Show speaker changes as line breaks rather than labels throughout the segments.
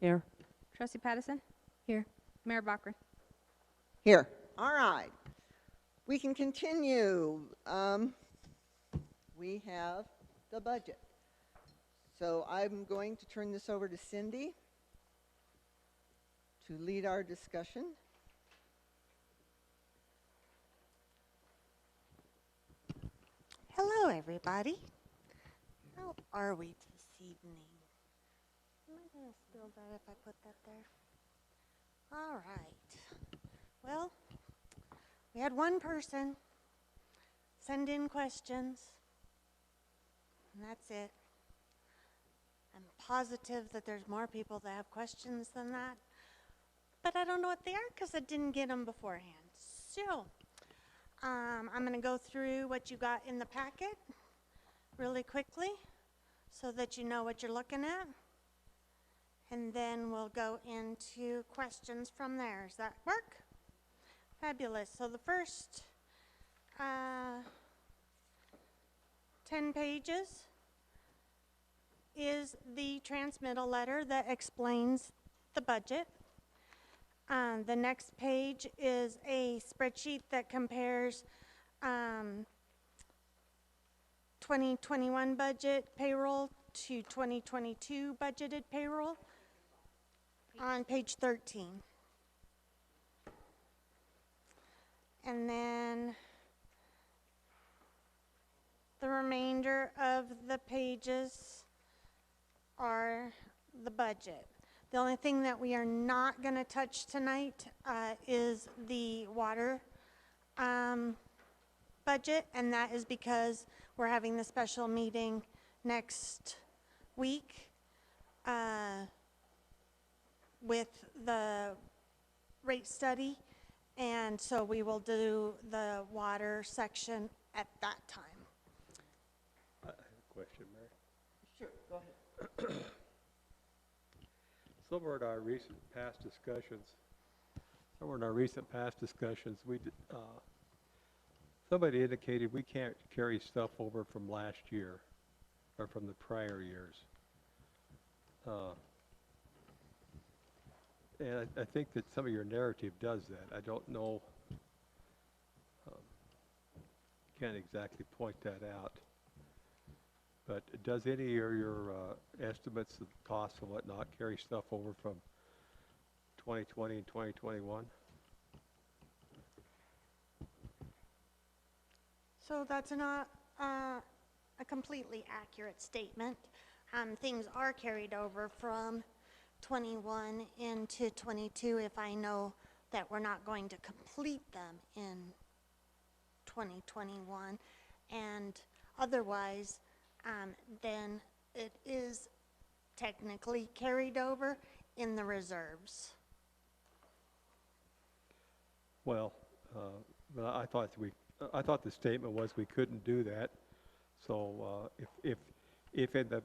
Here.
Trustee Pattison?
Here.
Mayor Bachman?
Here. All right. We can continue. We have the budget. So I'm going to turn this over to Cindy to lead our discussion.
Hello, everybody. How are we this evening? Am I going to spill that if I put that there? All right. Well, we had one person send in questions, and that's it. I'm positive that there's more people that have questions than that, but I don't know what they are because I didn't get them beforehand. So, I'm going to go through what you got in the packet really quickly so that you know what you're looking at. And then we'll go into questions from there. Does that work? Fabulous. So the first 10 pages is the transmittal letter that explains the budget. The next page is a spreadsheet that compares 2021 budget payroll to 2022 budgeted payroll on page 13. And then the remainder of the pages are the budget. The only thing that we are not going to touch tonight is the water budget, and that is because we're having the special meeting next week with the rate study, and so we will do the water section at that time.
I have a question, Mary.
Sure, go ahead.
Somewhere in our recent past discussions, somebody indicated we can't carry stuff over from last year or from the prior years. And I think that some of your narrative does that. I don't know, can't exactly point that out. But does any of your estimates of costs and whatnot carry stuff over from 2020 and 2021?
So that's not a completely accurate statement. Things are carried over from 21 into 22 if I know that we're not going to complete them in 2021, and otherwise then it is technically carried over in the reserves.
Well, but I thought the statement was we couldn't do that. So if in the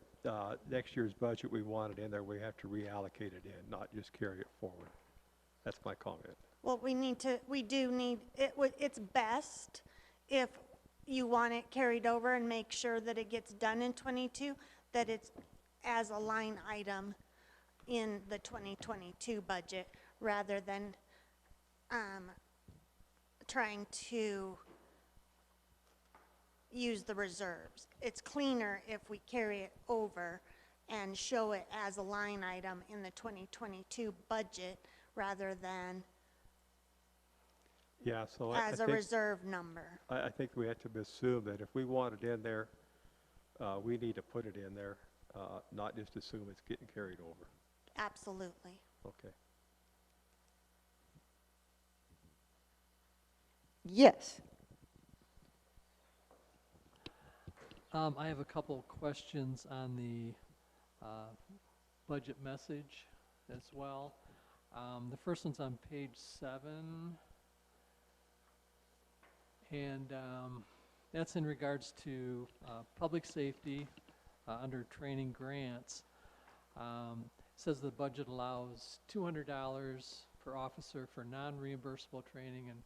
next year's budget we want it in there, we have to reallocate it in, not just carry it forward. That's my comment.
Well, we do need it. It's best if you want it carried over and make sure that it gets done in 22, that it's as a line item in the 2022 budget rather than trying to use the reserves. It's cleaner if we carry it over and show it as a line item in the 2022 budget rather than as a reserve number.
I think we have to assume that if we want it in there, we need to put it in there, not just assume it's getting carried over.
Absolutely.
Okay.
Yes.
I have a couple questions on the budget message as well. The first one's on page 7, and that's in regards to public safety under training grants. It says the budget allows $200 per officer for non-reimbursable training and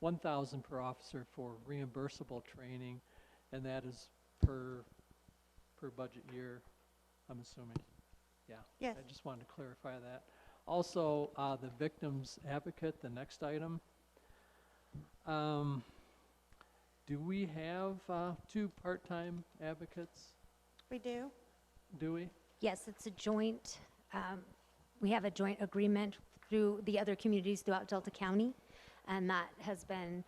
$1,000 per officer for reimbursable training, and that is per budget year, I'm assuming. Yeah.
Yes.
I just wanted to clarify that. Also, the victim's advocate, the next item. Do we have 2 part-time advocates?
We do?
Do we?
Yes, it's a joint, we have a joint agreement through the other communities throughout Delta County, and that has been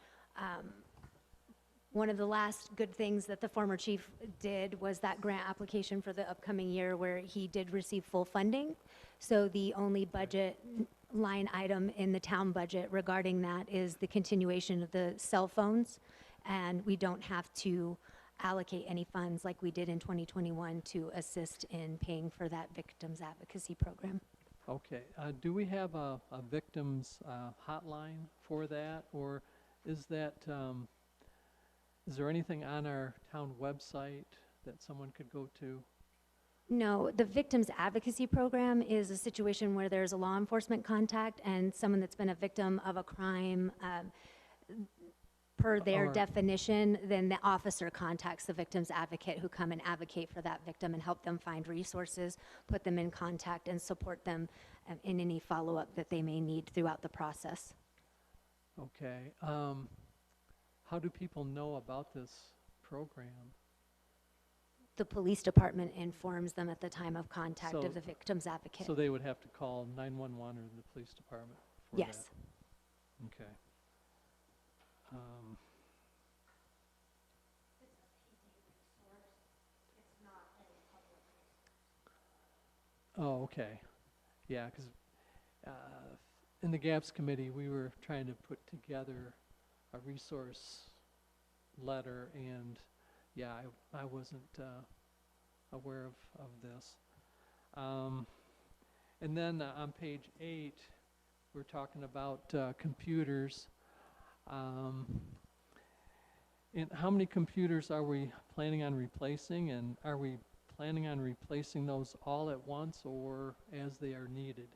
one of the last good things that the former chief did was that grant application for the upcoming year where he did receive full funding. So the only budget line item in the town budget regarding that is the continuation of the cell phones, and we don't have to allocate any funds like we did in 2021 to assist in paying for that victims advocacy program.
Okay. Do we have a victim's hotline for that, or is that, is there anything on our town website that someone could go to?
No, the victims advocacy program is a situation where there's a law enforcement contact and someone that's been a victim of a crime, per their
Or-
definition, then the officer contacts the victim's advocate who come and advocate for that victim and help them find resources, put them in contact, and support them in any follow-up that they may need throughout the process.
Okay. How do people know about this program?
The police department informs them at the time of contact
So-
of the victim's advocate.
So they would have to call 911 or the police department for that?
Yes.
Okay. Oh, okay. Yeah, because in the GAPS committee, we were trying to put together a resource letter, and yeah, I wasn't aware of this. And then on page 8, we're talking about computers. And how many computers are we planning on replacing, and are we planning on replacing those all at once or as they are needed?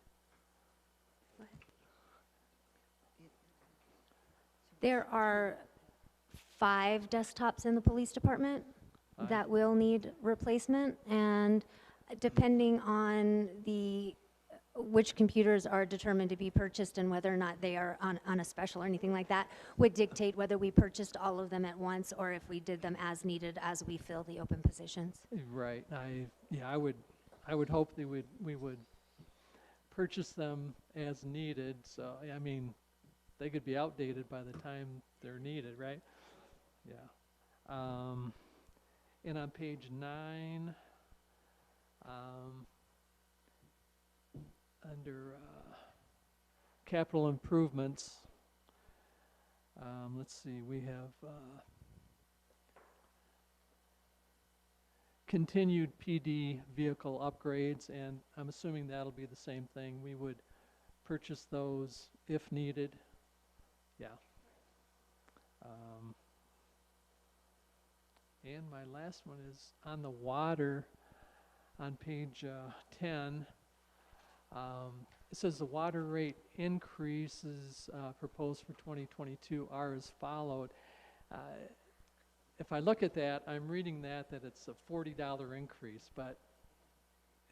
There are 5 desktops in the police department
Five.
that will need replacement, and depending on which computers are determined to be purchased and whether or not they are on a special or anything like that, would dictate whether we purchased all of them at once or if we did them as needed as we fill the open positions.
Right. I would hope that we would purchase them as needed. So I mean, they could be outdated by the time they're needed, right? Yeah. And on page 9, under capital improvements, let's see, we have continued PD vehicle upgrades, and I'm assuming that'll be the same thing. We would purchase those if needed. Yeah. And my last one is on the water on page 10. It says the water rate increases proposed for 2022 are as followed. If I look at that, I'm reading that it's a $40 increase, but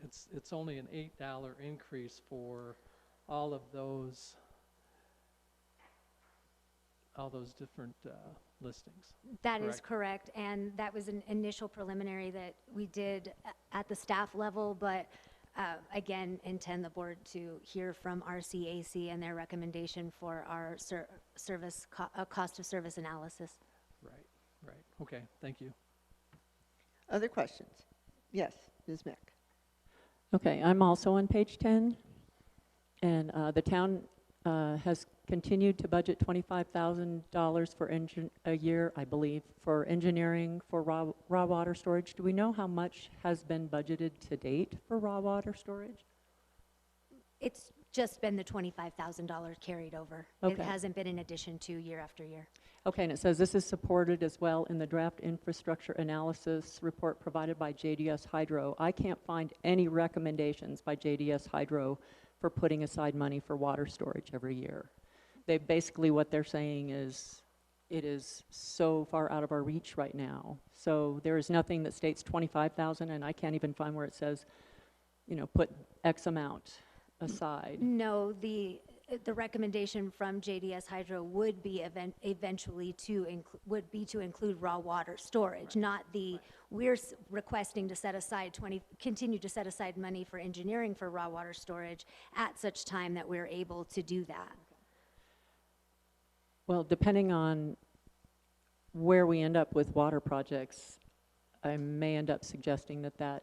it's only an $8 increase for all those different listings.
That is
Correct.
correct, and that was an initial preliminary that we did at the staff level, but again, intend the board to hear from RCAC and their recommendation for our cost of service analysis.
Right. Okay, thank you.
Other questions? Yes, Ms. Mick.
Okay, I'm also on page 10, and the town has continued to budget $25,000 for a year, I believe, for engineering for raw water storage. Do we know how much has been budgeted to date for raw water storage?
It's just been the $25,000 carried over. It
Okay.
hasn't been in addition to year after year.
Okay, and it says this is supported as well in the draft infrastructure analysis report provided by JDS Hydro. I can't find any recommendations by JDS Hydro for putting aside money for water storage every year. Basically what they're saying is it is so far out of our reach right now. So there is nothing that states 25,000, and I can't even find where it says put X amount aside.
No, the recommendation from JDS Hydro would be eventually would be to include raw water storage, not we're requesting to set aside continue to set aside money for engineering for raw water storage at such time that we're able to do that.
Well, depending on where we end up with water projects, I may end up suggesting that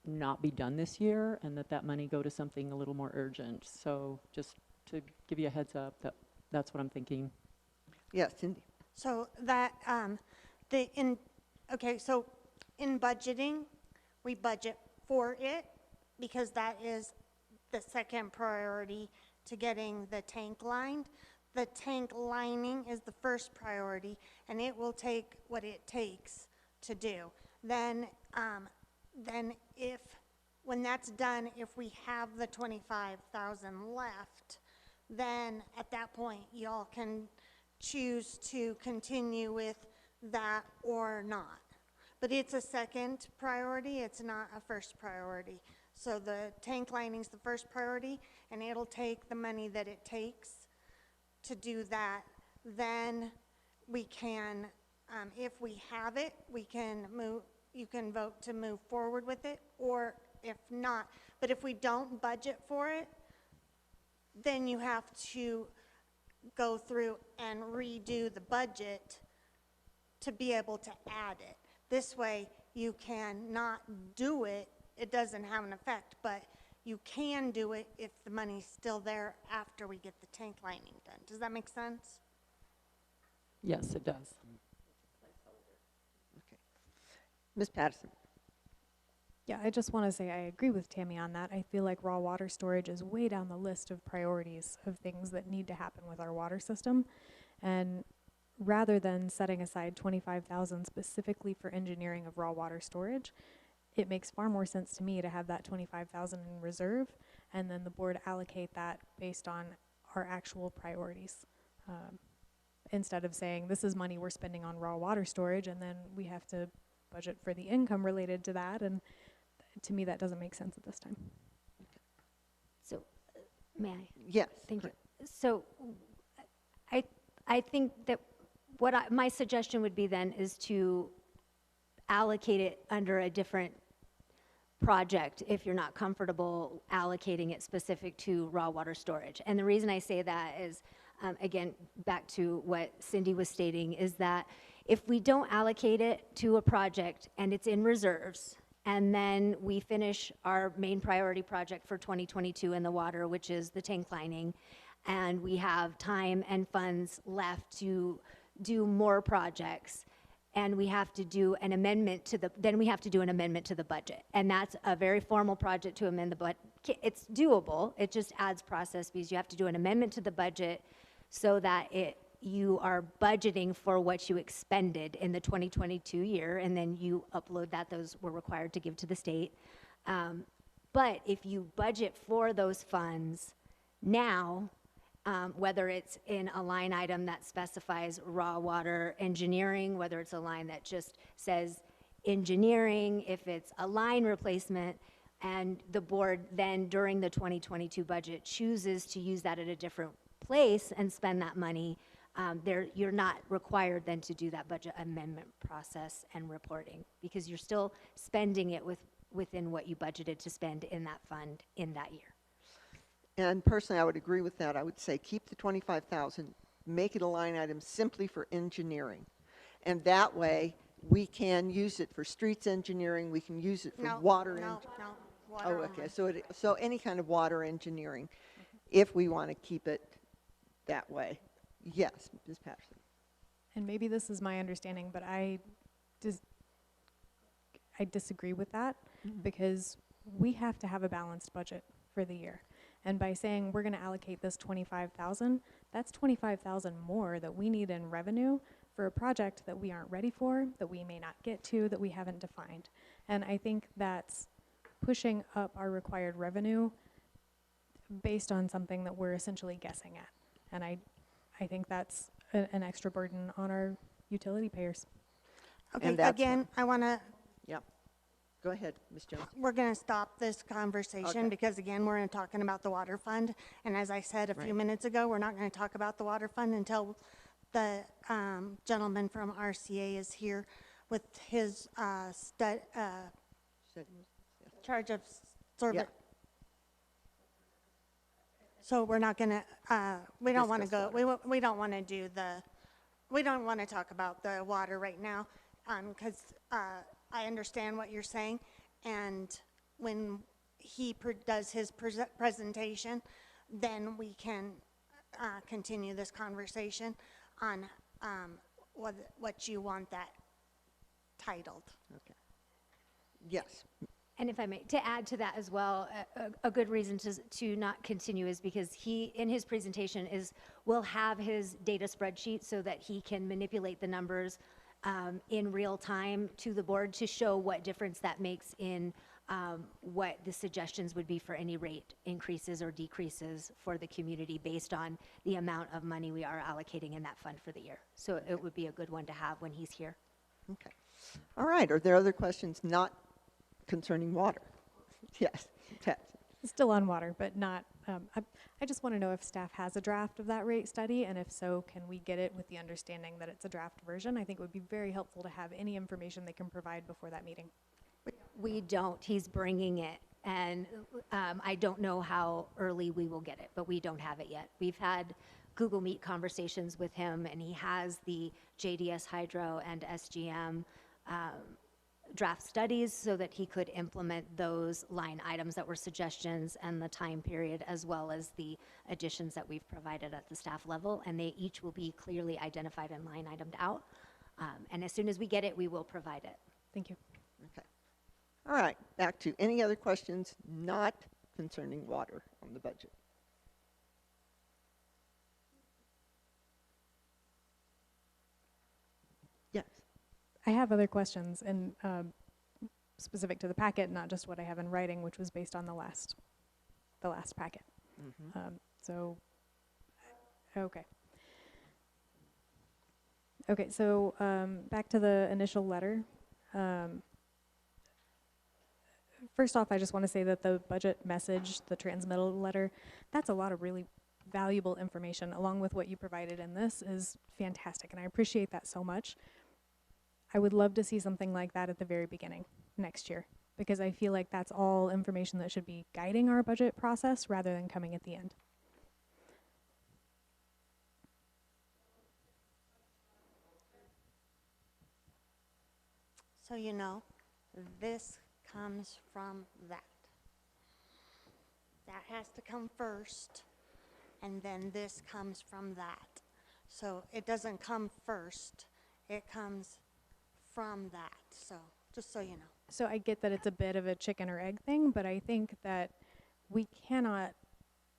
not be done this year and that money go to something a little more urgent. So just to give you a heads up, that's what I'm thinking.
Yes, Cindy.
So that, so in budgeting, we budget for it because that is the second priority to getting the tank lined. The tank lining is the first priority, and it will take what it takes to do. Then when that's done, if we have the 25,000 left, then at that point, y'all can choose to continue with that or not. But it's a second priority, it's not a first priority. So the tank lining's the first priority, and it'll take the money that it takes to do that. Then we can, if we have it, we can move, you can vote to move forward with it, or if not. But if we don't budget for it, then you have to go through and redo the budget to be able to add it. This way, you can not do it, it doesn't have an effect, but you can do it if the money's still there after we get the tank lining done. Does that make sense?
Yes, it does.
Okay. Ms. Patterson.
Yeah, I just want to say I agree with Tammy on that. I feel like raw water storage is way down the list of priorities of things that need to happen with our water system. And rather than setting aside 25,000 specifically for engineering of raw water storage, it makes far more sense to me to have that 25,000 in reserve and then the board allocate that based on our actual priorities. Instead of saying this is money we're spending on raw water storage and then we have to budget for the income related to that, and to me that doesn't make sense at this time.
So, may I?
Yes.
Thank you. So, I think that my suggestion would be then is to allocate it under a different project if you're not comfortable allocating it specific to raw water storage. And the reason I say that is, again, back to what Cindy was stating, is that if we don't allocate it to a project and it's in reserves, and then we finish our main priority project for 2022 in the water, which is the tank lining, and we have time and funds left to do more projects, and we have to do an amendment to the budget. And that's a very formal project to amend the budget. It's doable, it just adds process because you have to do an amendment to the budget so that you are budgeting for what you expended in the 2022 year, and then you upload that, those were required to give to the state. But if you budget for those funds now, whether it's in a line item that specifies raw water engineering, whether it's a line that just says engineering, if it's a line replacement, and the board then during the 2022 budget chooses to use that at a different place and spend that money, you're not required then to do that budget amendment process and reporting because you're still spending it within what you budgeted to spend in that fund in that year.
And personally, I would agree with that. I would say keep the 25,000, make it a line item simply for engineering. And that way, we can use it for streets engineering, we can use it for water engineering.
Water
Oh,
only.
okay, so any kind of water engineering, if we want to keep it that way. Yes, Ms. Patterson.
And maybe this is my understanding, but I disagree with that because we have to have a balanced budget for the year. And by saying we're going to allocate this 25,000, that's 25,000 more that we need in revenue for a project that we aren't ready for, that we may not get to, that we haven't defined. And I think that's pushing up our required revenue based on something that we're essentially guessing at. And I think that's an extra burden on our utility payers.
Okay,
And that's
again, I want to,
Go ahead, Ms. Jones.
We're going to stop this conversation
Okay.
because, again, we're talking about the water fund. And as I said a few
Right.
minutes ago, we're not going to talk about the water fund until the gentleman from RCA is here with his charge of service. So we're not going to, we don't want to
Discuss
go, we don't want to do the, we don't want to talk about the water right now, because I understand what you're saying. And when he does his presentation, then we can continue this conversation on what you want that titled.
Okay. Yes.
And if I may, to add to that as well, a good reason to not continue is because he, in his presentation, will have his data spreadsheet so that he can manipulate the numbers in real time to the board to show what difference that makes in what the suggestions would be for any rate increases or decreases for the community based on the amount of money we are allocating in that fund for the year. So it would be a good one to have when he's here.
Okay. All right. Are there other questions not concerning water? Yes. Pat.
Still on water, but not, I just want to know if staff has a draft of that rate study, and if so, can we get it with the understanding that it's a draft version? I think it would be very helpful to have any information they can provide before that meeting.
We don't. He's bringing it, and I don't know how early we will get it, but we don't have it yet. We've had Google Meet conversations with him, and he has the JDS Hydro and SGM draft studies so that he could implement those line items that were suggestions and the time period, as well as the additions that we've provided at the staff level, and they each will be clearly identified and line itemed out. And as soon as we get it, we will provide it.
Thank you.
Okay. All right. Back to any other questions not concerning water on the budget? Yes.
I have other questions, and specific to the packet, not just what I have in writing, which was based on the last packet. So, okay. Okay, so back to the initial letter. First off, I just want to say that the budget message, the transmittal letter, that's a lot of really valuable information, along with what you provided in this is fantastic, and I appreciate that so much. I would love to see something like that at the very beginning next year, because I feel like that's all information that should be guiding our budget process rather than coming at the end.
So you know, this comes from that. That has to come first, and then this comes from that. So it doesn't come first, it comes from that. So just so you know.
So I get that it's a bit of a chicken or egg thing, but I think that we cannot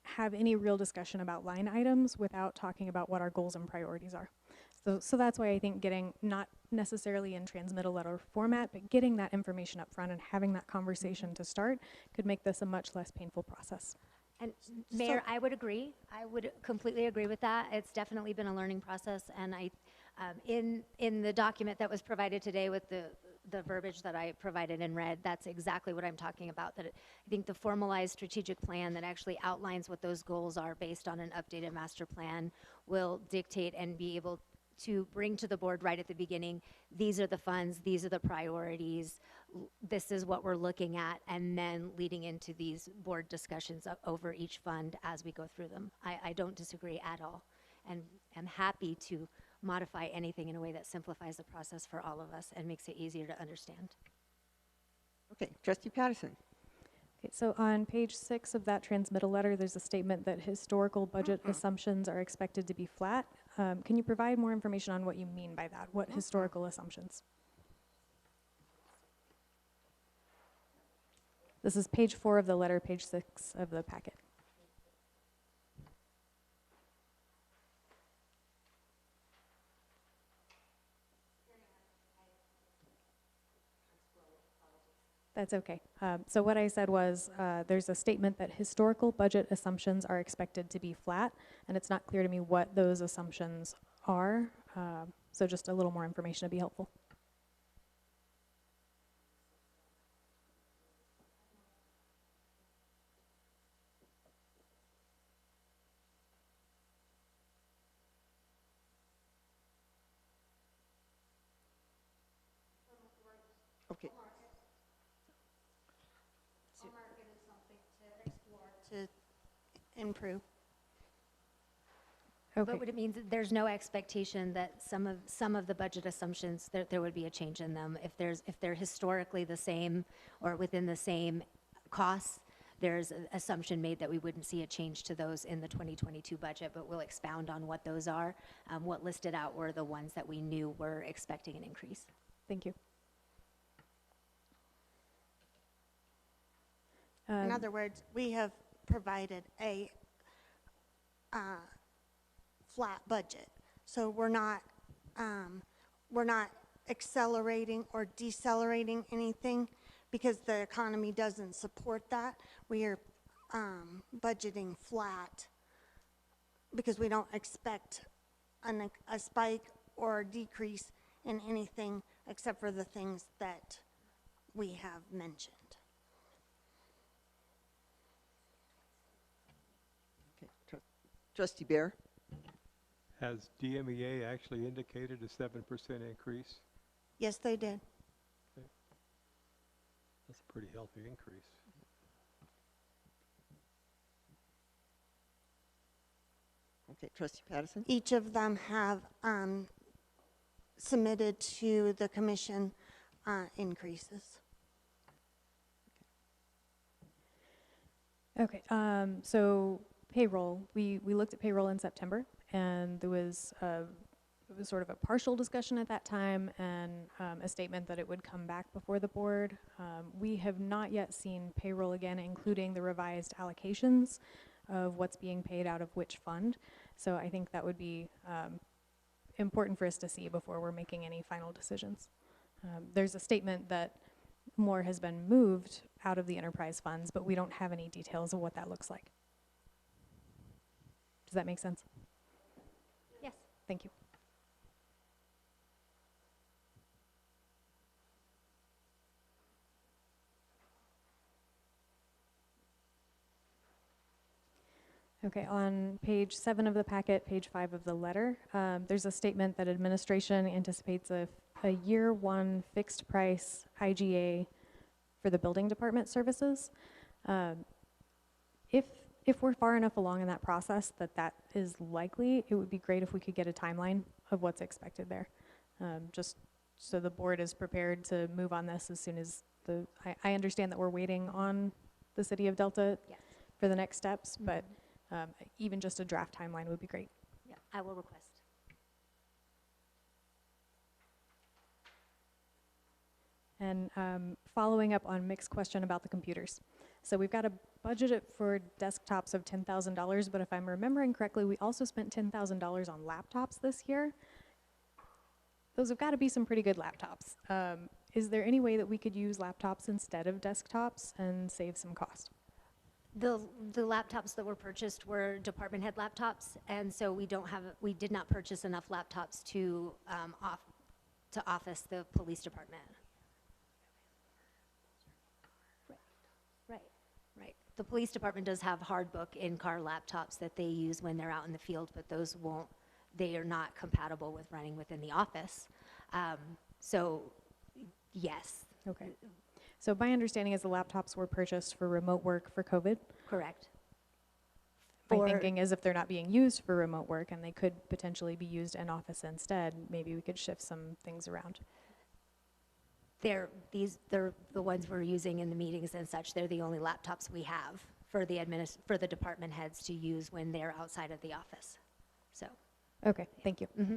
have any real discussion about line items without talking about what our goals and priorities are. So that's why I think getting, not necessarily in transmittal letter format, but getting that information up front and having that conversation to start could make this a much less painful process.
And Mayor, I would agree. I would completely agree with that. It's definitely been a learning process, and I, in the document that was provided today with the verbiage that I provided in red, that's exactly what I'm talking about. That I think the formalized strategic plan that actually outlines what those goals are based on an updated master plan will dictate and be able to bring to the board right at the beginning, these are the funds, these are the priorities, this is what we're looking at, and then leading into these board discussions over each fund as we go through them. I don't disagree at all, and am happy to modify anything in a way that simplifies the process for all of us and makes it easier to understand.
Okay, Trustee Patterson.
Okay, so on page 6 of that transmittal letter, there's a statement that historical budget assumptions are expected to be flat. Can you provide more information on what you mean by that? What historical assumptions? This is page 4 of the letter, page 6 of the packet. That's okay. So what I said was there's a statement that historical budget assumptions are expected to be flat, and it's not clear to me what those assumptions are. So just a little more information would be helpful.
Okay,
To improve.
Okay.
But what it means, there's no expectation that some of the budget assumptions, there would be a change in them. If they're historically the same or within the same costs, there's an assumption made that we wouldn't see a change to those in the 2022 budget, but we'll expound on what those are. What listed out were the ones that we knew were expecting an increase.
Thank you.
In other words, we have provided a flat budget. So we're not accelerating or decelerating anything because the economy doesn't support that. We are budgeting flat because we don't expect a spike or a decrease in anything except for the things that we have mentioned.
okay. Trustee Bear?
Has DMEA actually indicated a 7% increase?
Yes, they did.
That's a pretty healthy increase.
Okay, Trustee Patterson?
Each of them have submitted to the commission increases.
Okay, so payroll, we looked at payroll in September, and there was it was sort of a partial discussion at that time and a statement that it would come back before the board. We have not yet seen payroll again, including the revised allocations of what's being paid out of which fund. So I think that would be important for us to see before we're making any final decisions. There's a statement that more has been moved out of the enterprise funds, but we don't have any details of what that looks like. Does that make sense?
Yes.
Thank you. Okay, on page 7 of the packet, page 5 of the letter, there's a statement that administration anticipates a year 1 fixed price IGA for the building department services. If we're far enough along in that process that is likely, it would be great if we could get a timeline of what's expected there. Just so the board is prepared to move on this as soon as I understand that we're waiting on the city of Delta
Yes.
for the next steps, but even just a draft timeline would be great.
Yeah, I will request.
And following up on Mick's question about the computers. So we've got a budget for desktops of $10,000, but if I'm remembering correctly, we also spent $10,000 on laptops this year. Those have got to be some pretty good laptops. Is there any way that we could use laptops instead of desktops and save some cost?
The laptops that were purchased were department head laptops, and so we did not purchase enough laptops to office the police department. Right. The police department does have hardbook in-car laptops that they use when they're out in the field, but they are not compatible with running within the office. So, yes.
Okay. So my understanding is the laptops were purchased for remote work for COVID.
Correct.
My thinking is if they're not being used for remote work and they could potentially be used in office instead, maybe we could shift some things around.
They're the ones we're using in the meetings and such. They're the only laptops we have for the department heads to use when they're outside of the office. So.
Okay, thank you.
Mm-hmm.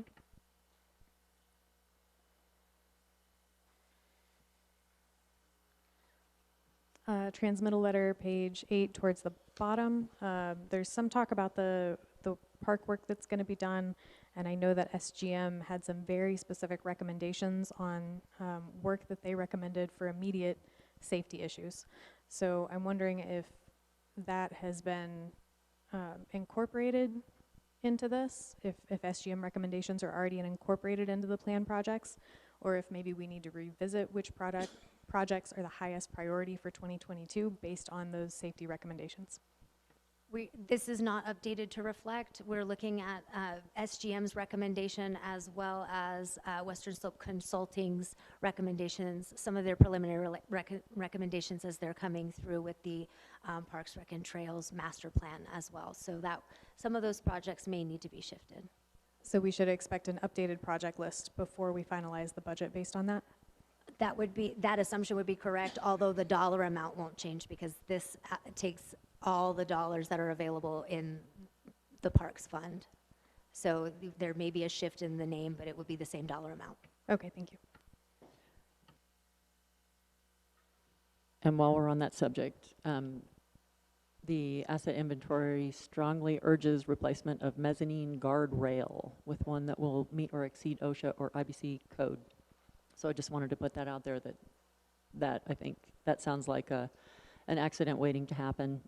Transmittal letter, page 8, towards the bottom. There's some talk about the park work that's going to be done, and I know that SGM had some very specific recommendations on work that they recommended for immediate safety issues. So I'm wondering if that has been incorporated into this, if SGM recommendations are already incorporated into the plan projects, or if maybe we need to revisit which projects are the highest priority for 2022 based on those safety recommendations.
This is not updated to reflect. We're looking at SGM's recommendation as well as Western Slope Consulting's recommendations, some of their preliminary recommendations as they're coming through with the Parks, Rec, and Trails master plan as well. So that some of those projects may need to be shifted.
So we should expect an updated project list before we finalize the budget based on that?
That assumption would be correct, although the dollar amount won't change because this takes all the dollars that are available in the Parks Fund. So there may be a shift in the name, but it would be the same dollar amount.
Okay, thank you.
And while we're on that subject, the asset inventory strongly urges replacement of mezzanine guardrail with one that will meet or exceed OSHA or IBC code. So I just wanted to put that out there that I think that sounds like an accident waiting to happen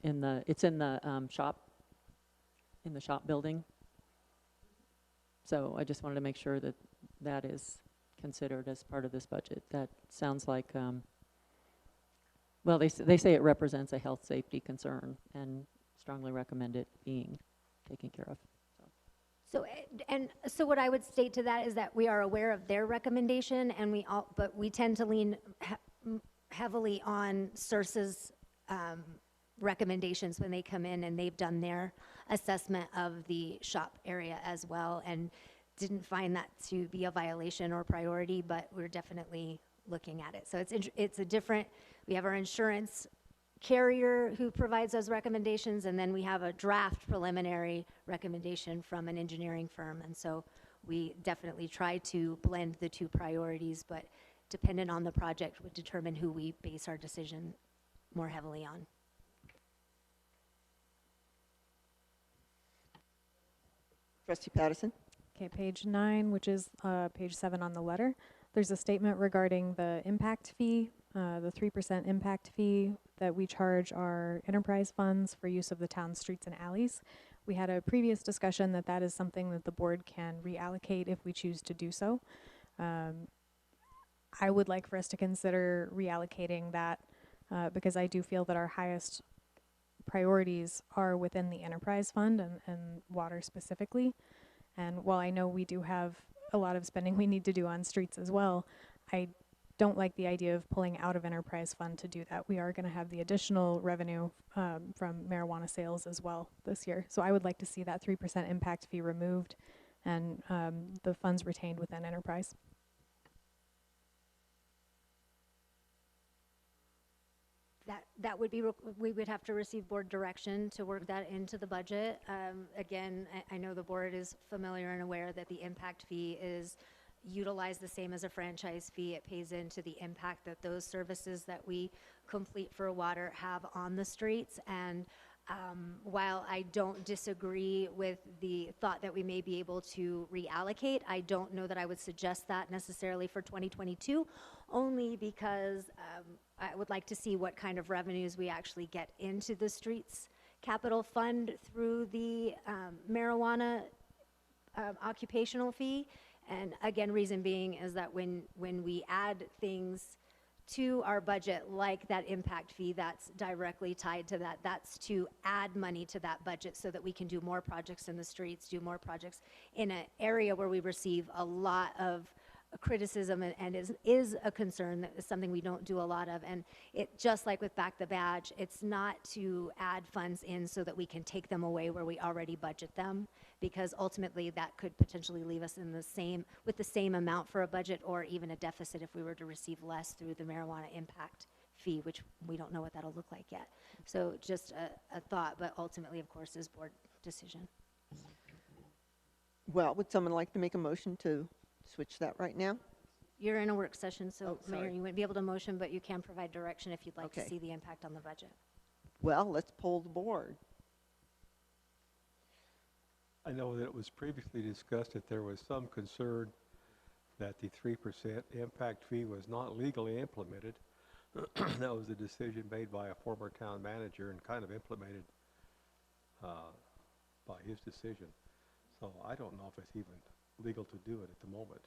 it's in the shop building. So I just wanted to make sure that that is considered as part of this budget. That sounds like, well, they say it represents a health safety concern and strongly recommend it being taken care of.
So what I would state to that is that we are aware of their recommendation, and but we tend to lean heavily on CERS's recommendations when they come in, and they've done their assessment of the shop area as well, and didn't find that to be a violation or priority, but we're definitely looking at it. So it's a different. We have our insurance carrier who provides those recommendations, and then we have a draft preliminary recommendation from an engineering firm. And so we definitely try to blend the two priorities, but dependent on the project would determine who we base our decision more heavily on.
Trustee Patterson?
Okay, page 9, which is page 7 on the letter. There's a statement regarding the impact fee, the 3% impact fee that we charge our enterprise funds for use of the town's streets and alleys. We had a previous discussion that is something that the board can reallocate if we choose to do so. I would like for us to consider reallocating that because I do feel that our highest priorities are within the enterprise fund and water specifically. And while I know we do have a lot of spending we need to do on streets as well, I don't like the idea of pulling out of enterprise fund to do that. We are going to have the additional revenue from marijuana sales as well this year. So I would like to see that 3% impact fee removed and the funds retained within enterprise.
That would be, we would have to receive board direction to work that into the budget. Again, I know the board is familiar and aware that the impact fee is utilized the same as a franchise fee. It pays into the impact that those services that we complete for water have on the streets. And while I don't disagree with the thought that we may be able to reallocate, I don't know that I would suggest that necessarily for 2022, only because I would like to see what kind of revenues we actually get into the streets capital fund through the marijuana occupational fee. And again, reason being is that when we add things to our budget, like that impact fee, that's directly tied to that. That's to add money to that budget so that we can do more projects in the streets, do more projects in an area where we receive a lot of criticism and is a concern. That is something we don't do a lot of. And it, just like with Back the Badge, it's not to add funds in so that we can take them away where we already budget them, because ultimately that could potentially leave us in with the same amount for a budget, or even a deficit if we were to receive less through the marijuana impact fee, which we don't know what that'll look like yet. So just a thought, but ultimately, of course, is board decision.
Well, would someone like to make a motion to switch that right now?
You're in a work session, so
Oh,
Mayor,
sorry.
you wouldn't be able to motion, but you can provide direction if you'd like to
Okay.
see the impact on the budget.
Well, let's poll the board.
I know that it was previously discussed that there was some concern that the 3% impact fee was not legally implemented. That was a decision made by a former town manager and kind of implemented by his decision. So I don't know if it's even legal to do it at the moment.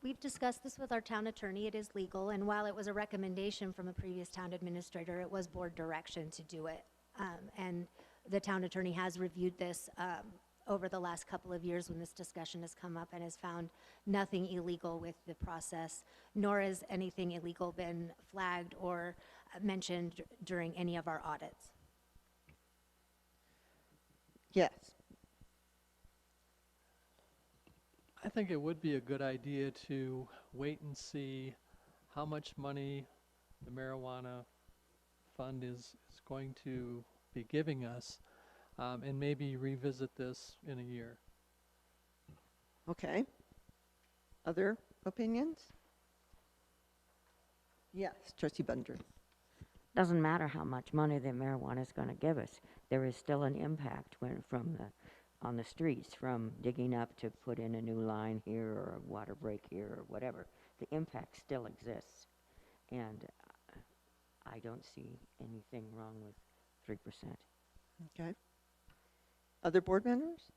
We've discussed this with our town attorney. It is legal, and while it was a recommendation from a previous town administrator, it was board direction to do it. And the town attorney has reviewed this over the last couple of years when this discussion has come up and has found nothing illegal with the process, nor has anything illegal been flagged or mentioned during any of our audits.
Yes.
I think it would be a good idea to wait and see how much money the marijuana fund is going to be giving us, and maybe revisit this in a year.
Okay. Other opinions? Yes, Trustee Bunder.
Doesn't matter how much money the marijuana is going to give us. There is still an impact on the streets, from digging up to put in a new line here or a water break here or whatever. The impact still exists. And I don't see anything wrong with 3%.
Okay. Other board members?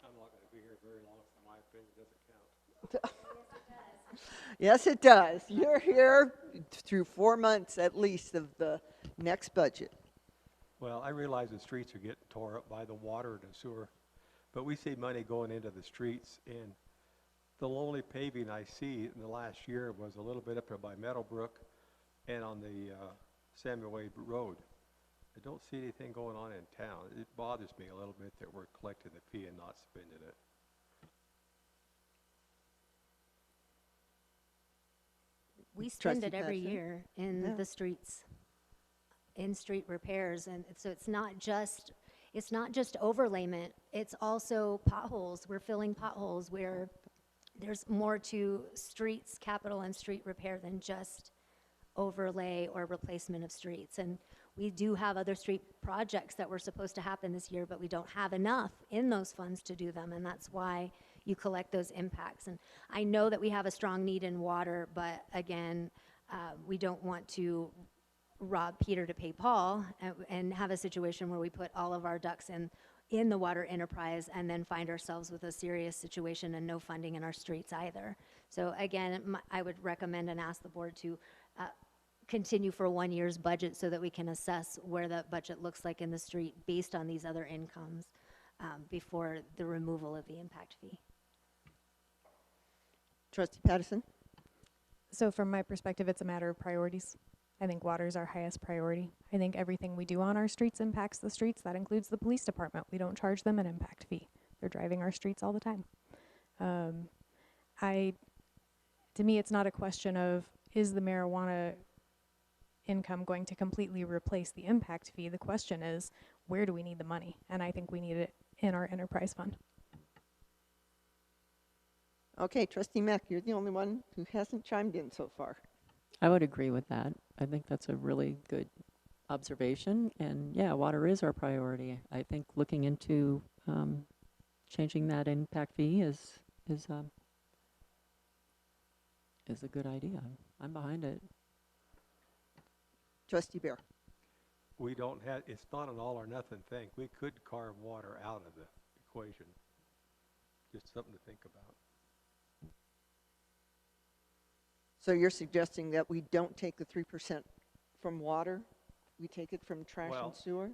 I'm not going to be here very long, so my opinion doesn't count.
Yes, it does. You're here through 4 months at least of the next budget.
Well, I realize the streets are getting tore up by the water and the sewer, but we see money going into the streets, and the only paving I see in the last year was a little bit up there by Meadowbrook and on the Samuel Wade Road. I don't see anything going on in town. It bothers me a little bit that we're collecting the fee and not spending it.
We spend it
Trustee
every
Patterson?
year in
Yeah.
the streets, in street repairs, and so it's not just overlayment, it's also potholes. We're filling potholes where there's more to streets, capital and street repair than just overlay or replacement of streets. And we do have other street projects that were supposed to happen this year, but we don't have enough in those funds to do them, and that's why you collect those impacts. And I know that we have a strong need in water, but again, we don't want to rob Peter to pay Paul and have a situation where we put all of our ducks in the water enterprise and then find ourselves with a serious situation and no funding in our streets either. So again, I would recommend and ask the board to continue for 1 year's budget so that we can assess where that budget looks like in the street based on these other incomes before the removal of the impact fee.
Trustee Patterson?
So from my perspective, it's a matter of priorities. I think water is our highest priority. I think everything we do on our streets impacts the streets. That includes the police department. We don't charge them an impact fee. They're driving our streets all the time. To me, it's not a question of, is the marijuana income going to completely replace the impact fee? The question is, where do we need the money? And I think we need it in our enterprise fund.
Okay, Trustee Mack, you're the only one who hasn't chimed in so far.
I would agree with that. I think that's a really good observation. And yeah, water is our priority. I think looking into changing that impact fee is a good idea. I'm behind it.
Trustee Bear?
We don't have, it's not an all or nothing thing. We could carve water out of the equation. Just something to think about.
So you're suggesting that we don't take the 3% from water? We take it from trash
Well,
and sewer?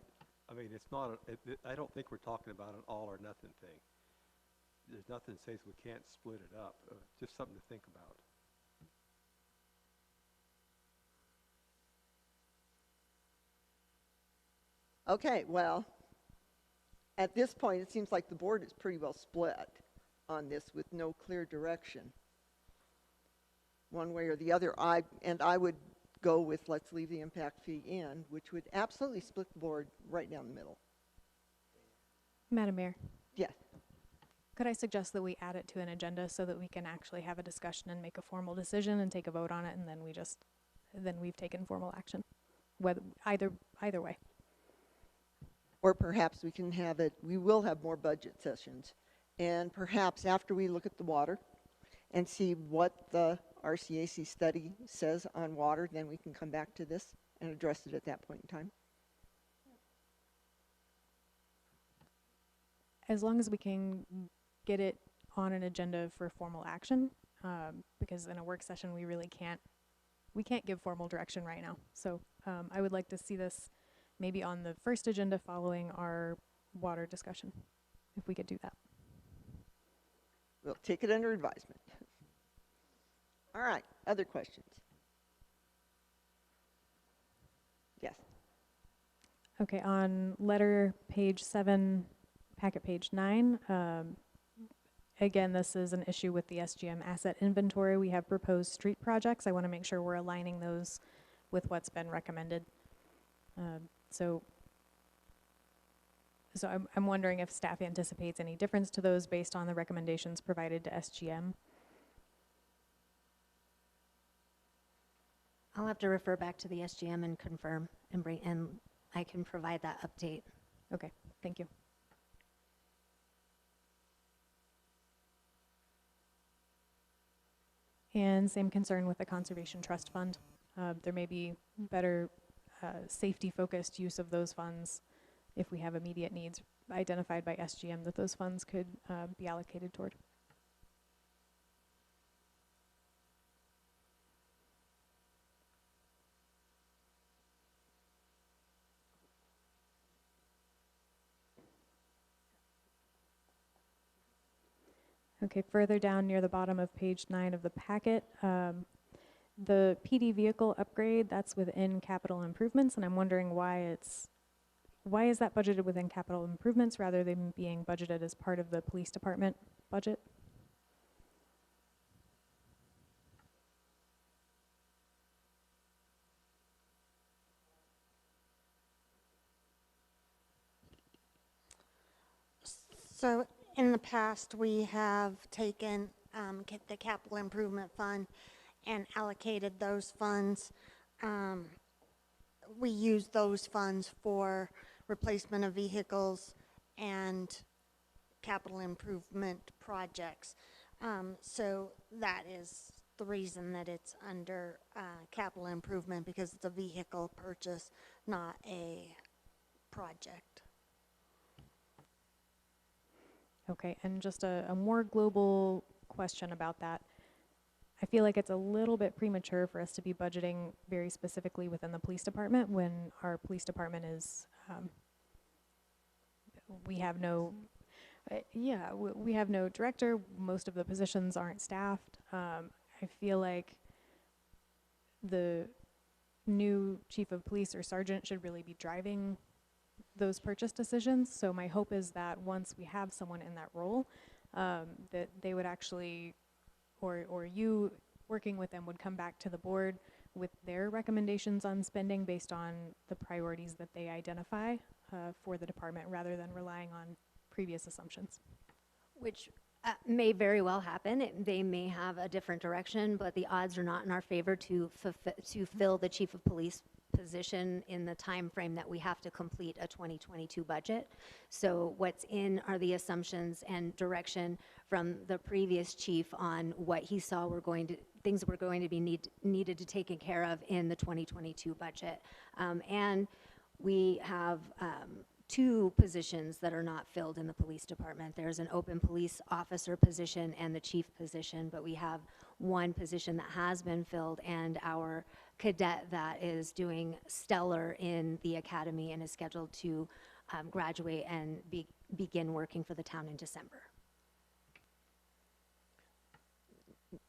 I mean, it's not, I don't think we're talking about an all or nothing thing. There's nothing that says we can't split it up. Just something to think about.
Okay, well, at this point, it seems like the board is pretty well split on this with no clear direction, one way or the other. I would go with let's leave the impact fee in, which would absolutely split the board right down the middle.
Madam Mayor,
Yes.
could I suggest that we add it to an agenda so that we can actually have a discussion and make a formal decision and take a vote on it, and then we've taken formal action, whether either way.
Or perhaps we can have it, we will have more budget sessions. And perhaps after we look at the water and see what the RCAC study says on water, then we can come back to this and address it at that point in time.
As long as we can get it on an agenda for formal action, because in a work session we really can't give formal direction right now. So I would like to see this maybe on the first agenda following our water discussion, if we could do that.
We'll take it under advisement. All right, other questions? Yes.
Okay, on letter page 7, packet page 9, again, this is an issue with the SGM asset inventory. We have proposed street projects. I want to make sure we're aligning those with what's been recommended. So I'm wondering if staff anticipates any difference to those based on the recommendations provided to SGM.
I'll have to refer back to the SGM and confirm and I can provide that update.
Okay, thank you. And same concern with the Conservation Trust Fund. There may be better safety-focused use of those funds if we have immediate needs identified by SGM that those funds could be allocated toward. Okay, further down near the bottom of page 9 of the packet, the PD vehicle upgrade, that's within capital improvements, and I'm wondering why is that budgeted within capital improvements rather than being budgeted as part of the police department budget?
So in the past, we have taken the capital improvement fund and allocated those funds. We use those funds for replacement of vehicles and capital improvement projects. So that is the reason that it's under capital improvement, because it's a vehicle purchase, not a project.
Okay, and just a more global question about that. I feel like it's a little bit premature for us to be budgeting very specifically within the police department when our police department is, we have no director. Most of the positions aren't staffed. I feel like the new chief of police or sergeant should really be driving those purchase decisions. So my hope is that once we have someone in that role, that they would actually, or you working with them would come back to the board with their recommendations on spending based on the priorities that they identify for the department, rather than relying on previous assumptions.
Which may very well happen. They may have a different direction, but the odds are not in our favor to fill the chief of police position in the time frame that we have to complete a 2022 budget. So what's in are the assumptions and direction from the previous chief on what he saw things were going to be needed to take care of in the 2022 budget. And we have 2 positions that are not filled in the police department. There's an open police officer position and the chief position, but we have 1 position that has been filled, and our cadet that is doing stellar in the academy and is scheduled to graduate and begin working for the town in December.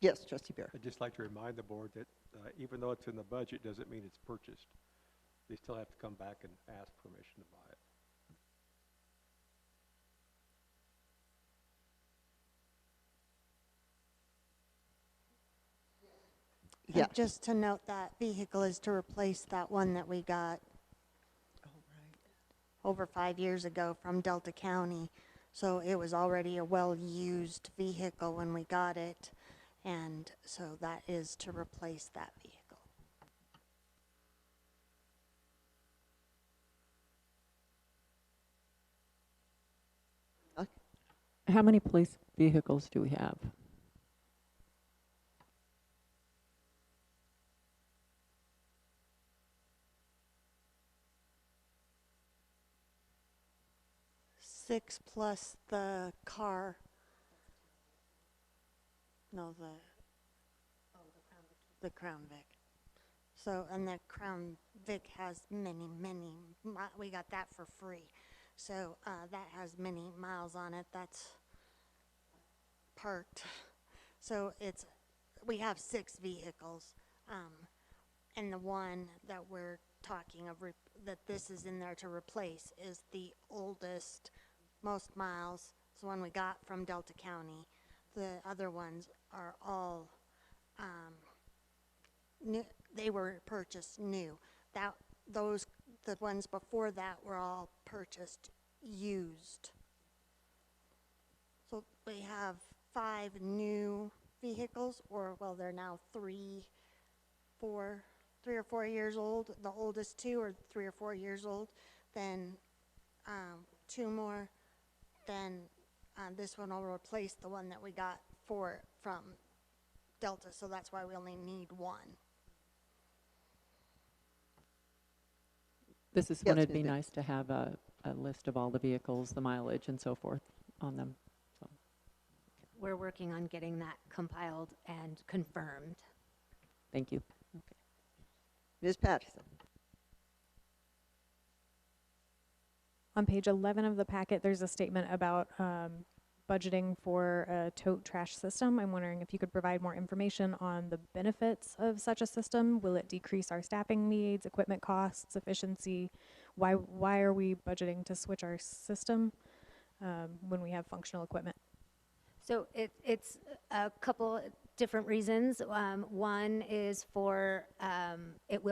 Yes, Trustee Bear.
I'd just like to remind the board that even though it's in the budget, doesn't mean it's purchased. They still have to come back and ask permission to buy it.
Yeah.
Just to note, that vehicle is to replace that one that we got over 5 years ago from Delta County. So it was already a well-used vehicle when we got it, and so that is to replace that vehicle.
How many police vehicles do we have?
Six plus the car. No, the Crown Vic. So, and the Crown Vic has many, we got that for free. So, that has many miles on it. That's parked. So we have 6 vehicles. And the one that we're talking of, that this is in there to replace, is the oldest, most miles. It's the one we got from Delta County. The other ones are all, new, they were purchased new. The ones before that were all purchased used. So we have 5 new vehicles, or well, they're now 3 or 4 years old. The oldest 2 are 3 or 4 years old. Then 2 more. Then this one will replace the one that we got from Delta. So that's why we only need 1.
This is
Yes,
when it'd be
Ms. Vick.
nice to have a list of all the vehicles, the mileage and so forth on them. So,
We're working on getting that compiled and confirmed.
thank you.
Ms. Patterson.
On page 11 of the packet, there's a statement about budgeting for a tote trash system. I'm wondering if you could provide more information on the benefits of such a system. Will it decrease our staffing needs, equipment costs, efficiency? Why are we budgeting to switch our system when we have functional equipment?
So it's a couple different reasons. One is for, it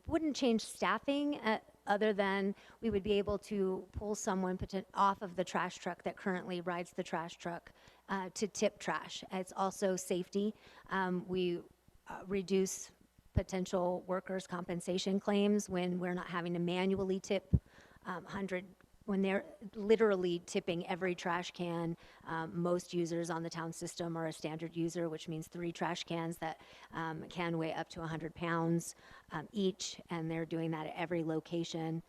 wouldn't change staffing other than we would be able to pull someone off of the trash truck that currently rides the trash truck to tip trash. It's also safety. We reduce potential workers' compensation claims when we're not having to manually tip when they're literally tipping every trash can. Most users on the town system are a standard user, which means 3 trash cans that can weigh up to 100 pounds each, and they're doing that at every location.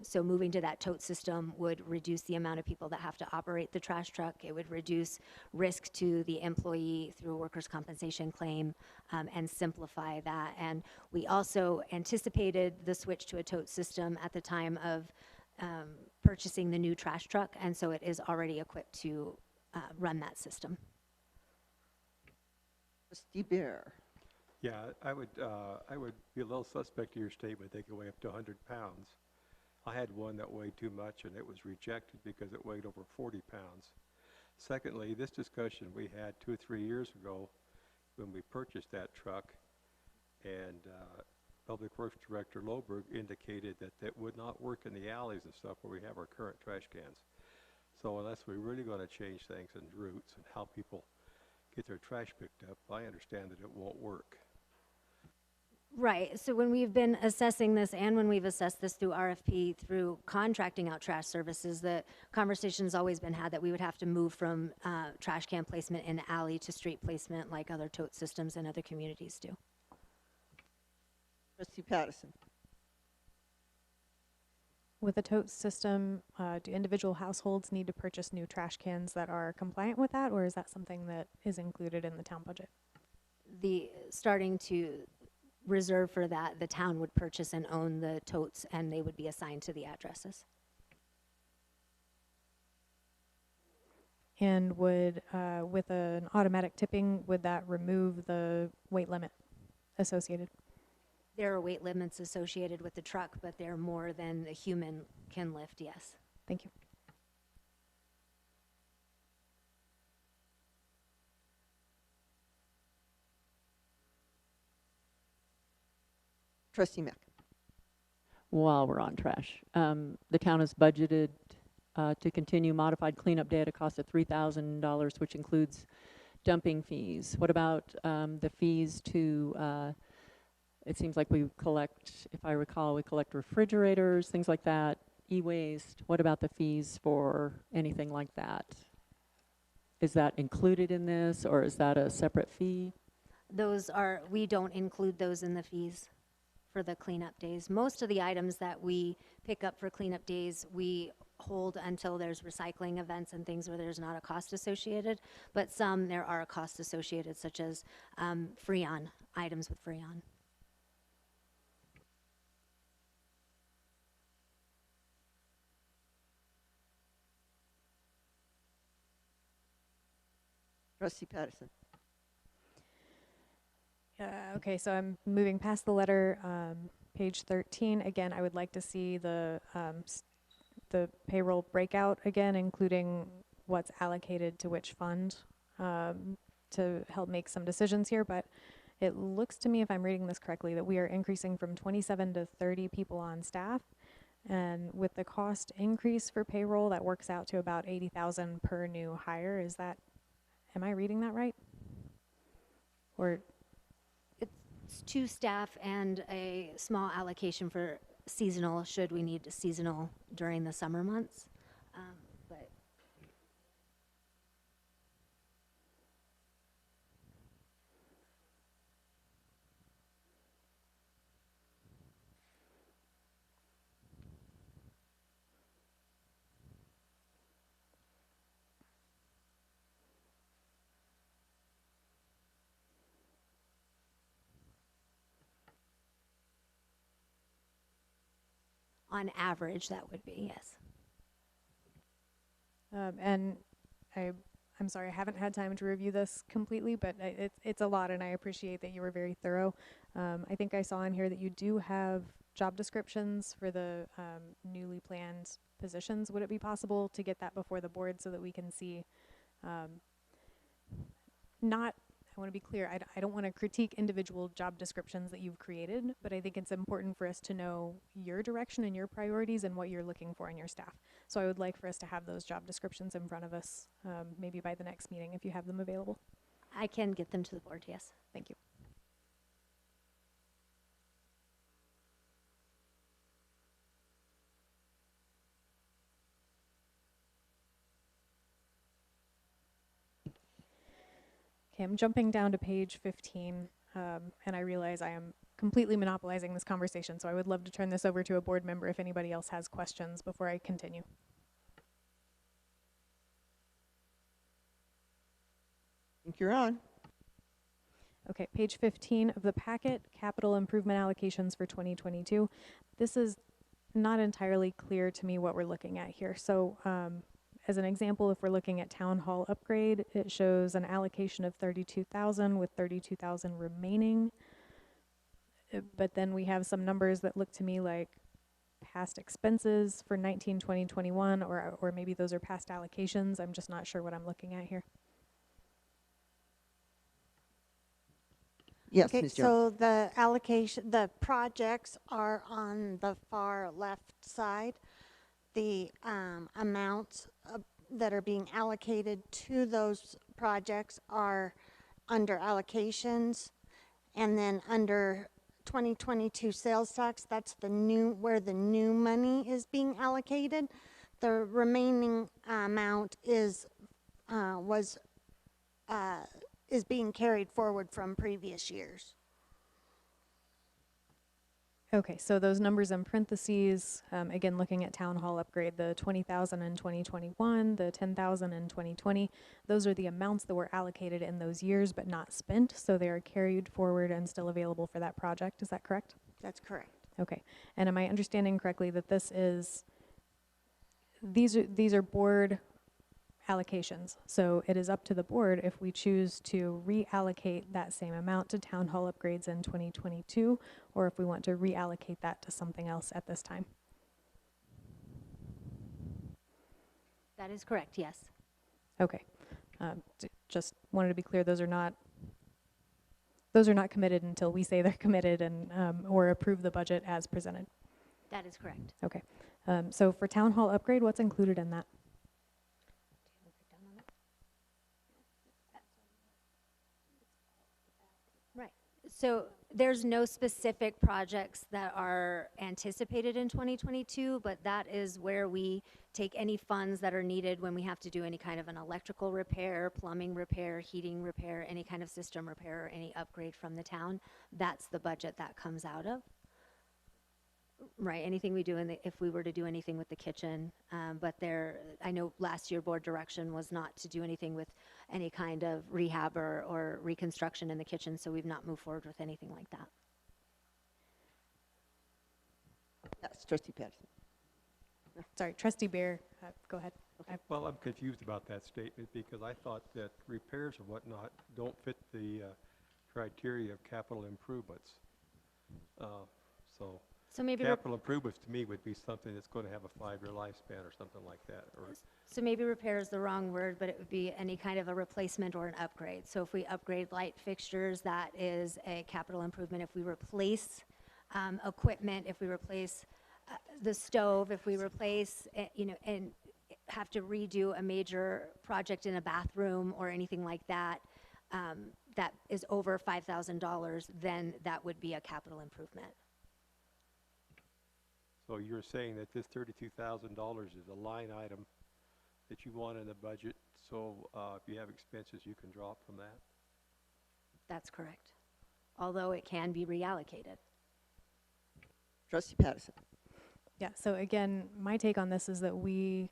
So moving to that tote system would reduce the amount of people that have to operate the trash truck. It would reduce risk to the employee through a workers' compensation claim and simplify that. And we also anticipated the switch to a tote system at the time of purchasing the new trash truck, and so it is already equipped to run that system.
Trustee Bear.
Yeah, I would be a little suspect of your statement, they can weigh up to 100 pounds. I had one that weighed too much and it was rejected because it weighed over 40 pounds. Secondly, this discussion we had 2 or 3 years ago when we purchased that truck, and Public Works Director Loberg indicated that that would not work in the alleys and stuff where we have our current trash cans. So unless we're really going to change things in routes and how people get their trash picked up, I understand that it won't work.
Right, so when we've been assessing this and when we've assessed this through RFP, through contracting out trash services, the conversation's always been had that we would have to move from trash can placement in the alley to street placement like other tote systems and other communities do.
Trustee Patterson.
With a tote system, do individual households need to purchase new trash cans that are compliant with that, or is that something that is included in the town budget?
Starting to reserve for that, the town would purchase and own the totes, and they would be assigned to the addresses.
And would, with an automatic tipping, would that remove the weight limit associated?
There are weight limits associated with the truck, but they're more than the human can lift, yes.
Thank you.
Trustee Mack.
While we're on trash, the town has budgeted to continue modified cleanup day at a cost of $3,000, which includes dumping fees. What about the fees to, it seems like we collect, if I recall, we collect refrigerators, things like that, e-waste. What about the fees for anything like that? Is that included in this, or is that a separate fee?
We don't include those in the fees for the cleanup days. Most of the items that we pick up for cleanup days, we hold until there's recycling events and things where there's not a cost associated, but some there are costs associated, such as Freon, items with Freon.
Trustee Patterson.
Okay, so I'm moving past the letter, page 13. Again, I would like to see the payroll breakout again, including what's allocated to which fund, to help make some decisions here. But it looks to me, if I'm reading this correctly, that we are increasing from 27 to 30 people on staff. And with the cost increase for payroll, that works out to about 80,000 per new hire. Am I reading that right? Or
It's 2 staff and a small allocation for seasonal, should we need seasonal during the summer months. But on average, that would be, yes.
and I'm sorry, I haven't had time to review this completely, but it's a lot, and I appreciate that you were very thorough. I think I saw in here that you do have job descriptions for the newly planned positions. Would it be possible to get that before the board so that we can see, not, I want to be clear, I don't want to critique individual job descriptions that you've created, but I think it's important for us to know your direction and your priorities and what you're looking for in your staff. So I would like for us to have those job descriptions in front of us, maybe by the next meeting if you have them available.
I can get them to the board, yes.
Thank you. Okay, I'm jumping down to page 15, and I realize I am completely monopolizing this conversation, so I would love to turn this over to a board member if anybody else has questions before I continue.
I think you're on.
Okay, page 15 of the packet, capital improvement allocations for 2022. This is not entirely clear to me what we're looking at here. So as an example, if we're looking at town hall upgrade, it shows an allocation of 32,000 with 32,000 remaining. But then we have some numbers that look to me like past expenses for 19, 20, 21, or maybe those are past allocations. I'm just not sure what I'm looking at here.
Yes,
Okay,
Ms. Jones.
so the allocation, the projects are on the far left side. The amounts that are being allocated to those projects are under allocations, and then under 2022 sales tax, that's the new, where the new money is being allocated. The remaining amount is being carried forward from previous years.
Okay, so those numbers in parentheses, again, looking at town hall upgrade, the 20,000 in 2021, the 10,000 in 2020, those are the amounts that were allocated in those years but not spent, so they are carried forward and still available for that project. Is that correct?
That's correct.
Okay, and am I understanding correctly that this is, these are board allocations, so it is up to the board if we choose to reallocate that same amount to town hall upgrades in 2022, or if we want to reallocate that to something else at this time.
That is correct, yes.
Okay, just wanted to be clear, those are not committed until we say they're committed and or approve the budget as presented.
That is correct.
Okay, so for town hall upgrade, what's included in that?
Right. So there's no specific projects that are anticipated in 2022, but that is where we take any funds that are needed when we have to do any kind of an electrical repair, plumbing repair, heating repair, any kind of system repair, or any upgrade from the town. That's the budget that comes out of. Right, anything we do if we were to do anything with the kitchen, but I know last year board direction was not to do anything with any kind of rehab or reconstruction in the kitchen, so we've not moved forward with anything like that.
Yes, Trustee Patterson.
Sorry, Trustee Bear, go ahead.
Well, I'm confused about that statement because I thought that repairs and whatnot don't fit the criteria of capital improvements. So
So maybe,
capital improvements to me would be something that's going to have a 5-year lifespan or something like that. Or
so maybe repair is the wrong word, but it would be any kind of a replacement or an upgrade. So if we upgrade light fixtures, that is a capital improvement. If we replace equipment, if we replace the stove, if we replace, and have to redo a major project in a bathroom or anything like that, that is over $5,000, then that would be a capital improvement.
so you're saying that this $32,000 is a line item that you want in the budget, so if you have expenses, you can drop from that?
That's correct. Although it can be reallocated.
Trustee Pattison.
Yeah, so again, my take on this is that we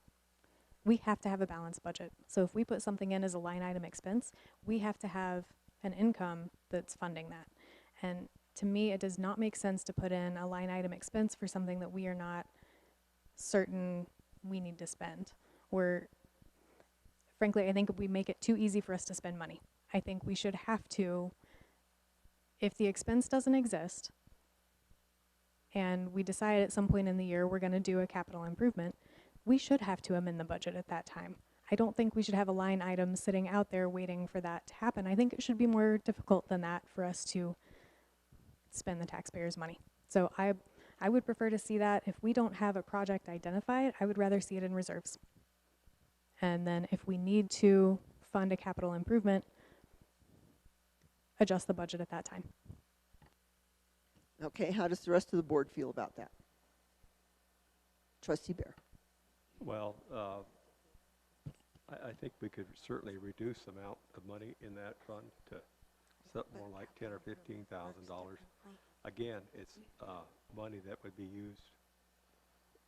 have to have a balanced budget. So if we put something in as a line item expense, we have to have an income that's funding that. And to me, it does not make sense to put in a line item expense for something that we are not certain we need to spend. Frankly, I think we make it too easy for us to spend money. I think we should have to, if the expense doesn't exist, and we decide at some point in the year we're going to do a capital improvement, we should have to amend the budget at that time. I don't think we should have a line item sitting out there waiting for that to happen. I think it should be more difficult than that for us to spend the taxpayers' money. So I would prefer to see that if we don't have a project identified, I would rather see it in reserves. And then if we need to fund a capital improvement, adjust the budget at that time.
Okay, how does the rest of the board feel about that? Trustee Bear.
Well, I think we could certainly reduce the amount of money in that fund to something more like $10,000 or $15,000. Again, it's money that would be used,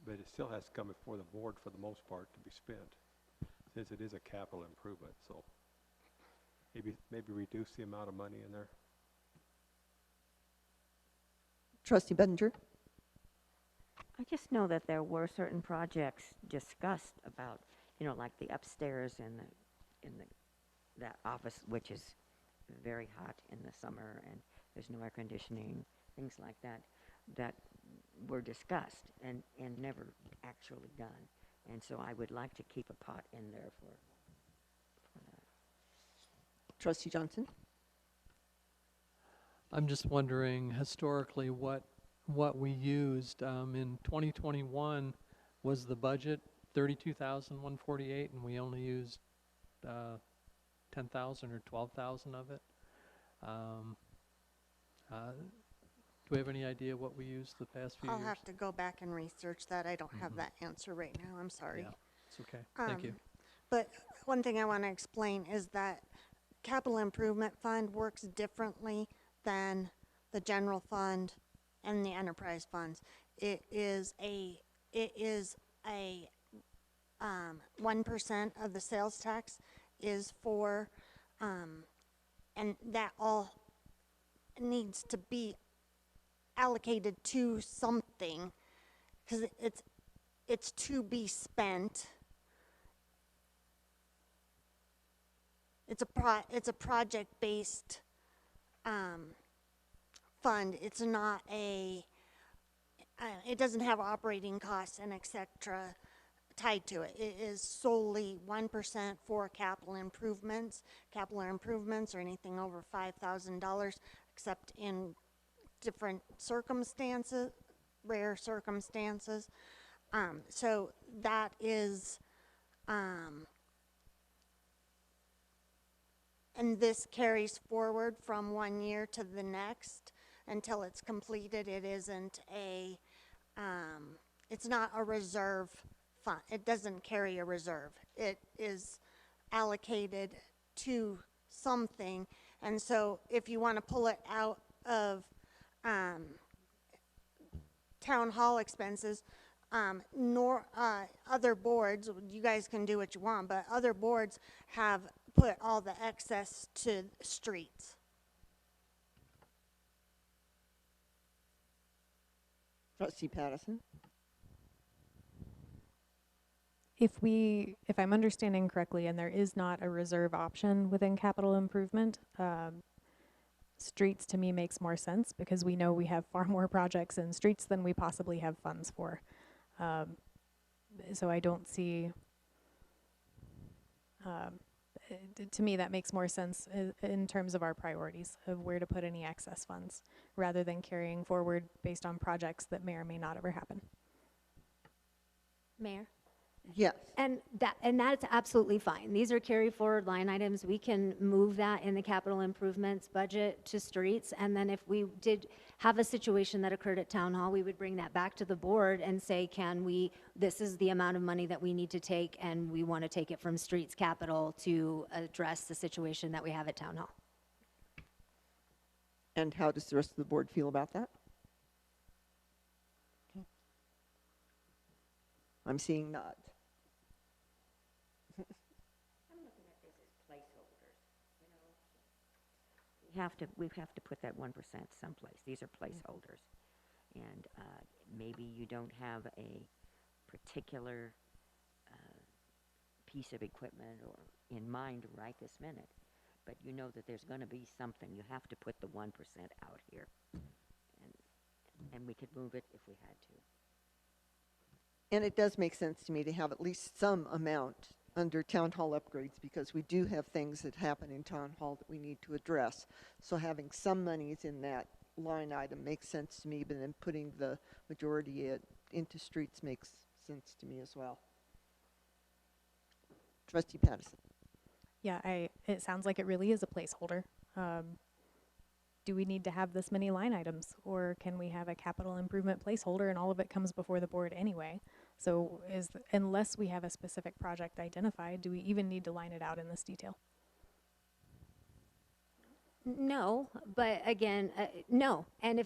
but it still has to come before the board for the most part to be spent, since it is a capital improvement. So maybe reduce the amount of money in there.
Trustee Bettinger.
I just know that there were certain projects discussed about, like the upstairs in that office, which is very hot in the summer and there's no air conditioning, things like that, that were discussed and never actually done. And so I would like to keep a pot in there for that.
Trustee Johnson.
I'm just wondering historically what we used. In 2021 was the budget 32,148 and we only used 10,000 or 12,000 of it. Do we have any idea what we used the past few
I'll
years?
have to go back and research that. I don't have that answer right now. I'm sorry.
Yeah, it's okay. Thank you.
But one thing I want to explain is that capital improvement fund works differently than the general fund and the enterprise funds. It is a 1% of the sales tax is for, and that all needs to be allocated to something because it's to be spent. It's a project-based fund. It's not it doesn't have operating costs and et cetera tied to it. It is solely 1% for capital improvements or anything over $5,000, except in different circumstances, rare circumstances. So that is, and this carries forward from one year to the next until it's completed. It isn't it's not a reserve fund. It doesn't carry a reserve. It is allocated to something. And so if you want to pull it out of town hall expenses, other boards, you guys can do what you want, but other boards have put all the excess to streets.
Trustee Pattison.
if I'm understanding correctly, and there is not a reserve option within capital improvement, streets to me makes more sense because we know we have far more projects in streets than we possibly have funds for. So I don't see, to me, that makes more sense in terms of our priorities of where to put any excess funds rather than carrying forward based on projects that may or may not ever happen.
Mayor?
Yes.
And that's absolutely fine. These are carry forward line items. We can move that in the capital improvements budget to streets. And then if we did have a situation that occurred at town hall, we would bring that back to the board and say, this is the amount of money that we need to take, and we want to take it from streets capital to address the situation that we have at town hall.
And how does the rest of the board feel about that? I'm seeing nods.
We have to put that 1% someplace. These are placeholders. And maybe you don't have a particular piece of equipment or in mind right this minute, but you know that there's going to be something. You have to put the 1% out here. And we could move it if we had to.
And it does make sense to me to have at least some amount under town hall upgrades because we do have things that happen in town hall that we need to address. So having some monies in that line item makes sense to me, but then putting the majority into streets makes sense to me as well. Trustee Pattison.
Yeah, it sounds like it really is a placeholder. Do we need to have this many line items, or can we have a capital improvement placeholder and all of it comes before the board anyway? So unless we have a specific project identified, do we even need to line it out in this detail?
No, but again, no. And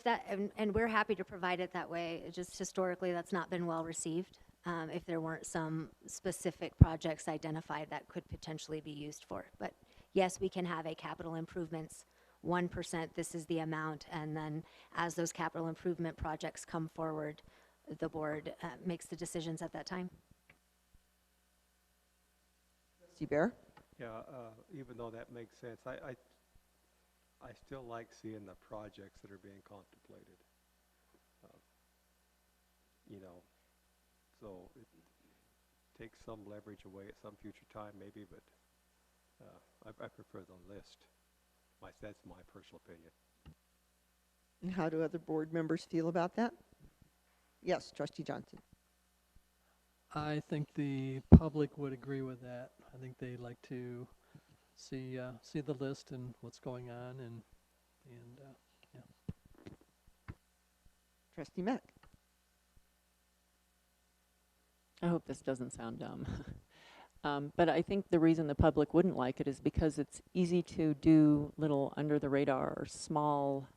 and we're happy to provide it that way. Just historically, that's not been well received. If there weren't some specific projects identified that could potentially be used for. But yes, we can have a capital improvements 1%, this is the amount, and then as those capital improvement projects come forward, the board makes the decisions at that time.
Trustee Bear.
Yeah, even though that makes sense, I still like seeing the projects that are being contemplated. So it takes some leverage away at some future time maybe, but I prefer the list. That's my personal opinion.
And how do other board members feel about that? Yes, Trustee Johnson.
I think the public would agree with that. I think they'd like to see the list and what's going on, and yeah.
Trustee Mack.
I hope this doesn't sound dumb. But I think the reason the public wouldn't like it is because it's easy to do little under-the-radar or small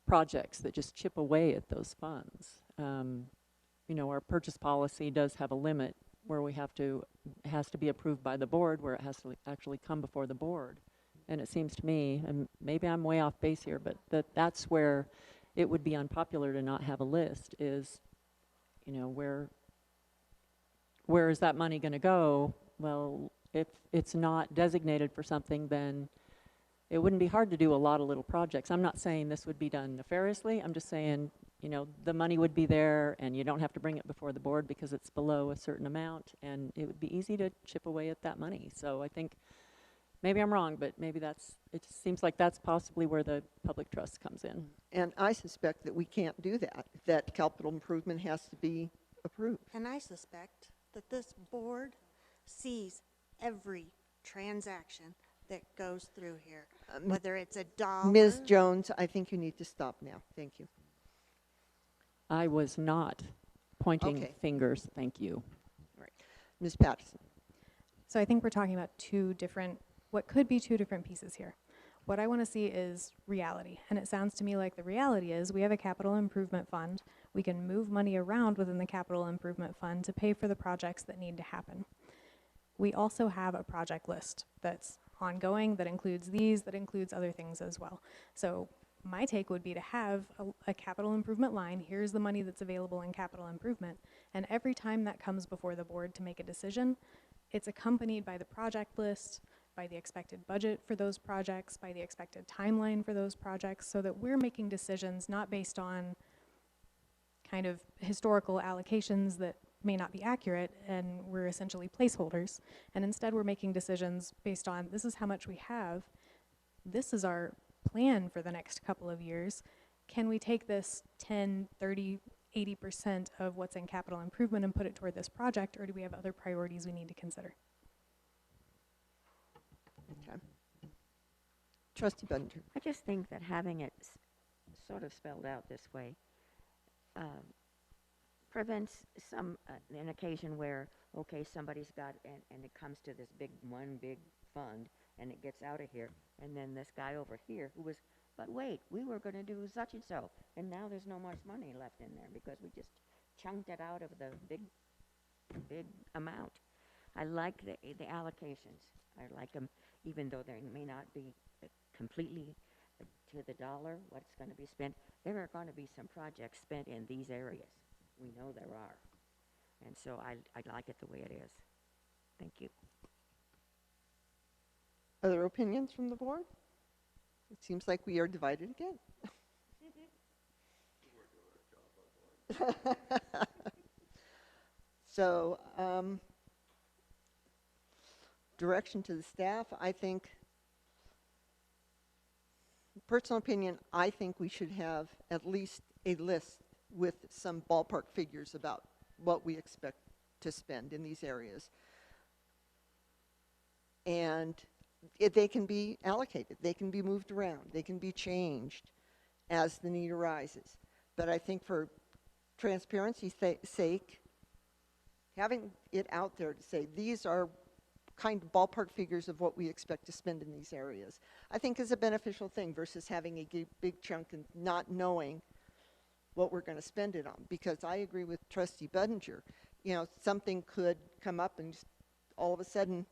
projects that just chip away at those funds. Our purchase policy does have a limit where it has to be approved by the board, where it has to actually come before the board. And it seems to me, and maybe I'm way off base here, but that's where it would be unpopular to not have a list is, where is that money going to go? Well, if it's not designated for something, then it wouldn't be hard to do a lot of little projects. I'm not saying this would be done nefariously. I'm just saying, the money would be there and you don't have to bring it before the board because it's below a certain amount, and it would be easy to chip away at that money. So I think maybe I'm wrong, but maybe it seems like that's possibly where the public trust comes in.
And I suspect that we can't do that capital improvement has to be approved.
And I suspect that this board sees every transaction that goes through here, whether it's a dollar.
Ms. Jones, I think you need to stop now. Thank you.
I was not pointing
Okay.
fingers, thank you.
All right. Ms. Pattison.
So I think we're talking about what could be two different pieces here. What I want to see is reality. And it sounds to me like the reality is we have a capital improvement fund. We can move money around within the capital improvement fund to pay for the projects that need to happen. We also have a project list that's ongoing, that includes these, that includes other things as well. So my take would be to have a capital improvement line. Here's the money that's available in capital improvement. And every time that comes before the board to make a decision, it's accompanied by the project list, by the expected budget for those projects, by the expected timeline for those projects, so that we're making decisions not based on kind of historical allocations that may not be accurate, and we're essentially placeholders. And instead, we're making decisions based on, this is how much we have, this is our plan for the next couple of years. Can we take this 10, 30, 80% of what's in capital improvement and put it toward this project, or do we have other priorities we need to consider?
Okay. Trustee Buninger.
I just think that having it sort of spelled out this way prevents an occasion where, okay, somebody's got, and it comes to this one big fund, and it gets out of here, and then this guy over here who was, but wait, we were going to do such and so, and now there's no much money left in there because we just chunked it out of the big amount. I like the allocations. I like them, even though they may not be completely to the dollar what's going to be spent. There are going to be some projects spent in these areas. We know there are. And so I like it the way it is. Thank you.
Other opinions from the board? It seems like we are divided again. So, direction to the staff, I think, personal opinion, I think we should have at least a list with some ballpark figures about what we expect to spend in these areas. And they can be allocated, they can be moved around, they can be changed as the need arises. But I think for transparency's sake, having it out there to say these are kind of ballpark figures of what we expect to spend in these areas, I think is a beneficial thing versus having a big chunk and not knowing what we're going to spend it on. Because I agree with Trustee Budinger, you know, something could come up and just all of a sudden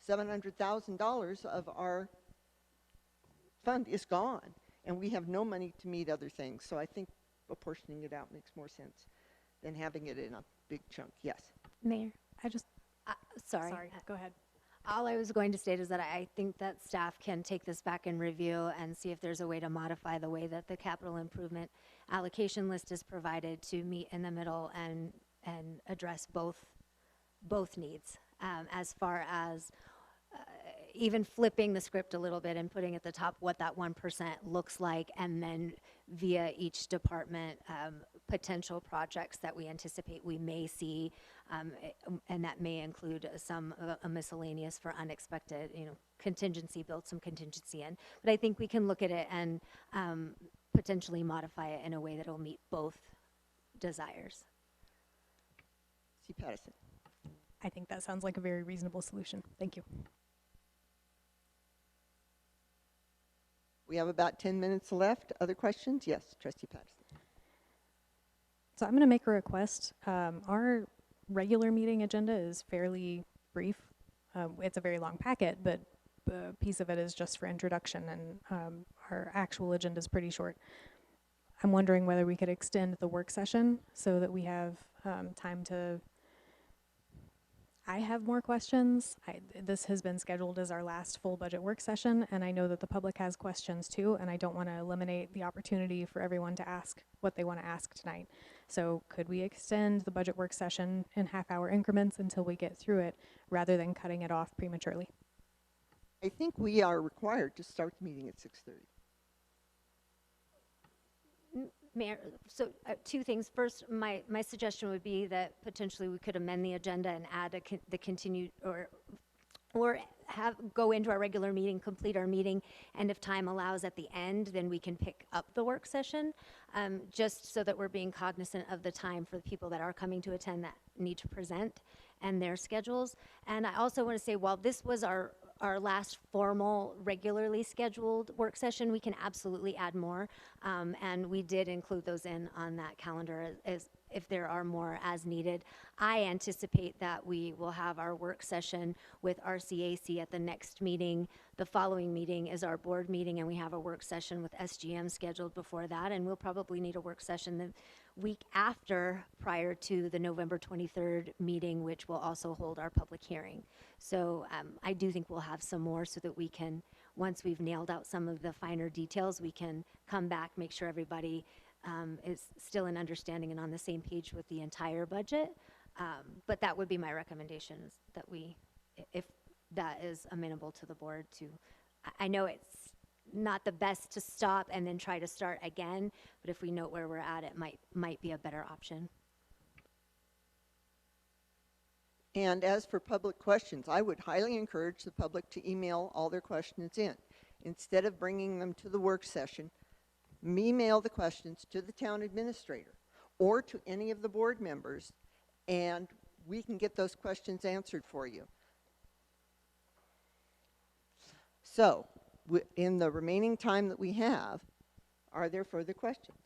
$700,000 of our fund is gone, and we have no money to meet other things. So I think apportioning it out makes more sense than having it in a big chunk. Yes.
Mayor,
I just,
sorry.
go ahead.
All I was going to state is that I think that staff can take this back and review and see if there's a way to modify the way that the capital improvement allocation list is provided to meet in the middle and address both needs, as far as even flipping the script a little bit and putting at the top what that 1% looks like, and then via each department potential projects that we anticipate we may see, and that may include some miscellaneous for unexpected, contingency, build some contingency in. But I think we can look at it and potentially modify it in a way that will meet both desires.
C. Patterson.
I think that sounds like a very reasonable solution. Thank you.
We have about 10 minutes left. Other questions? Yes, Trustee Patterson.
So I'm going to make a request. Our regular meeting agenda is fairly brief. It's a very long packet, but a piece of it is just for introduction, and our actual agenda is pretty short. I'm wondering whether we could extend the work session so that we have time to... I have more questions. This has been scheduled as our last full budget work session, and I know that the public has questions too, and I don't want to eliminate the opportunity for everyone to ask what they want to ask tonight. So could we extend the budget work session in half-hour increments until we get through it, rather than cutting it off prematurely?
I think we are required to start the meeting at 6:30.
Mayor, so two things. First, my suggestion would be that potentially we could amend the agenda and add the continued, or go into our regular meeting, complete our meeting, and if time allows at the end, then we can pick up the work session, just so that we're being cognizant of the time for the people that are coming to attend that need to present and their schedules. And I also want to say, while this was our last formal, regularly scheduled work session, we can absolutely add more. And we did include those in on that calendar if there are more as needed. I anticipate that we will have our work session with RCAC at the next meeting. The following meeting is our board meeting, and we have a work session with SGM scheduled before that, and we'll probably need a work session the week after, prior to the November 23rd meeting, which will also hold our public hearing. So I do think we'll have some more so that we can, once we've nailed out some of the finer details, we can come back, make sure everybody is still in understanding and on the same page with the entire budget. But that would be my recommendation, is that we, if that is amenable to the board, to, I know it's not the best to stop and then try to start again, but if we note where we're at, it might be a better option.
And as for public questions, I would highly encourage the public to email all their questions in. Instead of bringing them to the work session, email the questions to the town administrator or to any of the board members, and we can get those questions answered for you. So, in the remaining time that we have, are there further questions?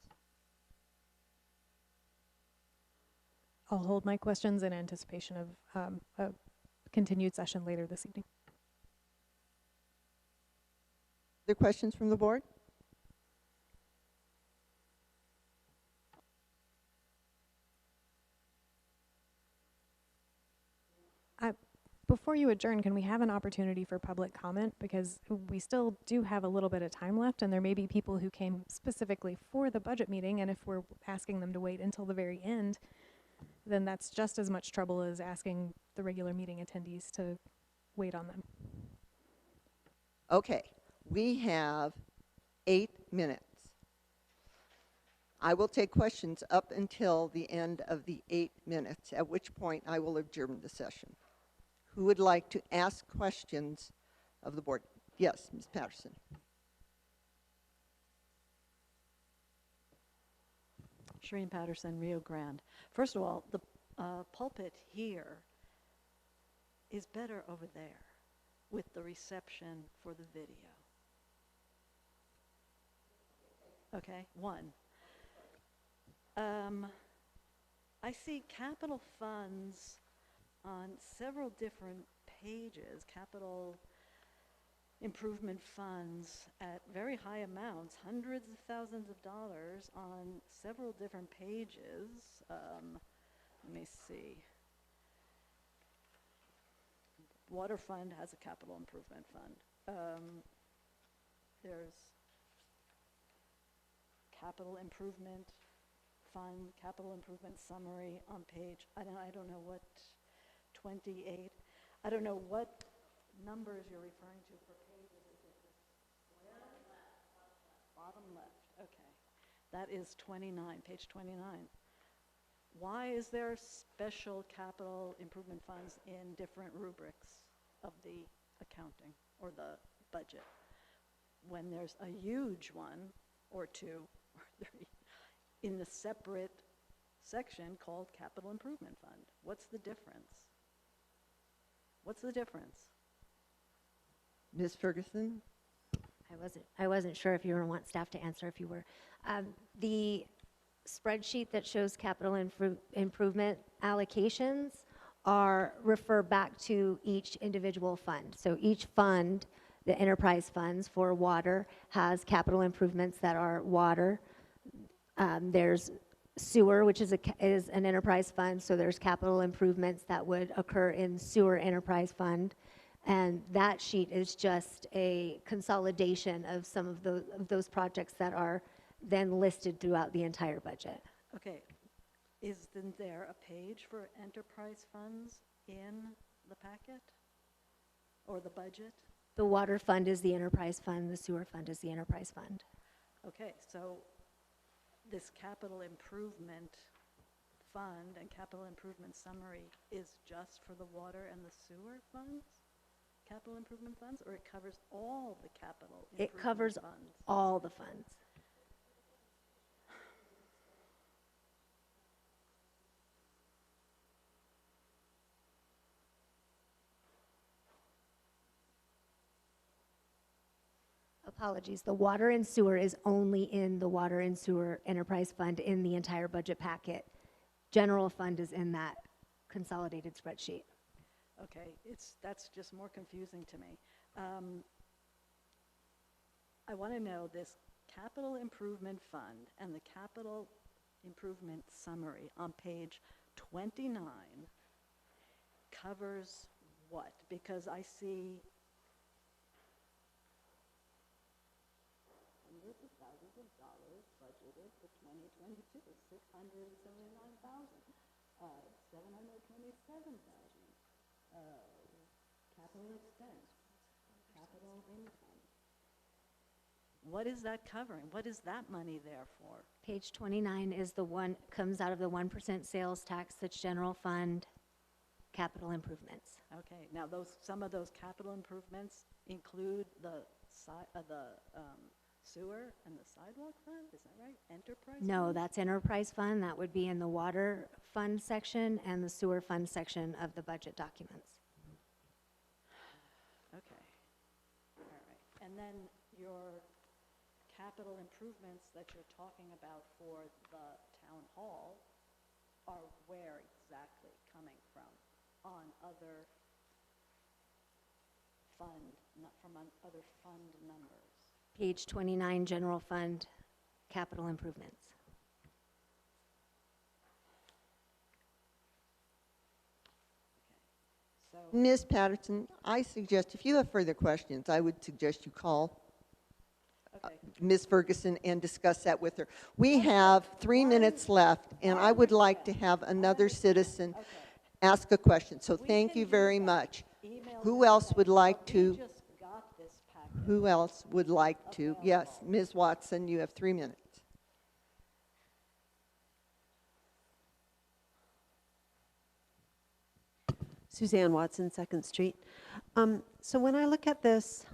I'll hold my questions in anticipation of a continued session later this evening.
Other questions from the board?
Before you adjourn, can we have an opportunity for public comment? Because we still do have a little bit of time left, and there may be people who came specifically for the budget meeting, and if we're asking them to wait until the very end, then that's just as much trouble as asking the regular meeting attendees to wait on them.
Okay, we have 8 minutes. I will take questions up until the end of the 8 minutes, at which point I will adjourn the session. Who would like to ask questions of the board? Yes, Ms. Patterson.
Shereen Patterson, Rio Grande. First of all, the pulpit here is better over there with the reception for the video. Okay, one. I see capital funds on several different pages, capital improvement funds at very high amounts, hundreds of thousands of dollars on several different pages. Let me see. Water fund has a capital improvement fund. There's capital improvement fund, capital improvement summary on page, I don't know what, 28. I don't know what numbers you're referring to for pages. Is it bottom left? Okay. That is 29, page 29. Why is there special capital improvement funds in different rubrics of the accounting or the budget when there's a huge one or two or three in the separate section called capital improvement fund? What's the difference? What's the difference?
Ms. Ferguson?
I wasn't sure if you want staff to answer. If you were, the spreadsheet that shows capital improvement allocations refer back to each individual fund. So each fund, the enterprise funds for water, has capital improvements that are water. There's sewer, which is an enterprise fund, so there's capital improvements that would occur in sewer enterprise fund. And that sheet is just a consolidation of some of those projects that are then listed throughout the entire budget.
Okay, isn't there a page for enterprise funds in the packet or the budget?
The water fund is the enterprise fund, the sewer fund is the enterprise fund.
Okay, so this capital improvement fund and capital improvement summary is just for the water and the sewer funds? Capital improvement funds, or it covers all the capital improvement funds?
It covers all the funds. Apologies, the water and sewer is only in the water and sewer enterprise fund in the entire budget packet. general fund is in that consolidated spreadsheet.
Okay, that's just more confusing to me. I want to know this capital improvement fund and the capital improvement summary on page 29 covers what? Because I see hundreds of thousands of dollars budgeted for 2022, 679,000, 727,000, capital expense, capital income. What is that covering? What is that money there for?
Page 29 is the one, comes out of the 1% sales tax, that's general fund, capital improvements.
Okay, now some of those capital improvements include the sewer and the sidewalk fund, is that right? Enterprise
No,
fund?
that's enterprise fund, that would be in the water fund section and the sewer fund section of the budget documents.
Okay, all right. And then your capital improvements that you're talking about for the town hall are where exactly coming from? On other fund, not from other fund numbers?
Page 29, general fund, capital improvements.
So,
Ms. Patterson, I suggest, if you have further questions, I would suggest you call
okay.
Ms. Ferguson and discuss that with her. We have 3 minutes left, and I would like to have another citizen
Okay.
ask a question. So
We
thank
can
you
do
very
that.
much.
Email
Who
them
else
that,
would like
but
to?
We just got this packet.
Who else would like to?
Available.
Yes, Ms. Watson, you have 3 minutes.
Suzanne Watson, Second Street. So when I look at this,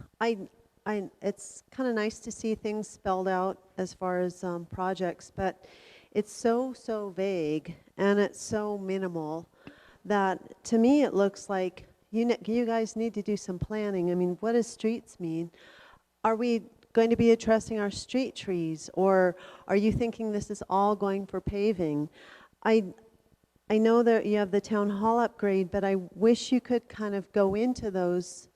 it's kind of nice to see things spelled out as far as projects, but it's so vague and it's so minimal that to me it looks like you guys need to do some planning. I mean, what does streets mean? Are we going to be addressing our street trees, or are you thinking this is all going for paving? I know that you have the town hall upgrade, but I wish you could kind of go into those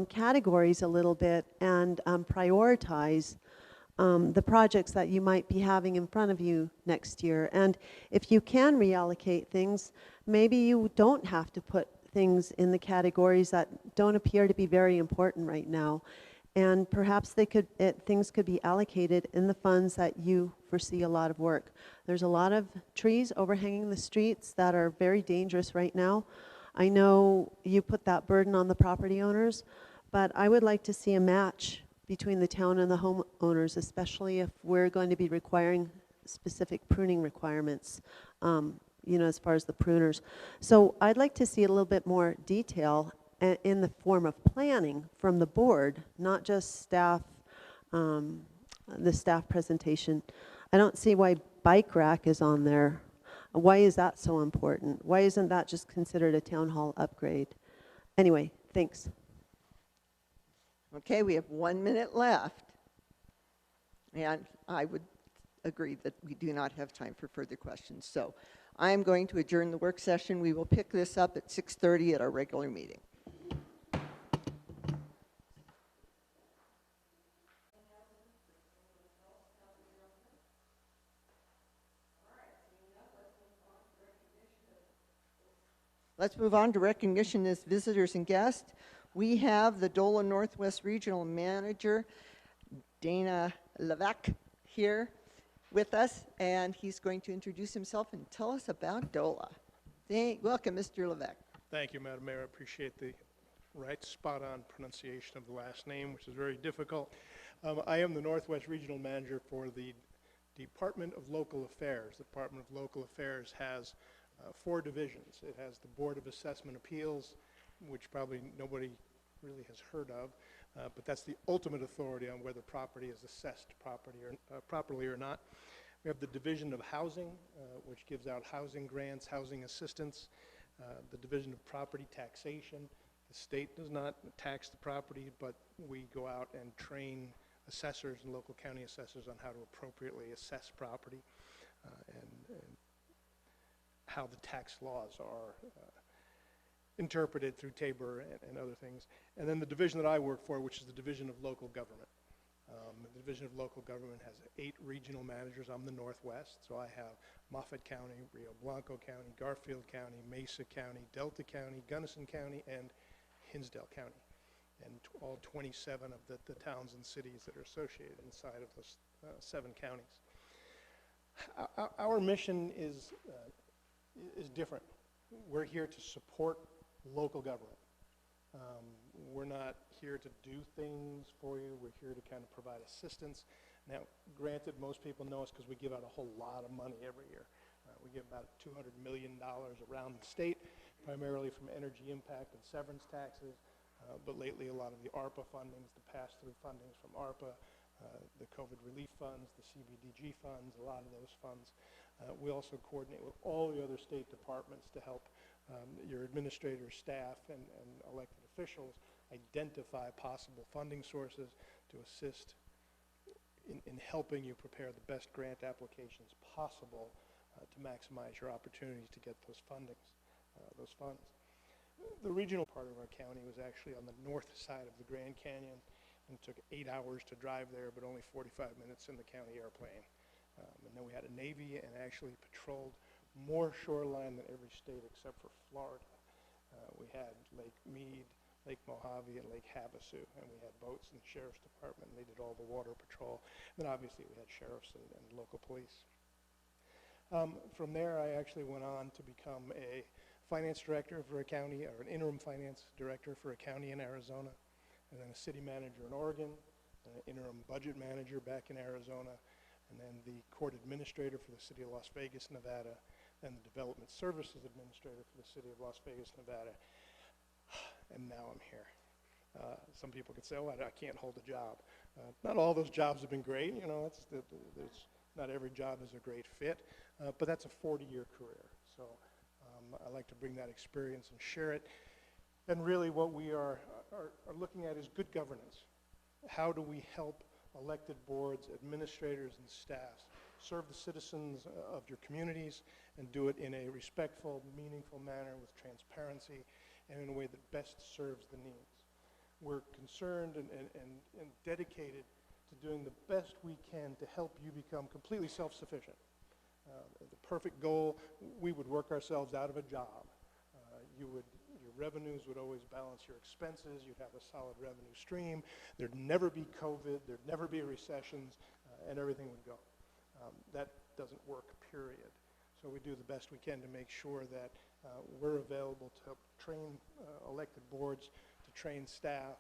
categories a little bit and prioritize the projects that you might be having in front of you next year. And if you can reallocate things, maybe you don't have to put things in the categories that don't appear to be very important right now. And perhaps things could be allocated in the funds that you foresee a lot of work. There's a lot of trees overhanging the streets that are very dangerous right now. I know you put that burden on the property owners, but I would like to see a match between the town and the homeowners, especially if we're going to be requiring specific pruning requirements, as far as the pruners. So I'd like to see a little bit more detail in the form of planning from the board, not just staff, the staff presentation. I don't see why bike rack is on there. Why is that so important? Why isn't that just considered a town hall upgrade? Anyway, thanks.
Okay, we have 1 minute left. And I would agree that we do not have time for further questions. So I am going to adjourn the work session. We will pick this up at 6:30 at our regular meeting. Let's move on to recognition as visitors and guests. We have the DOLA Northwest Regional Manager, Dana Levesque, here with us, and he's going to introduce himself and tell us about DOLA. Welcome, Mr. Levesque.
Thank you, Madam Mayor. I appreciate the right spot-on pronunciation of the last name, which is very difficult. I am the Northwest Regional Manager for the Department of Local Affairs. The Department of Local Affairs has 4 divisions. It has the Board of Assessment Appeals, which probably nobody really has heard of, but that's the ultimate authority on whether property is assessed properly or not. We have the Division of Housing, which gives out housing grants, housing assistance. The Division of Property Taxation. The state does not tax the property, but we go out and train assessors and local county assessors on how to appropriately assess property. how the tax laws are interpreted through Tabor and other things. And then the division that I work for, which is the Division of Local Government. The Division of Local Government has 8 regional managers. I'm the Northwest, so I have Moffat County, Rio Blanco County, Garfield County, Mesa County, Delta County, Gunnison County, and Hinsdale County, and all 27 of the towns and cities that are associated inside of those 7 counties. Our mission is different. We're here to support local government. We're not here to do things for you. We're here to kind of provide assistance. Now, granted, most people know us because we give out a whole lot of money every year. We give about $200 million around the state, primarily from energy impact and severance taxes. But lately, a lot of the ARPA fundings, the pass-through fundings from ARPA, the COVID relief funds, the CBDG funds, a lot of those funds. We also coordinate with all the other state departments to help your administrators, staff, and elected officials identify possible funding sources to assist in helping you prepare the best grant applications possible to maximize your opportunities to get those fundings, those funds. The regional part of our county was actually on the north side of the Grand Canyon, and it took 8 hours to drive there, but only 45 minutes in the county airplane. And then we had a Navy and actually patrolled more shoreline than every state except for Florida. We had Lake Mead, Lake Mojave, and Lake Havasu, and we had boats in the Sheriff's Department, and they did all the water patrol. And then obviously we had sheriffs and local police. From there, I actually went on to become a finance director for a county, or an interim finance director for a county in Arizona, and then a city manager in Oregon, and an interim budget manager back in Arizona, and then the court administrator for the city of Las Vegas, Nevada, and the development services administrator for the city of Las Vegas, Nevada. And now I'm here. Some people could say, oh, I can't hold a job. Not all those jobs have been great. You know, not every job is a great fit, but that's a 40-year career. So I like to bring that experience and share it. And really what we are looking at is good governance. How do we help elected boards, administrators, and staffs serve the citizens of your communities and do it in a respectful, meaningful manner with transparency and in a way that best serves the needs. We're concerned and dedicated to doing the best we can to help you become completely self-sufficient. The perfect goal, we would work ourselves out of a job. Your revenues would always balance your expenses. You'd have a solid revenue stream. There'd never be COVID. There'd never be recessions, and everything would go. That doesn't work, period. So we do the best we can to make sure that we're available to help train elected boards, to train staff.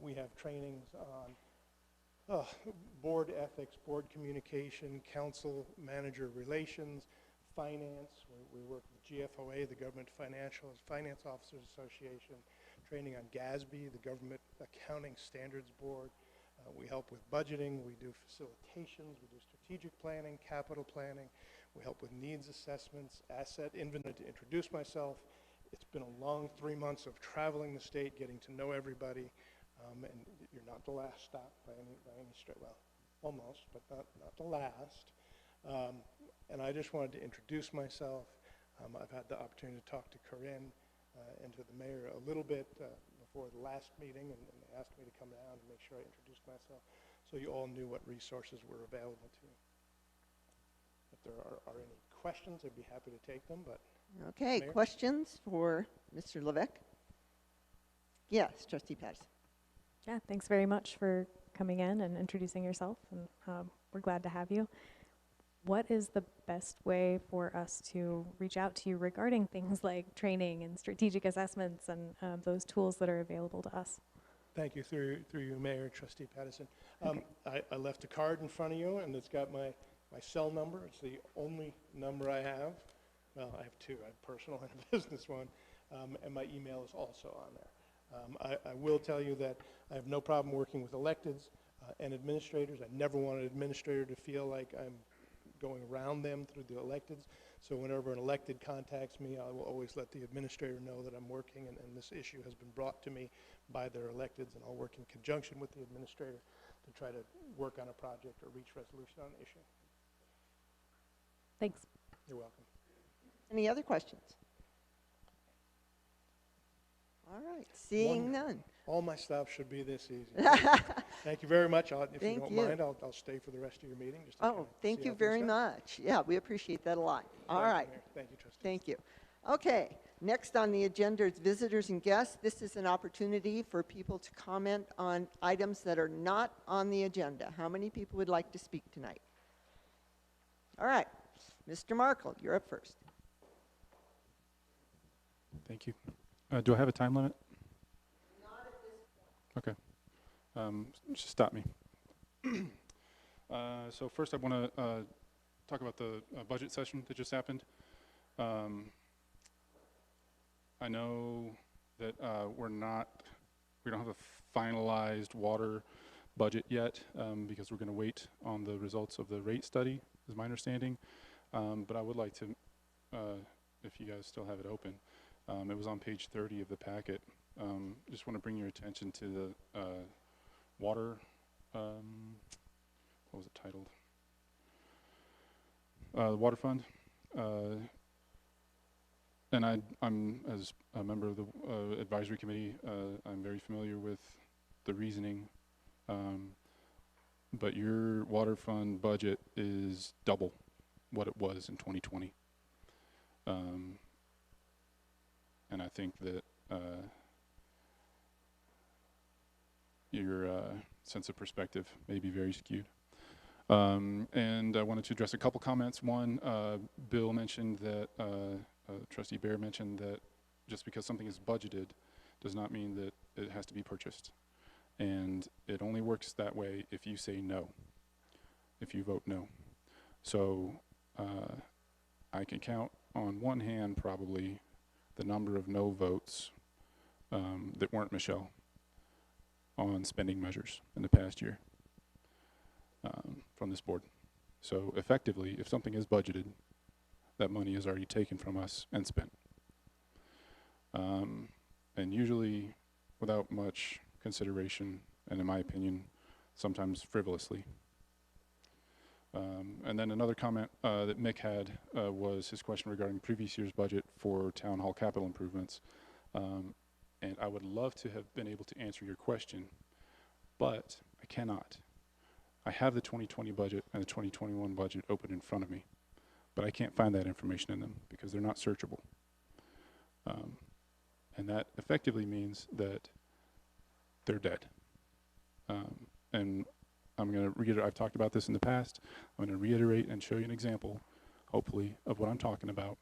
We have trainings on board ethics, board communication, council manager relations, finance. We work with GFOA, the Government Finance Officers Association, training on GASB, the Government Accounting Standards Board. We help with budgeting, we do facilitations, we do strategic planning, capital planning. We help with needs assessments, asset inventory. To introduce myself, it's been a long 3 months of traveling the state, getting to know everybody, and you're not the last stop by any stretch. Well, almost, but not the last. And I just wanted to introduce myself. I've had the opportunity to talk to Corinne and to the mayor a little bit before the last meeting, and they asked me to come down and make sure I introduced myself so you all knew what resources were available to you. If there are any questions, I'd be happy to take them, but.
Okay,
Mayor?
questions for Mr. Levesque? Yes, Trustee Patterson.
Yeah, thanks very much for coming in and introducing yourself, and we're glad to have you. What is the best way for us to reach out to you regarding things like training and strategic assessments and those tools that are available to us?
Thank you, through you, Mayor, Trustee Patterson.
Okay.
I left a card in front of you, and it's got my cell number. It's the only number I have. Well, I have two. I have a personal and a business one, and my email is also on there. I will tell you that I have no problem working with electeds and administrators. I never want an administrator to feel like I'm going around them through the electeds. So whenever an elected contacts me, I will always let the administrator know that I'm working, and this issue has been brought to me by their electeds, and I'll work in conjunction with the administrator to try to work on a project or reach resolution on the issue.
Thanks.
You're welcome.
Any other questions? All right, seeing none.
All my stuff should be this easy. Thank you very much. If you
Thank
don't
you.
mind, I'll stay for the rest of your meeting. Just to kinda
Oh, thank
see
you
how things
very
go.
much. Yeah, we appreciate that a lot. All
Thank you,
right.
Mayor. Thank you, Trustee.
Thank you. Okay, next on the agenda is visitors and guests. This is an opportunity for people to comment on items that are not on the agenda. How many people would like to speak tonight? All right, Mr. Markle, you're up first.
Thank you. Do I have a time limit? Okay. Just stop me. So first I want to talk about the budget session that just happened. I know that we don't have a finalized water budget yet because we're going to wait on the results of the rate study, is my understanding. But I would like to, if you guys still have it open, it was on page 30 of the packet. Just want to bring your attention to the water, what was it titled? The water fund. And I'm, as a member of the advisory committee, I'm very familiar with the reasoning. But your water fund budget is double what it was in 2020. And I think that your sense of perspective may be very skewed. And I wanted to address a couple comments. One, Bill mentioned that, Trustee Bear mentioned that just because something is budgeted does not mean that it has to be purchased. And it only works that way if you say no, if you vote no. So I can count on one hand probably the number of no votes that weren't Michelle on spending measures in the past year from this board. So effectively, if something is budgeted, that money is already taken from us and spent. And usually without much consideration, and in my opinion, sometimes frivolously. And then another comment that Mick had was his question regarding previous year's budget for town hall capital improvements. And I would love to have been able to answer your question, but I cannot. I have the 2020 budget and the 2021 budget open in front of me, but I can't find that information in them because they're not searchable. And that effectively means that they're dead. And I'm going to reiterate, I've talked about this in the past. I'm going to reiterate and show you an example, hopefully, of what I'm talking about.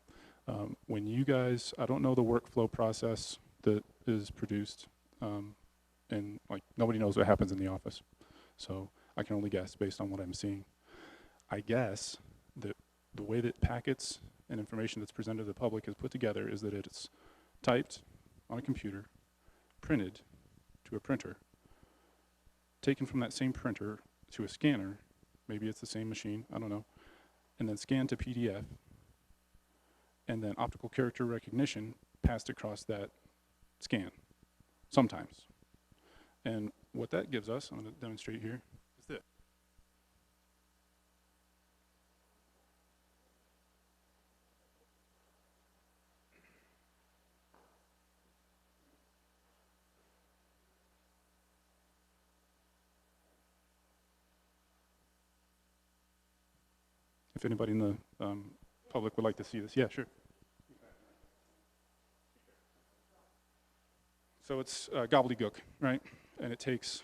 When you guys, I don't know the workflow process that is produced, and like nobody knows what happens in the office. So I can only guess based on what I'm seeing. I guess that the way that packets and information that's presented to the public is put together is that it's typed on a computer, printed to a printer, taken from that same printer to a scanner, maybe it's the same machine, I don't know, and then scanned to PDF, and then optical character recognition passed across that scan, sometimes. And what that gives us, I'm going to demonstrate here, is this. If anybody in the public would like to see this, yeah, sure. So it's gobbledygook, right? And it takes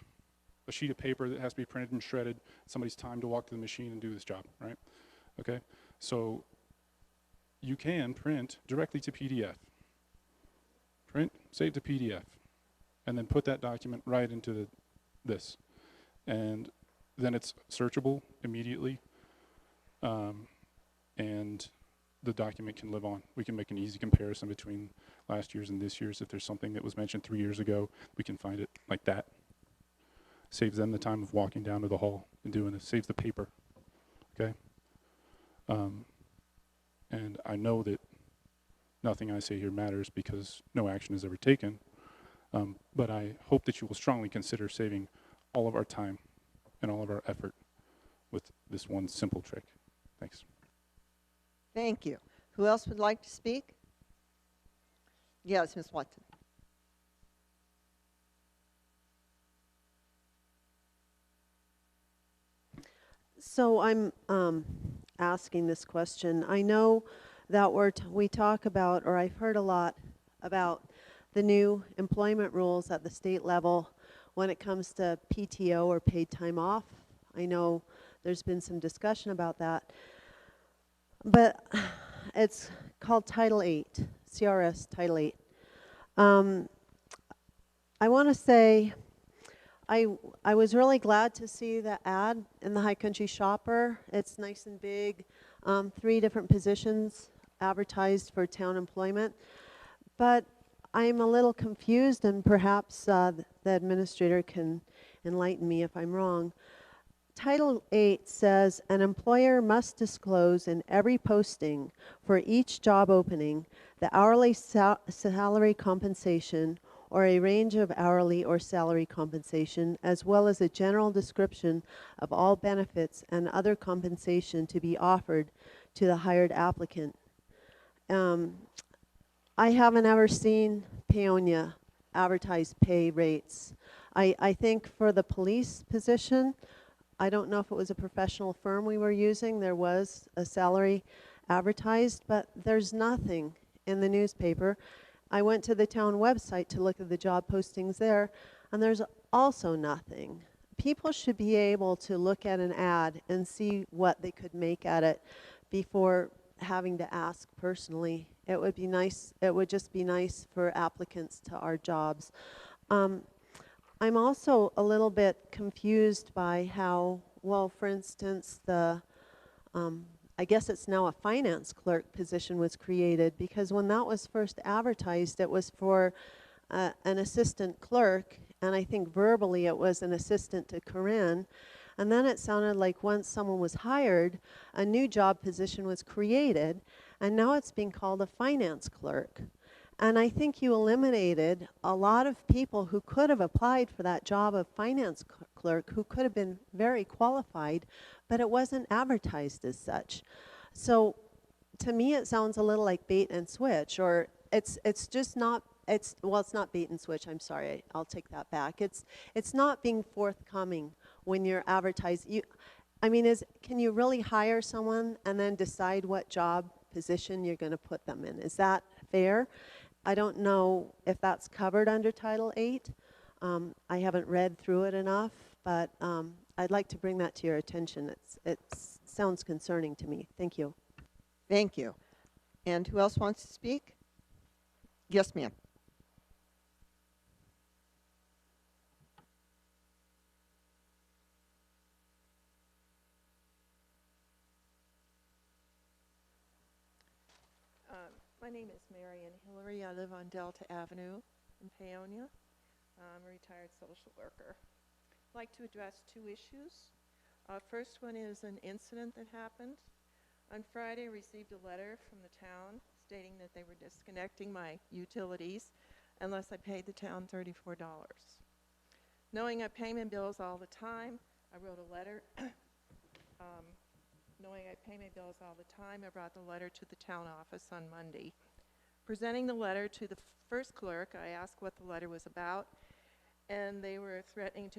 a sheet of paper that has to be printed and shredded, somebody's time to walk to the machine and do this job, right? Okay, so you can print directly to PDF. Print, save to PDF, and then put that document right into this. And then it's searchable immediately, and the document can live on. We can make an easy comparison between last year's and this year's. If there's something that was mentioned 3 years ago, we can find it like that. Saves them the time of walking down to the hall and doing this. Saves the paper, okay? And I know that nothing I say here matters because no action is ever taken, but I hope that you will strongly consider saving all of our time and all of our effort with this one simple trick. Thanks.
Thank you. Who else would like to speak? Yes, Ms. Watson.
So I'm asking this question. I know that we talk about, or I've heard a lot about the new employment rules at the state level when it comes to PTO or paid time off. I know there's been some discussion about that. But it's called Title 8, CRS Title 8. I want to say I was really glad to see the ad in the High Country Shopper. It's nice and big, 3 different positions advertised for town employment. But I'm a little confused, and perhaps the administrator can enlighten me if I'm wrong. Title 8 says an employer must disclose in every posting for each job opening the hourly salary compensation or a range of hourly or salary compensation, as well as a general description of all benefits and other compensation to be offered to the hired applicant. I haven't ever seen Paonia advertise pay rates. I think for the police position, I don't know if it was a professional firm we were using, there was a salary advertised, but there's nothing in the newspaper. I went to the town website to look at the job postings there, and there's also nothing. People should be able to look at an ad and see what they could make at it before having to ask personally. It would be nice, it would just be nice for applicants to our jobs. I'm also a little bit confused by how, well, for instance, I guess it's now a finance clerk position was created, because when that was first advertised, it was for an assistant clerk, and I think verbally it was an assistant to Corinne. And then it sounded like once someone was hired, a new job position was created, and now it's being called a finance clerk. And I think you eliminated a lot of people who could have applied for that job of finance clerk, who could have been very qualified, but it wasn't advertised as such. So to me, it sounds a little like bait and switch, or it's just not, well, it's not bait and switch, I'm sorry, I'll take that back. It's not being forthcoming when you're advertising. Can you really hire someone and then decide what job position you're going to put them in? Is that fair? I don't know if that's covered under Title 8. I haven't read through it enough, but I'd like to bring that to your attention. It sounds concerning to me. Thank you.
Thank you. And who else wants to speak? Yes, ma'am.
My name is Marion Hillary. I live on Delta Avenue in Paonia. I'm a retired social worker. I'd like to address 2 issues. First one is an incident that happened. On Friday, I received a letter from the town stating that they were disconnecting my utilities unless I paid the town $34. Knowing I pay my bills all the time, I wrote a letter. Knowing I pay my bills all the time, I brought the letter to the town office on Monday. Presenting the letter to the first clerk, I asked what the letter was about, and they were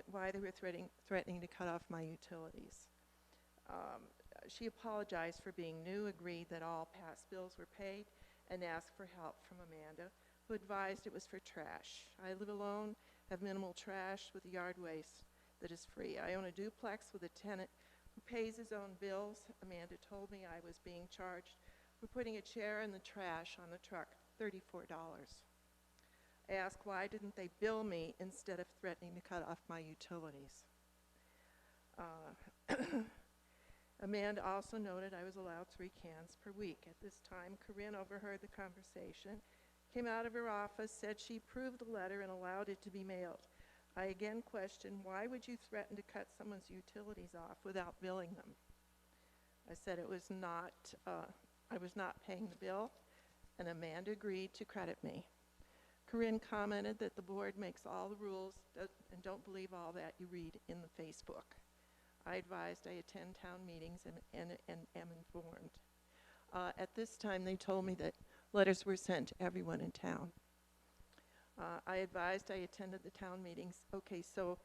why they were threatening to cut off my utilities. She apologized for being new, agreed that all past bills were paid, and asked for help from Amanda, who advised it was for trash. I live alone, have minimal trash with yard waste that is free. I own a duplex with a tenant who pays his own bills. Amanda told me I was being charged for putting a chair in the trash on the truck, $34. I asked why didn't they bill me instead of threatening to cut off my utilities. Amanda also noted I was allowed 3 cans per week. At this time, Corinne overheard the conversation, came out of her office, said she approved the letter and allowed it to be mailed. I again questioned, why would you threaten to cut someone's utilities off without billing them? I said it was not, I was not paying the bill, and Amanda agreed to credit me. Corinne commented that the board makes all the rules and don't believe all that you read in the Facebook. I advised I attend town meetings and am informed. At this time, they told me that letters were sent to everyone in town. I attended the town meetings. Okay, so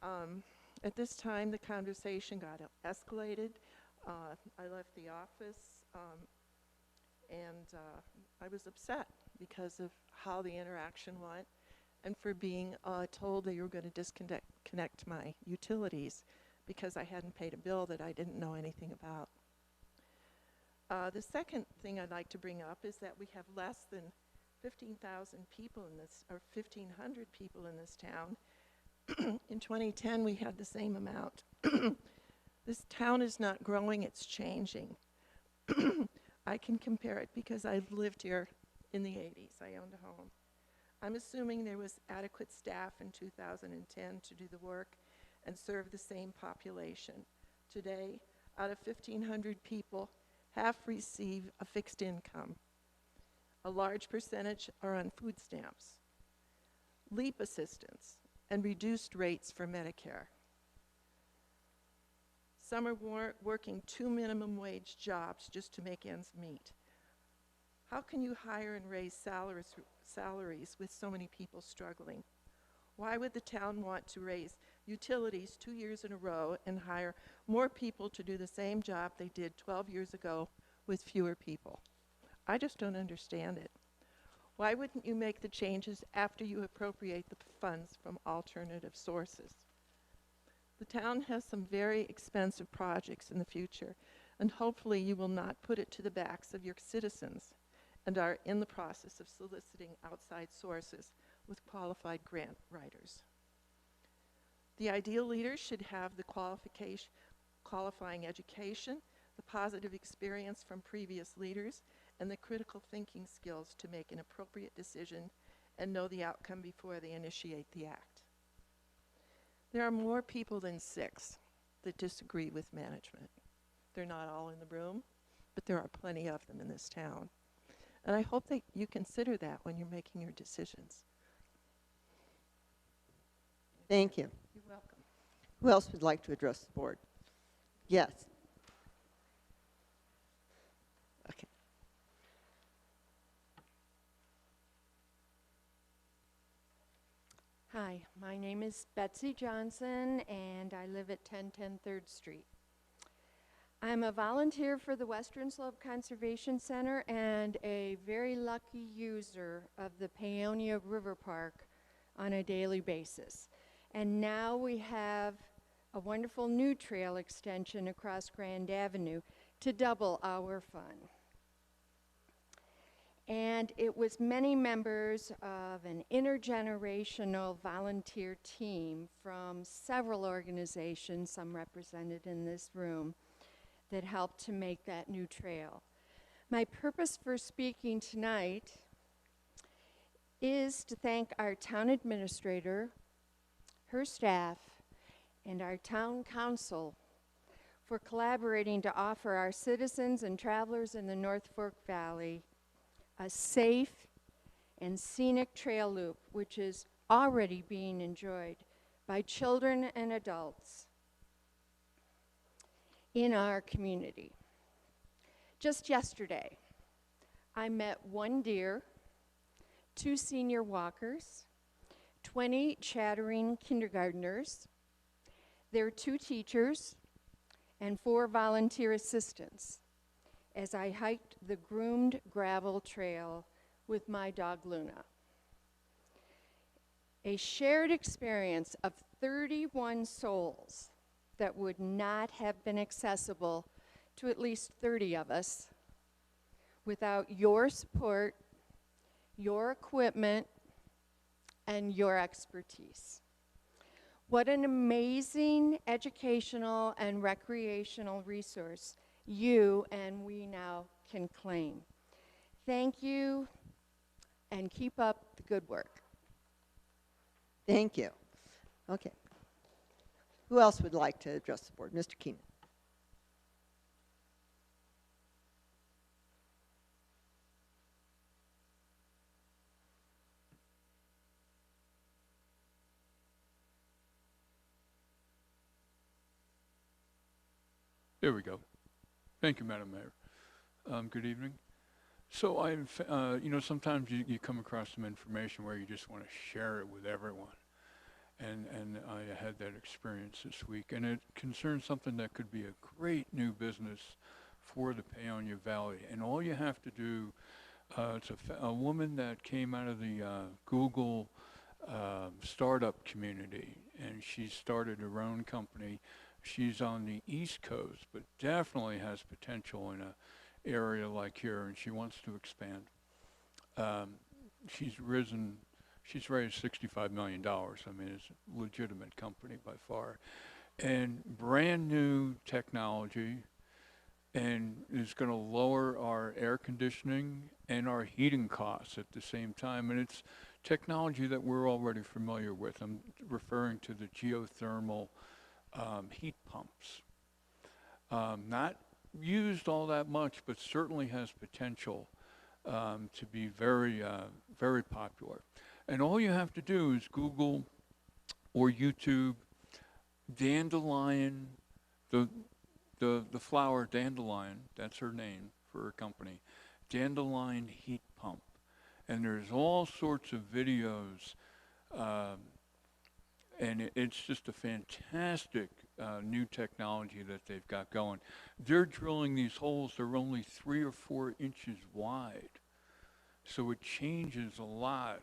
at this time, the conversation got escalated. I left the office, and I was upset because of how the interaction went and for being told they were going to disconnect my utilities because I hadn't paid a bill that I didn't know anything about. The second thing I'd like to bring up is that we have less than 15,000 people in this, or 1,500 people in this town. In 2010, we had the same amount. This town is not growing, it's changing. I can compare it because I've lived here in the 80s. I owned a home. I'm assuming there was adequate staff in 2010 to do the work and serve the same population. Today, out of 1,500 people, half receive a fixed income. A large percentage are on food stamps, LEAP assistance, and reduced rates for Medicare. Some are working 2 minimum wage jobs just to make ends meet. How can you hire and raise salaries with so many people struggling? Why would the town want to raise utilities 2 years in a row and hire more people to do the same job they did 12 years ago with fewer people? I just don't understand it. Why wouldn't you make the changes after you appropriate the funds from alternative sources? The town has some very expensive projects in the future, and hopefully you will not put it to the backs of your citizens and are in the process of soliciting outside sources with qualified grant writers. The ideal leader should have the qualifying education, the positive experience from previous leaders, and the critical thinking skills to make an appropriate decision and know the outcome before they initiate the act. There are more people than 6 that disagree with management. They're not all in the room, but there are plenty of them in this town. And I hope that you consider that when you're making your decisions.
Thank you.
You're welcome.
Who else would like to address the board? Yes. Okay.
Hi, my name is Betsy Johnson, and I live at 1010 3rd Street. I'm a volunteer for the Western Slope Conservation Center and a very lucky user of the Paonia River Park on a daily basis. And now we have a wonderful new trail extension across Grand Avenue to double our fun. And it was many members of an intergenerational volunteer team from several organizations, some represented in this room, that helped to make that new trail. My purpose for speaking tonight is to thank our town administrator, her staff, and our town council for collaborating to offer our citizens and travelers in the North Fork Valley a safe and scenic trail loop, which is already being enjoyed by children and adults in our community. Just yesterday, I met 1 deer, 2 senior walkers, 20 chattering kindergartners, their 2 teachers, and 4 volunteer assistants as I hiked the groomed gravel trail with my dog Luna. A shared experience of 31 souls that would not have been accessible to at least 30 of us without your support, your equipment, and your expertise. What an amazing educational and recreational resource you and we now can claim. Thank you, and keep up the good work.
Thank you. Okay. Who else would like to address the board? Mr. Keenan.
There we go. Thank you, Madam Mayor. Good evening. So sometimes you come across some information where you just want to share it with everyone. And I had that experience this week. And it concerns something that could be a great new business for the Paonia Valley. And all you have to do, it's a woman that came out of the Google startup community, and she started her own company. She's on the East Coast, but definitely has potential in a area like here, and she wants to expand. She's raised $65 million. I mean, it's a legitimate company by far. And brand new technology, and is going to lower our air conditioning and our heating costs at the same time. And it's technology that we're already familiar with. I'm referring to the geothermal heat pumps. Not used all that much, but certainly has potential to be very, very popular. And all you have to do is Google or YouTube dandelion, the flower dandelion, that's her name for her company, dandelion heat pump. And there's all sorts of videos, and it's just a fantastic new technology that they've got going. They're drilling these holes, they're only 3 or 4 inches wide. So it changes a lot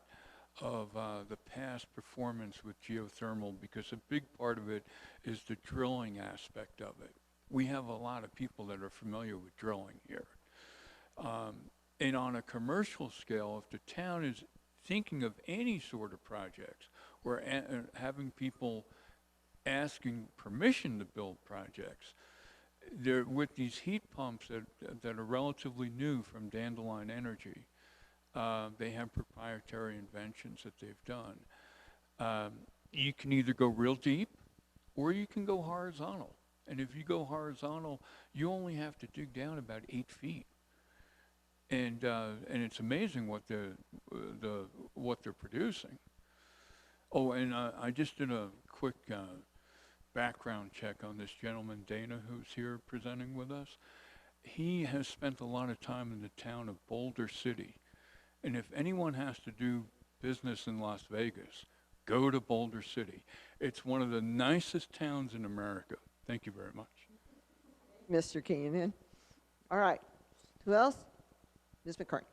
of the past performance with geothermal, because a big part of it is the drilling aspect of it. We have a lot of people that are familiar with drilling here. And on a commercial scale, if the town is thinking of any sort of projects, or having people asking permission to build projects, they're with these heat pumps that are relatively new from Dandelion Energy. They have proprietary inventions that they've done. You can either go real deep, or you can go horizontal. And if you go horizontal, you only have to dig down about 8 feet. And it's amazing what they're producing. Oh, and I just did a quick background check on this gentleman, Dana, who's here presenting with us. He has spent a lot of time in the town of Boulder City. And if anyone has to do business in Las Vegas, go to Boulder City. It's one of the nicest towns in America. Thank you very much.
Mr. Keenan. All right. Who else? Ms. McCartney.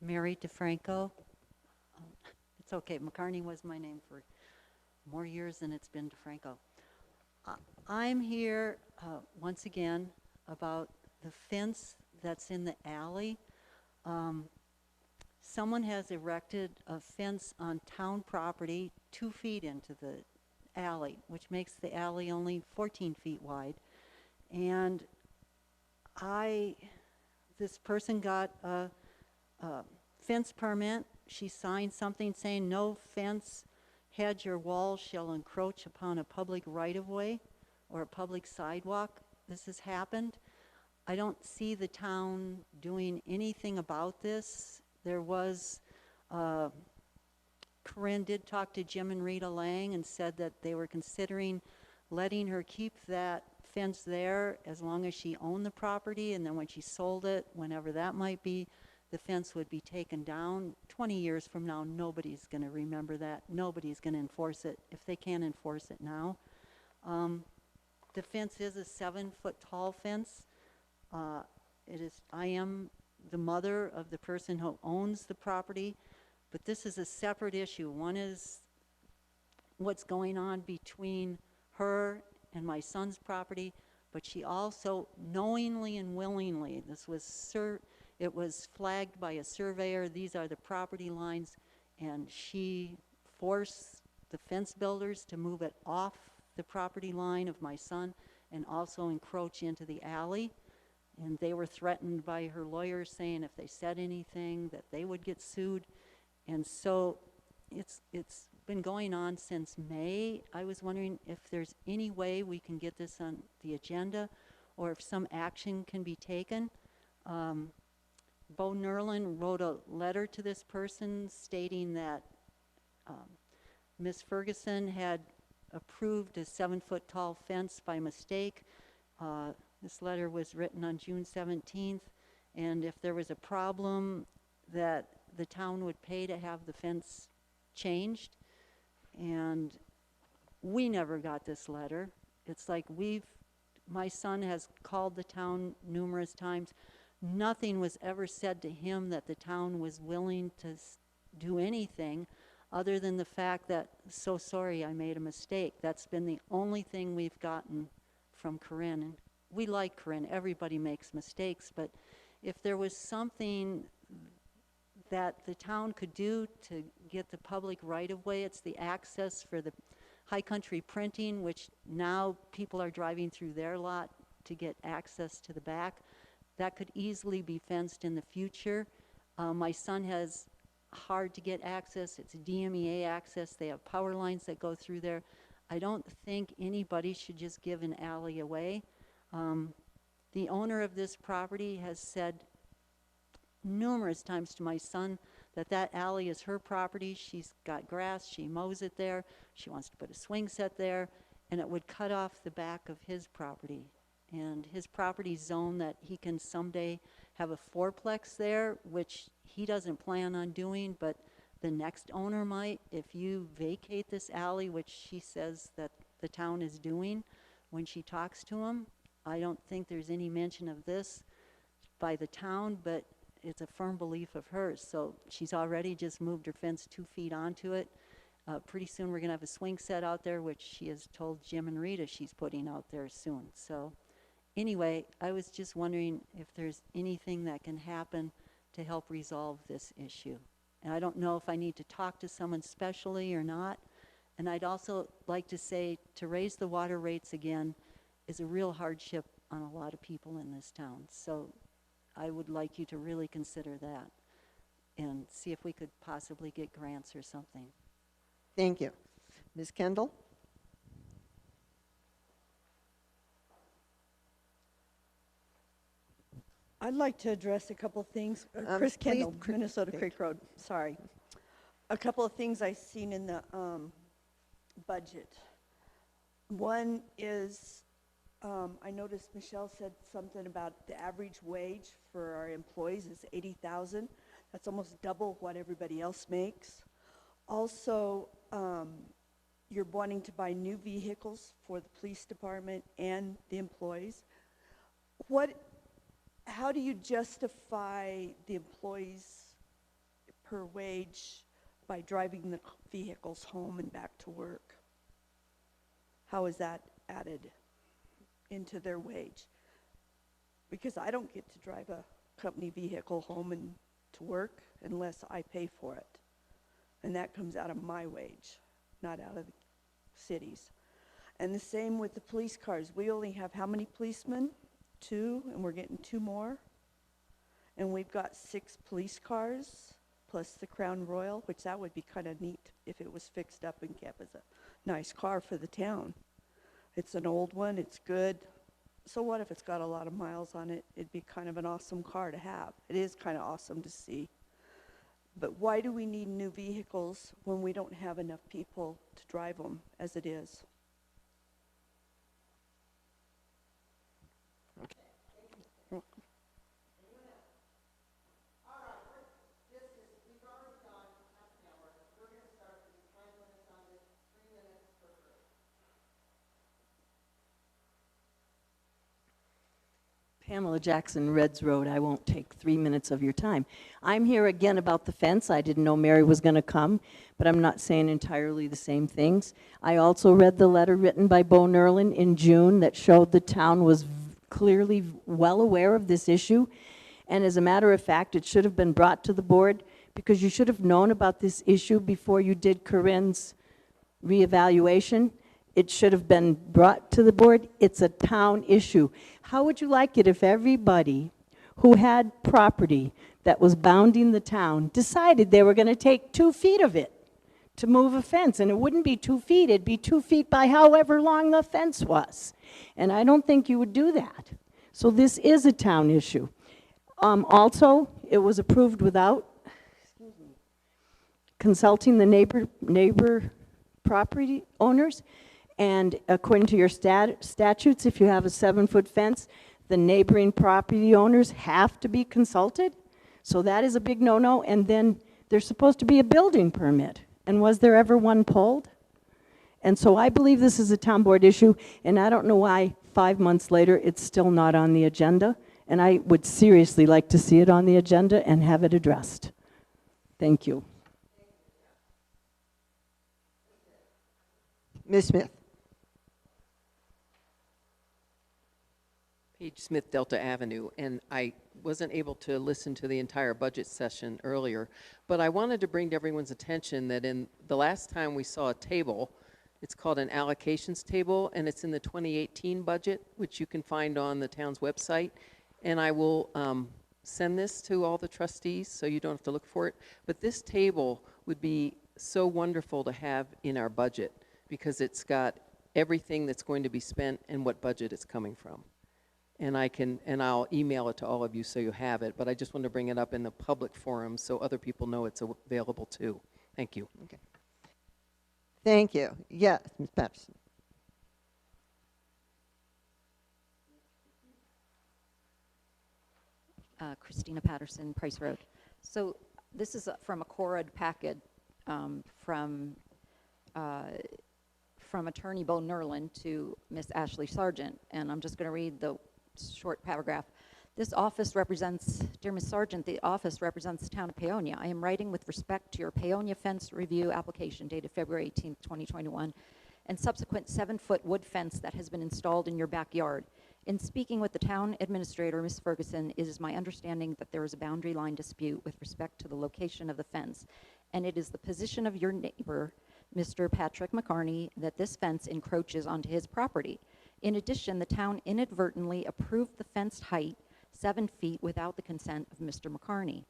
Mary DeFranco. It's okay. McCartney was my name for more years than it's been DeFranco. I'm here once again about the fence that's in the alley. Someone has erected a fence on town property 2 feet into the alley, which makes the alley only 14 feet wide. And this person got a fence permit. She signed something saying no fence, hedge, or wall shall encroach upon a public right-of-way or a public sidewalk. This has happened. I don't see the town doing anything about this. There was, Corinne did talk to Jim and Rita Lang and said that they were considering letting her keep that fence there as long as she owned the property, and then when she sold it, whenever that might be, the fence would be taken down. 20 years from now, nobody's going to remember that. Nobody's going to enforce it if they can't enforce it now. The fence is a 7-foot tall fence. I am the mother of the person who owns the property, but this is a separate issue. One is what's going on between her and my son's property, but she also knowingly and willingly, it was flagged by a surveyor, these are the property lines, and she forced the fence builders to move it off the property line of my son and also encroach into the alley. And they were threatened by her lawyers saying if they said anything that they would get sued. And so it's been going on since May. I was wondering if there's any way we can get this on the agenda or if some action can be taken. Bo Nerlin wrote a letter to this person stating that Ms. Ferguson had approved a 7-foot tall fence by mistake. This letter was written on June 17th, and if there was a problem, that the town would pay to have the fence changed. And we never got this letter. It's like my son has called the town numerous times. Nothing was ever said to him that the town was willing to do anything other than the fact that, so sorry, I made a mistake. That's been the only thing we've gotten from Corinne. And we like Corinne, everybody makes mistakes, but if there was something that the town could do to get the public right-of-way, it's the access for the High Country Printing, which now people are driving through their lot to get access to the back. That could easily be fenced in the future. My son has hard to get access. It's DMEA access. They have power lines that go through there. I don't think anybody should just give an alley away. The owner of this property has said numerous times to my son that alley is her property. She's got grass, she mows it there, she wants to put a swing set there, and it would cut off the back of his property. And his property's zoned that he can someday have a fourplex there, which he doesn't plan on doing, but the next owner might. If you vacate this alley, which she says that the town is doing when she talks to him, I don't think there's any mention of this by the town, but it's a firm belief of hers. So she's already just moved her fence 2 feet onto it. Pretty soon we're gonna have a swing set out there, which she has told Jim and Rita she's putting out there soon. So anyway, I was just wondering if there's anything that can happen to help resolve this issue. And I don't know if I need to talk to someone specially or not. And I'd also like to say to raise the water rates again is a real hardship on a lot of people in this town. So I would like you to really consider that and see if we could possibly get grants or something.
Thank you. Ms. Kendall?
I'd like to address a couple things. Chris
please,
Kendall, Minnesota Creek Road, sorry. A couple of things I've seen in the budget. One is, I noticed Michelle said something about the average wage for our employees is $80,000. That's almost double what everybody else makes. Also, you're wanting to buy new vehicles for the police department and the employees. How do you justify the employees per wage by driving the vehicles home and back to work? How is that added into their wage? Because I don't get to drive a company vehicle home and to work unless I pay for it. And that comes out of my wage, not out of the city's. And the same with the police cars. We only have how many policemen? 2, and we're getting 2 more. And we've got 6 police cars, plus the Crown Royal, which that would be kind of neat if it was fixed up and kept as a nice car for the town. It's an old one, it's good. So what if it's got a lot of miles on it? It'd be kind of an awesome car to have. It is kind of awesome to see. But why do we need new vehicles when we don't have enough people to drive them as it is?
Pamela Jackson, Reds Road. I won't take 3 minutes of your time. I'm here again about the fence. I didn't know Mary was going to come, but I'm not saying entirely the same things. I also read the letter written by Bo Nerlin in June that showed the town was clearly well aware of this issue. And as a matter of fact, it should have been brought to the board because you should have known about this issue before you did Corinne's reevaluation. It should have been brought to the board. It's a town issue. How would you like it if everybody who had property that was bounding the town decided they were going to take 2 feet of it to move a fence? And it wouldn't be 2 feet, it'd be 2 feet by however long the fence was. And I don't think you would do that. So this is a town issue. Also, it was approved without consulting the neighbor property owners. And according to your statutes, if you have a 7-foot fence, the neighboring property owners have to be consulted. So that is a big no-no. And then there's supposed to be a building permit. And was there ever one pulled? And so I believe this is a town board issue, and I don't know why 5 months later it's still not on the agenda. And I would seriously like to see it on the agenda and have it addressed. Thank you.
Ms. Smith.
Paige Smith, Delta Avenue, and I wasn't able to listen to the entire budget session earlier, but I wanted to bring to everyone's attention that in the last time we saw a table, it's called an allocations table, and it's in the 2018 budget, which you can find on the town's website, and I will send this to all the trustees so you don't have to look for it, but this table would be so wonderful to have in our budget because it's got everything that's going to be spent and what budget it's coming from. And I'll email it to all of you so you have it, but I just want to bring it up in the public forum so other people know it's available too. Thank you.
Okay. Thank you. Yes, Ms. Patterson.
Christina Patterson, Price Road. So this is from a Corad packet from Attorney Bo Nerlin to Miss Ashley Sargent, and I'm just going to read the short paragraph. This office represents, dear Ms. Sargent, the office represents the town of Paonia. I am writing with respect to your Paonia fence review application dated February 18th, 2021, and subsequent 7-foot wood fence that has been installed in your backyard. In speaking with the town administrator, Ms. Ferguson, it is my understanding that there is a boundary line dispute with respect to the location of the fence, and it is the position of your neighbor, Mr. Patrick McCarney, that this fence encroaches onto his property. In addition, the town inadvertently approved the fenced height 7 feet without the consent of Mr. McCarney.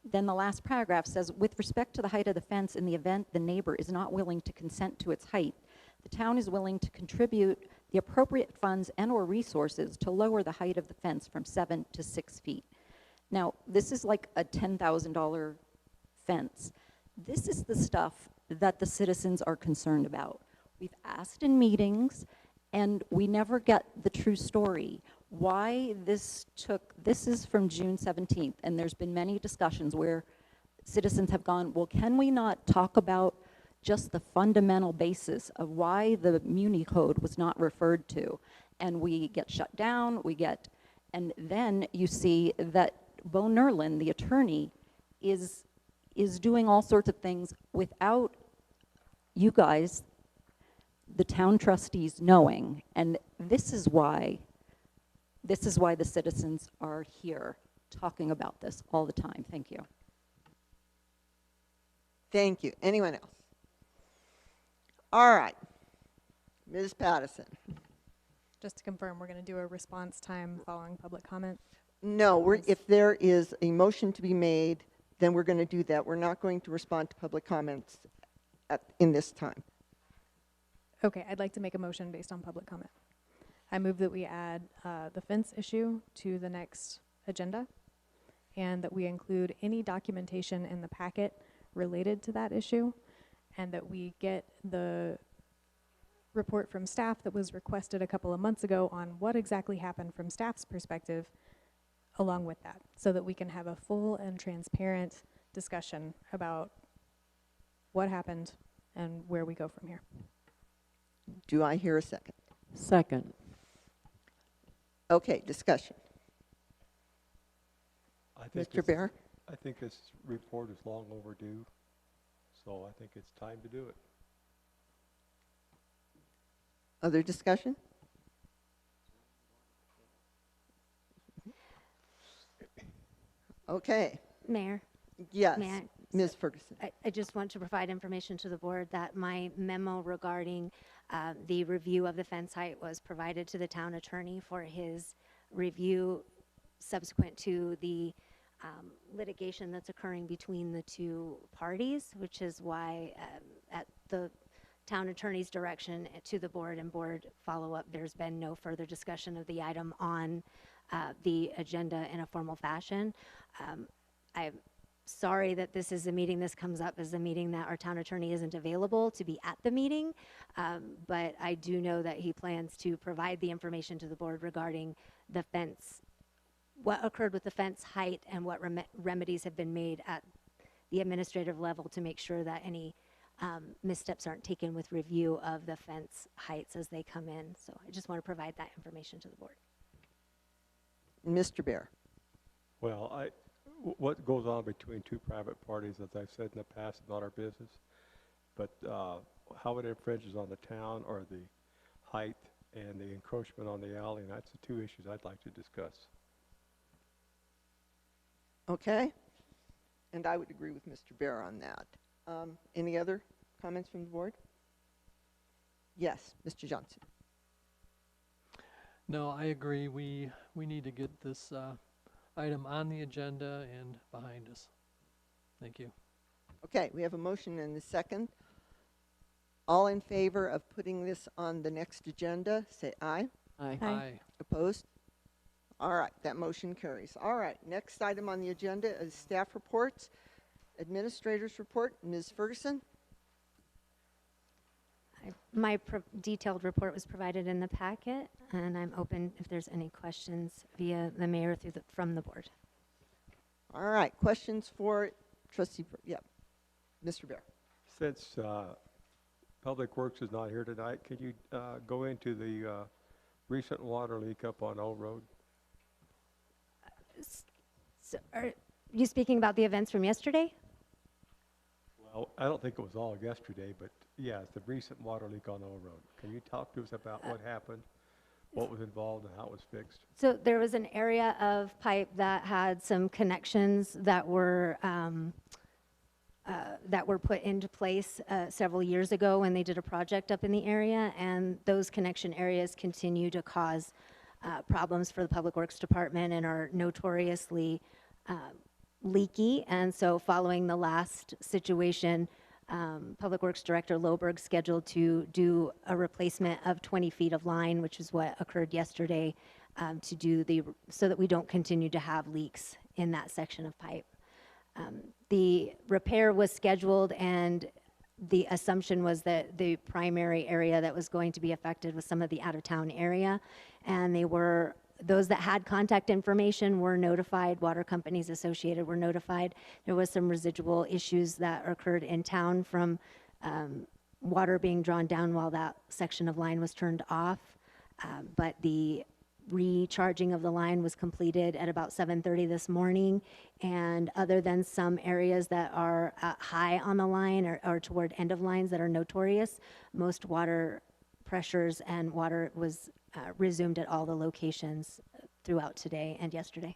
Then the last paragraph says, with respect to the height of the fence, in the event the neighbor is not willing to consent to its height, the town is willing to contribute the appropriate funds and or resources to lower the height of the fence from 7 to 6 feet. Now, this is like a $10,000 fence. This is the stuff that the citizens are concerned about. We've asked in meetings, and we never get the true story. Why this is from June 17th, and there's been many discussions where citizens have gone, well, can we not talk about just the fundamental basis of why the Muni Code was not referred to? And we get shut down, and then you see that Bo Nerlin, the attorney, is doing all sorts of things without you guys, the town trustees, knowing. And this is why the citizens are here talking about this all the time. Thank you.
Thank you. Anyone else? All right. Ms. Patterson.
Just to confirm, we're going to do a response time following public comment?
No, if there is a motion to be made, then we're going to do that. We're not going to respond to public comments in this time.
Okay, I'd like to make a motion based on public comment. I move that we add the fence issue to the next agenda, and that we include any documentation in the packet related to that issue, and that we get the report from staff that was requested a couple of months ago on what exactly happened from staff's perspective along with that, so that we can have a full and transparent discussion about what happened and where we go from here.
Do I hear a second?
Second.
Okay, discussion. Mr. Bear?
I think this report is long overdue, so I think it's time to do it.
Other discussion? Okay.
Mayor?
Yes,
May I-
Ms. Ferguson.
I just want to provide information to the board that my memo regarding the review of the fence height was provided to the town attorney for his review subsequent to the litigation that's occurring between the two parties, which is why at the town attorney's direction to the board and board follow-up, there's been no further discussion of the item on the agenda in a formal fashion. sorry that this comes up as a meeting that our town attorney isn't available to be at the meeting. But I do know that he plans to provide the information to the board regarding the fence, what occurred with the fence height, and what remedies have been made at the administrative level to make sure that any missteps aren't taken with review of the fence heights as they come in. So I just want to provide that information to the board.
Mr. Bear.
Well, what goes on between two private parties, as I've said in the past, is not our business. But how it infringes on the town, or the height and the encroachment on the alley, and that's the two issues I'd like to discuss.
Okay. And I would agree with Mr. Bear on that. Any other comments from the board? Yes, Mr. Johnson.
No, I agree. We need to get this item on the agenda and behind us. Thank you.
Okay, we have a motion and a second. All in favor of putting this on the next agenda, say aye.
Aye.
Aye.
Opposed? All right, that motion carries. All right, next item on the agenda is staff reports. Administrator's report, Ms. Ferguson.
My detailed report was provided in the packet, and I'm open if there's any questions via the mayor from the board.
All right, questions for trustee, Mr. Bear.
Since Public Works is not here tonight, could you go into the recent water leak up on Old Road?
So are you speaking about the events from yesterday?
Well, I don't think it was all yesterday, but yeah, it's the recent water leak on Old Road. Can you talk to us about what happened, what was involved, and how it was fixed?
So there was an area of pipe that had some connections that were put into place several years ago when they did a project up in the area, and those connection areas continue to cause problems for the Public Works Department and are notoriously leaky. And so following the last situation, Public Works Director Loberg scheduled to do a replacement of 20 feet of line, which is what occurred yesterday, so that we don't continue to have leaks in that section of pipe. The repair was scheduled, and the assumption was that the primary area that was going to be affected was some of the out-of-town area, and those that had contact information were notified, water companies associated were notified. There was some residual issues that occurred in town from water being drawn down while that section of line was turned off, but the recharging of the line was completed at about 7:30 this morning, and other than some areas that are high on the line or toward end of lines that are notorious, most water pressures and water was resumed at all the locations throughout today and yesterday.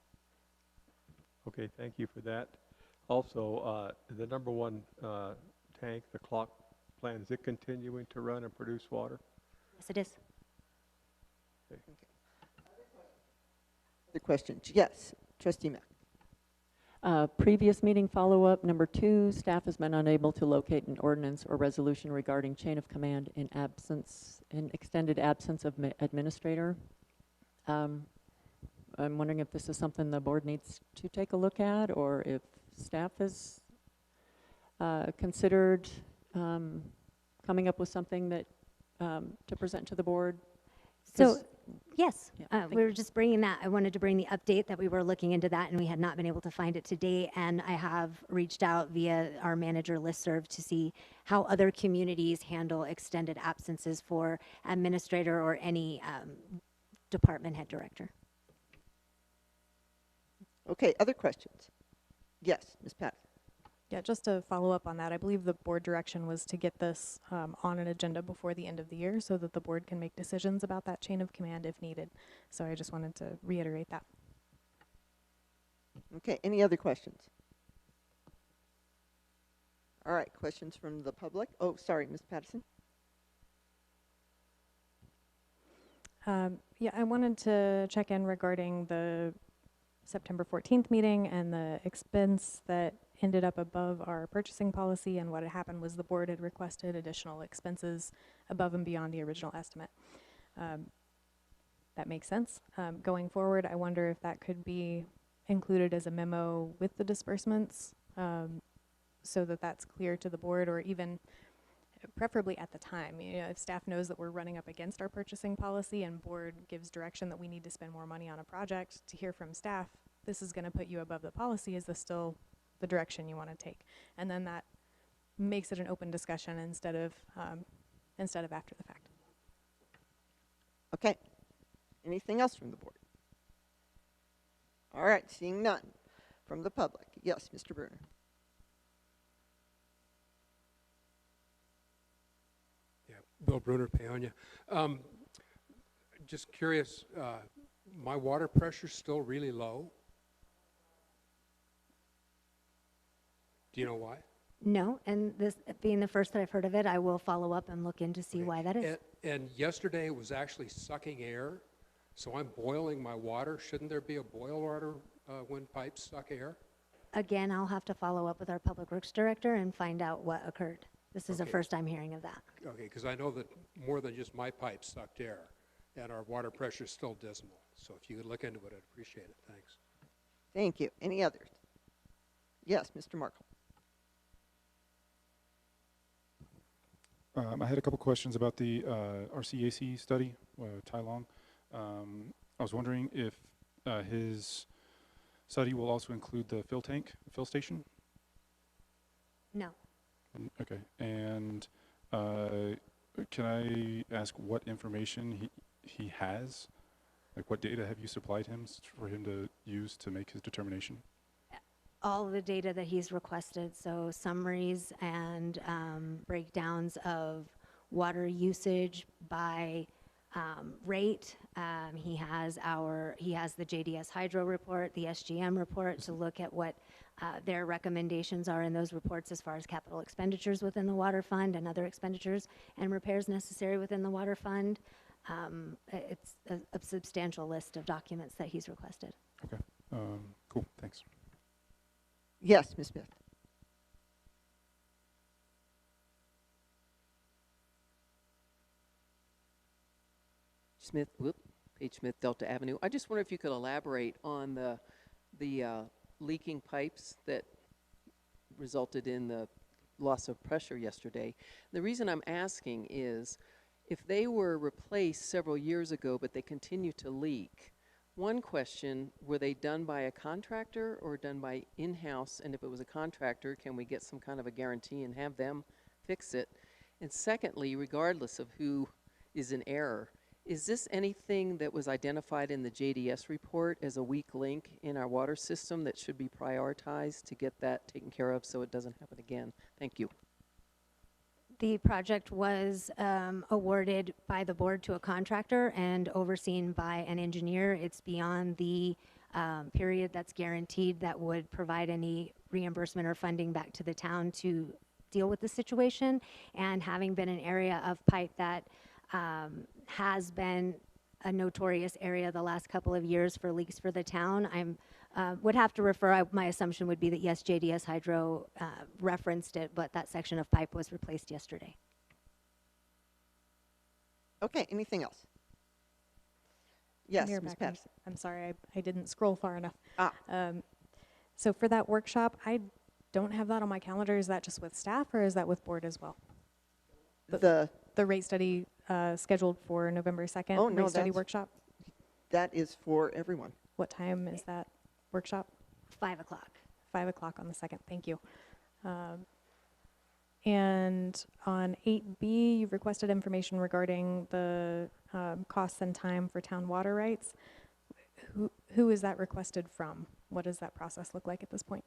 Okay, thank you for that. Also, the number one tank, the clock plant, is it continuing to run and produce water?
Yes, it is.
Okay.
Other questions? Yes, trustee Mack.
Previous meeting follow-up, number 2, staff has been unable to locate an ordinance or resolution regarding chain of command in extended absence of administrator. I'm wondering if this is something the board needs to take a look at, or if staff has considered coming up with something that to present to the board.
So, yes,
Yeah,
we were just bringing that. I wanted to bring the update that we were looking into that, and we had not been able to find it today. And I have reached out via our manager listserv to see how other communities handle extended absences for administrator or any department head director.
Okay, other questions? Yes, Ms. Patterson.
Yeah, just to follow up on that, I believe the board direction was to get this on an agenda before the end of the year so that the board can make decisions about that chain of command if needed. So I just wanted to reiterate that.
Okay, any other questions? All right, questions from the public? Oh, sorry, Ms. Patterson.
Yeah, I wanted to check in regarding the September 14th meeting and the expense that ended up above our purchasing policy, and what had happened was the board had requested additional expenses above and beyond the original estimate. That makes sense. Going forward, I wonder if that could be included as a memo with the disbursements so that that's clear to the board, or even preferably at the time. If staff knows that we're running up against our purchasing policy and board gives direction that we need to spend more money on a project, to hear from staff, this is going to put you above the policy. Is this still the direction you want to take? And then that makes it an open discussion instead of after the fact.
Okay. Anything else from the board? All right, seeing none from the public. Yes, Mr. Bruner.
Yeah, Bill Bruner, Paonia. Just curious, my water pressure's still really low. Do you know why?
No, and this being the first that I've heard of it, I will follow up and look in to see why that is.
And yesterday it was actually sucking air, so I'm boiling my water. Shouldn't there be a boil water when pipes suck air?
Again, I'll have to follow up with our Public Works Director and find out what occurred. This is the first I'm hearing of that.
Okay, because I know that more than just my pipes sucked air, and our water pressure is still dismal. So if you could look into it, I'd appreciate it. Thanks.
Thank you. Any others? Yes, Mr. Markle.
I had a couple questions about the RCAC study, Tai Long. I was wondering if his study will also include the fill tank, the fill station?
No.
Okay. And can I ask what information he has? Like, what data have you supplied him for him to use to make his determination?
All the data that he's requested, so summaries and breakdowns of water usage by rate. He has the JDS Hydro report, the SGM report, to look at what their recommendations are in those reports as far as capital expenditures within the water fund and other expenditures and repairs necessary within the water fund. It's a substantial list of documents that he's requested.
Okay. Cool. Thanks.
Yes, Ms. Smith.
Page Smith, Delta Avenue. I just wonder if you could elaborate on the leaking pipes that resulted in the loss of pressure yesterday. The reason I'm asking is if they were replaced several years ago but they continue to leak, one question, were they done by a contractor or done by in-house? And if it was a contractor, can we get some kind of a guarantee and have them fix it? And secondly, regardless of who is in error, is this anything that was identified in the JDS report as a weak link in our water system that should be prioritized to get that taken care of so it doesn't happen again? Thank you.
The project was awarded by the board to a contractor and overseen by an engineer. It's beyond the period that's guaranteed that would provide any reimbursement or funding back to the town to deal with the situation. And having been an area of pipe that has been a notorious area the last couple of years for leaks for the town, would have to refer, my assumption would be that yes, JDS Hydro referenced it, but that section of pipe was replaced yesterday.
Okay, anything else? Yes,
Mayor
Ms.
Becker,
Patterson.
I'm sorry, I didn't scroll far enough.
Ah.
So for that workshop, I don't have that on my calendar. Is that just with staff or is that with board as well? The rate study scheduled for November 2nd,
Oh, no,
rate study
that's-
workshop?
That is for everyone.
What time is that workshop?
5 o'clock.
5 o'clock on the 2nd, thank you. And on 8B, you've requested information regarding the costs and time for town water rights. Who is that requested from? What does that process look like at this point?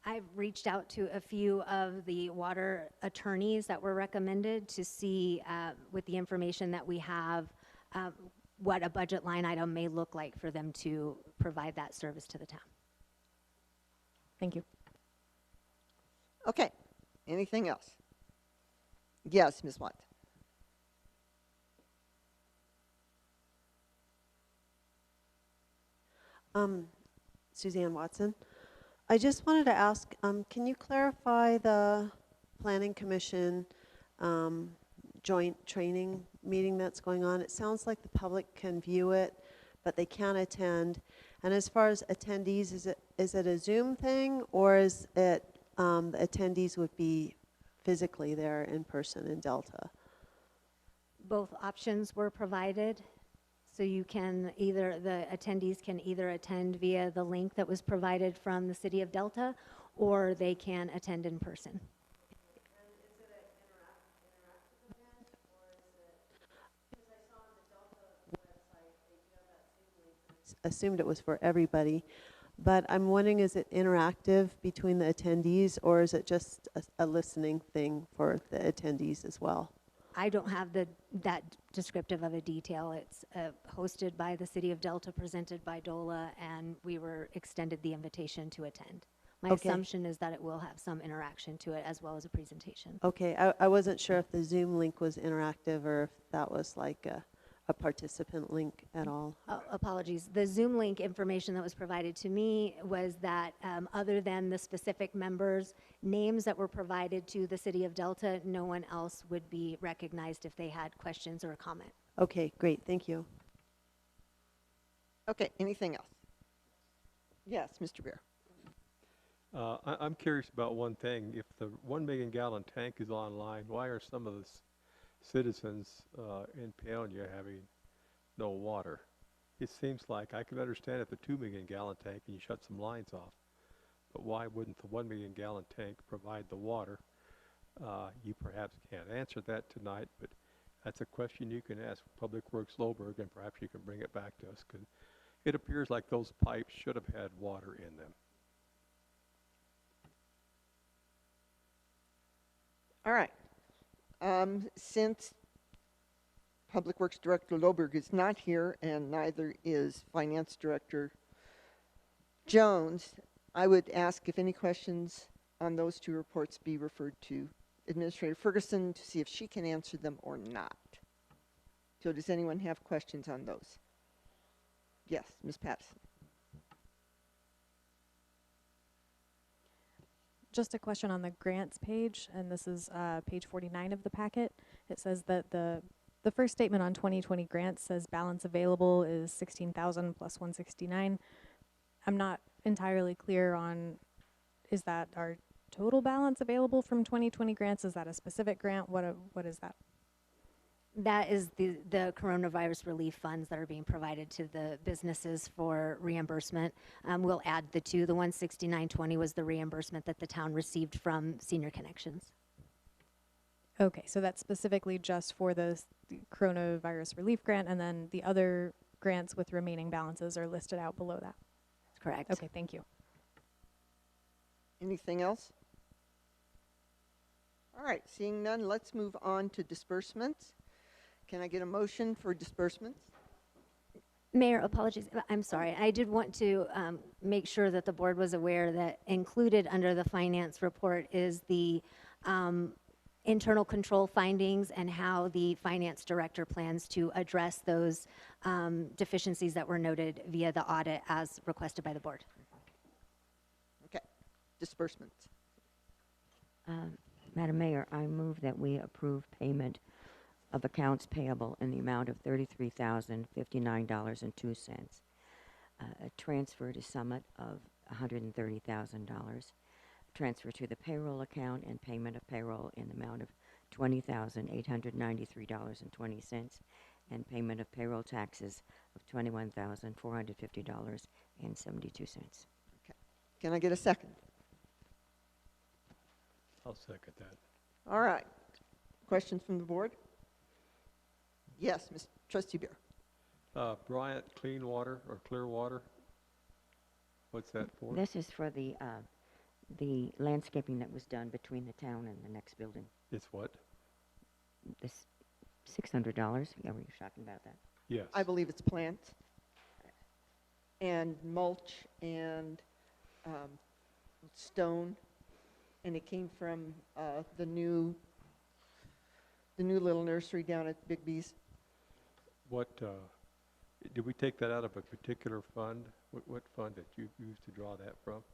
I've reached out to a few of the water attorneys that were recommended to see, with the information that we have, what a budget line item may look like for them to provide that service to the town.
Thank you.
Okay, anything else? Yes, Ms. Watt.
Suzanne Watson. I just wanted to ask, can you clarify the Planning Commission joint training meeting that's going on? It sounds like the public can view it, but they can't attend. And as far as attendees, is it a Zoom thing, or is it the attendees would be physically there in person in Delta?
Both options were provided. So you can either, the attendees can either attend via the link that was provided from the City of Delta, or they can attend in person.
Assumed it was for everybody, but I'm wondering, is it interactive between the attendees, or is it just a listening thing for the attendees as well?
I don't have that descriptive of a detail. It's hosted by the City of Delta, presented by DOLA, and we were extended the invitation to attend. My
Okay.
assumption is that it will have some interaction to it as well as a presentation.
Okay, I wasn't sure if the Zoom link was interactive or if that was like a participant link at all.
Apologies. The Zoom link information that was provided to me was that other than the specific members' names that were provided to the City of Delta, no one else would be recognized if they had questions or a comment.
Okay, great, thank you.
Okay, anything else? Yes, Mr. Beer.
I'm curious about one thing. If the 1 million gallon tank is online, why are some of the citizens in Paonia having no water? It seems like I could understand if the 2 million gallon tank and you shut some lines off, but why wouldn't the 1 million gallon tank provide the water? You perhaps can't answer that tonight, but that's a question you can ask Public Works Loberg, and perhaps you can bring it back to us, because it appears like those pipes should have had water in them.
All right. Since Public Works Director Loberg is not here and neither is Finance Director Jones, I would ask if any questions on those two reports be referred to Administrator Ferguson to see if she can answer them or not. So does anyone have questions on those? Yes, Ms. Patterson.
Just a question on the grants page, and this is page 49 of the packet. It says that the first statement on 2020 grants says balance available is 16,000 plus 169. I'm not entirely clear on, is that our total balance available from 2020 grants? Is that a specific grant? What is that?
That is the coronavirus relief funds that are being provided to the businesses for reimbursement. We'll add the two. The 16920 was the reimbursement that the town received from Senior Connections.
Okay, so that's specifically just for the coronavirus relief grant, and then the other grants with remaining balances are listed out below that.
That's correct.
Okay, thank you.
Anything else? All right, seeing none, let's move on to disbursements. Can I get a motion for disbursements?
Mayor, apologies. I'm sorry. I did want to make sure that the board was aware that included under the finance report is the internal control findings and how the finance director plans to address those deficiencies that were noted via the audit as requested by the board.
Okay, disbursements.
Madam Mayor, I move that we approve payment of accounts payable in the amount of $33,059.02. A transfer to Summit of $130,000. Transfer to the payroll account and payment of payroll in the amount of $20,893.20, and payment of payroll taxes of $21,450.72.
Okay. Can I get a second?
I'll second that.
All right. Questions from the board? Yes, Ms. Trustee Beer.
Bryant Clean Water or Clear Water, what's that for?
This is for the landscaping that was done between the town and the next building.
It's what?
This $600. Yeah, were you talking about that?
Yes.
I believe it's plants and mulch and stone, and it came from the new little nursery down at Big B's.
What, did we take that out of a particular fund? What fund did you use to draw that from?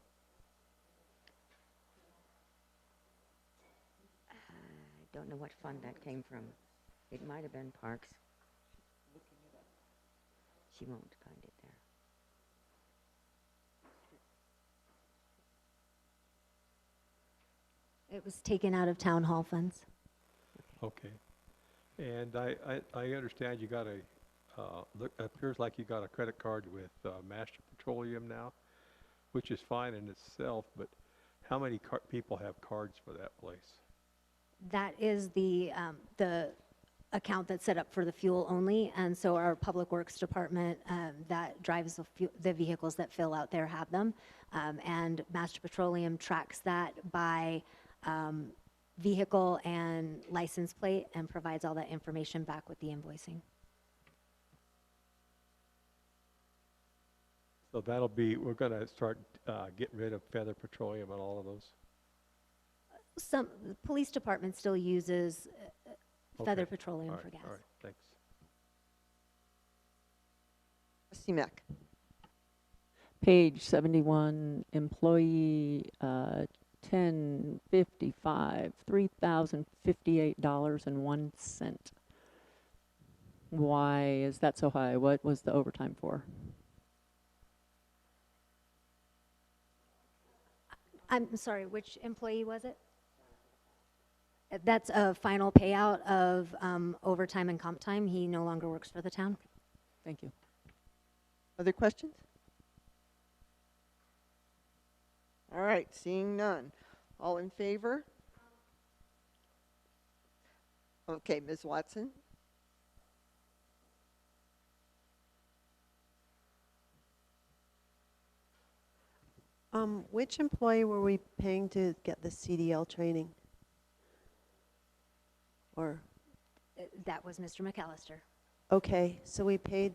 I don't know what fund that came from. It might have been Parks. She won't find it there.
It was taken out of town hall funds.
Okay. And I understand you got appears like you got a credit card with Master Petroleum now, which is fine in itself, but how many people have cards for that place?
That is the account that's set up for the fuel only, and so our Public Works Department that drives the vehicles that fill out there have them, and Master Petroleum tracks that by vehicle and license plate and provides all that information back with the invoicing.
So we're going to start getting rid of Feather Petroleum and all of those?
The police department still uses Feather
Okay.
Petroleum
All
for
right,
gas.
all right, thanks.
Trustee Mack.
Page 71, employee 1055, $3,058.01. Why is that so high? What was the overtime for?
I'm sorry, which employee was it? That's a final payout of overtime and comp time. He no longer works for the town.
Thank you.
Other questions? All right, seeing none. All in favor? Okay, Ms. Watson?
Which employee were we paying to get the CDL training? Or,
That was Mr. McAllister.
okay, so we paid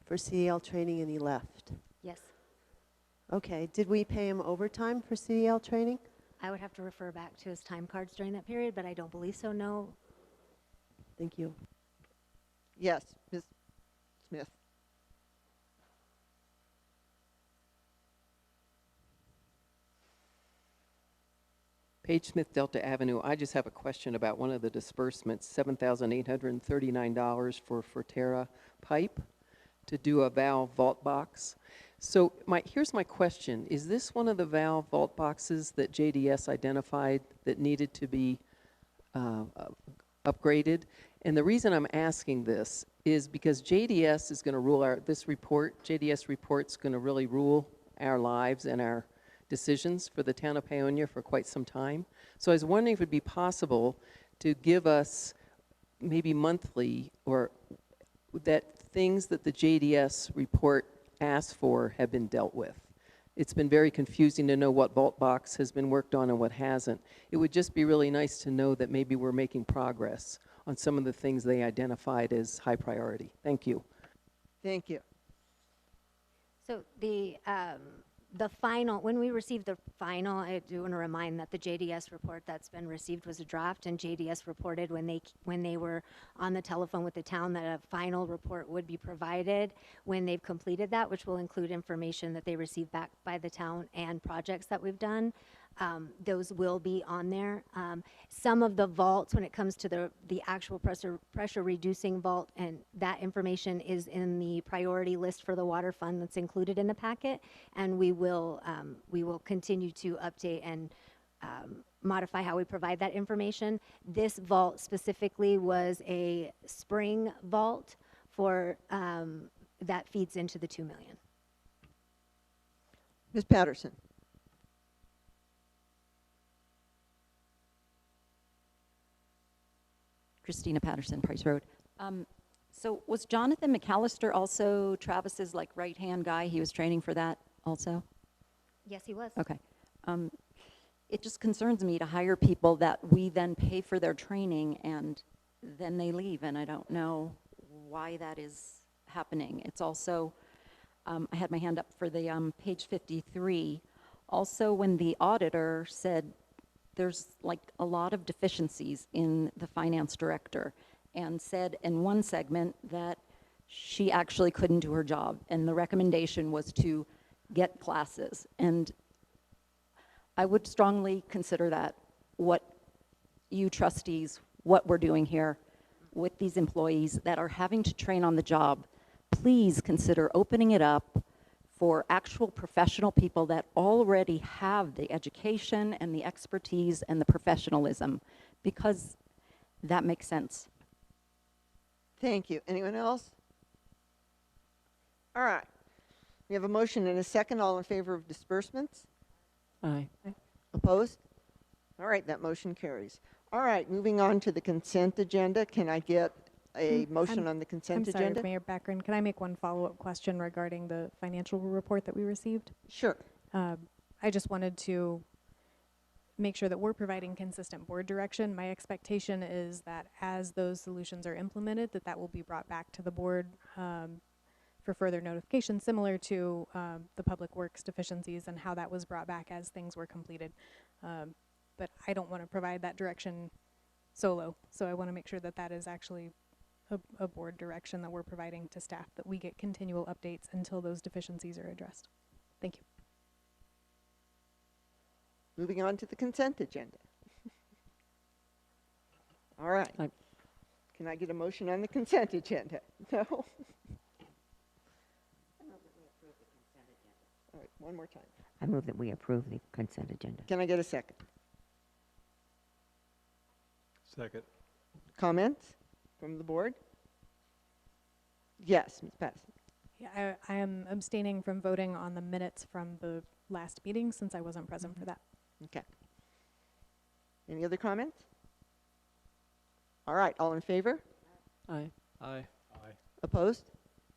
for CDL training and he left.
Yes.
Okay, did we pay him overtime for CDL training?
I would have to refer back to his time cards during that period, but I don't believe so, no.
Thank you.
Yes, Ms. Smith.
Page Smith, Delta Avenue. I just have a question about one of the disbursements, $7,839 for Forterra pipe to do a valve vault box. So here's my question. Is this one of the valve vault boxes that JDS identified that needed to be upgraded? And the reason I'm asking this is because JDS is going to rule JDS report's going to really rule our lives and our decisions for the town of Paonia for quite some time. So I was wondering if it would be possible to give us maybe monthly or that things that the JDS report asked for have been dealt with. It's been very confusing to know what vault box has been worked on and what hasn't. It would just be really nice to know that maybe we're making progress on some of the things they identified as high priority. Thank you.
Thank you.
So the final, when we received the final, I do want to remind that the JDS report that's been received was a draft, and JDS reported when they were on the telephone with the town that a final report would be provided when they've completed that, which will include information that they received back by the town and projects that we've done. Those will be on there. Some of the vaults, when it comes to the actual pressure reducing vault, and that information is in the priority list for the water fund that's included in the packet, and we will continue to update and modify how we provide that information. This vault specifically was a spring vault for that feeds into the 2 million.
Ms. Patterson.
Christina Patterson, Price Road. So was Jonathan McAllister also Travis's right-hand guy? He was training for that also?
Yes, he was.
Okay. It just concerns me to hire people that we then pay for their training and then they leave, and I don't know why that is happening. It's also, I had my hand up for the page 53. Also, when the auditor said there's a lot of deficiencies in the finance director, and said in one segment that she actually couldn't do her job, and the recommendation was to get classes. And I would strongly consider that what you trustees, what we're doing here with these employees that are having to train on the job, please consider opening it up for actual professional people that already have the education and the expertise and the professionalism, because that makes sense.
Thank you. Anyone else? All right. We have a motion and a second. All in favor of disbursements?
Aye.
Opposed? All right, that motion carries. All right, moving on to the consent agenda. Can I get a motion on the consent
I'm sorry,
agenda?
Mayor Beckron, can I make one follow-up question regarding the financial report that we received?
Sure.
I just wanted to make sure that we're providing consistent board direction. My expectation is that as those solutions are implemented, that will be brought back to the board for further notification, similar to the public works deficiencies and how that was brought back as things were completed. But I don't want to provide that direction solo, so I want to make sure that that is actually a board direction that we're providing to staff, that we get continual updates until those deficiencies are addressed. Thank you.
Moving on to the consent agenda. All right. Can I get a motion on the consent agenda? No? All right, one more time.
I move that we approve the consent agenda.
Can I get a second?
Second.
Comments from the board? Yes, Ms. Patterson.
Yeah, I am abstaining from voting on the minutes from the last meeting since I wasn't present for that.
Okay. Any other comments? All right, all in favor?
Aye.
Aye.
Opposed?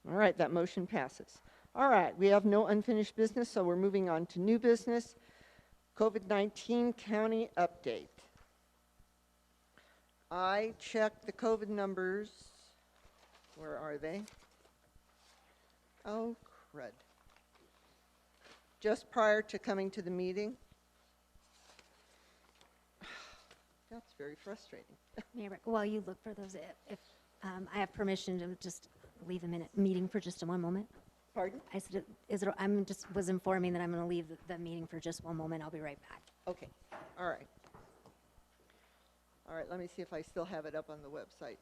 All right, that motion passes. All right, we have no unfinished business, so we're moving on to new business. COVID-19 county update. I checked the COVID numbers. Where are they? Oh, crud. Just prior to coming to the meeting. That's very frustrating.
Mayor, while you look for those, if I have permission to just leave the meeting for just one moment.
Pardon?
I said, I'm just was informing that I'm going to leave the meeting for just one moment. I'll be right back.
Okay, all right. All right, let me see if I still have it up on the website.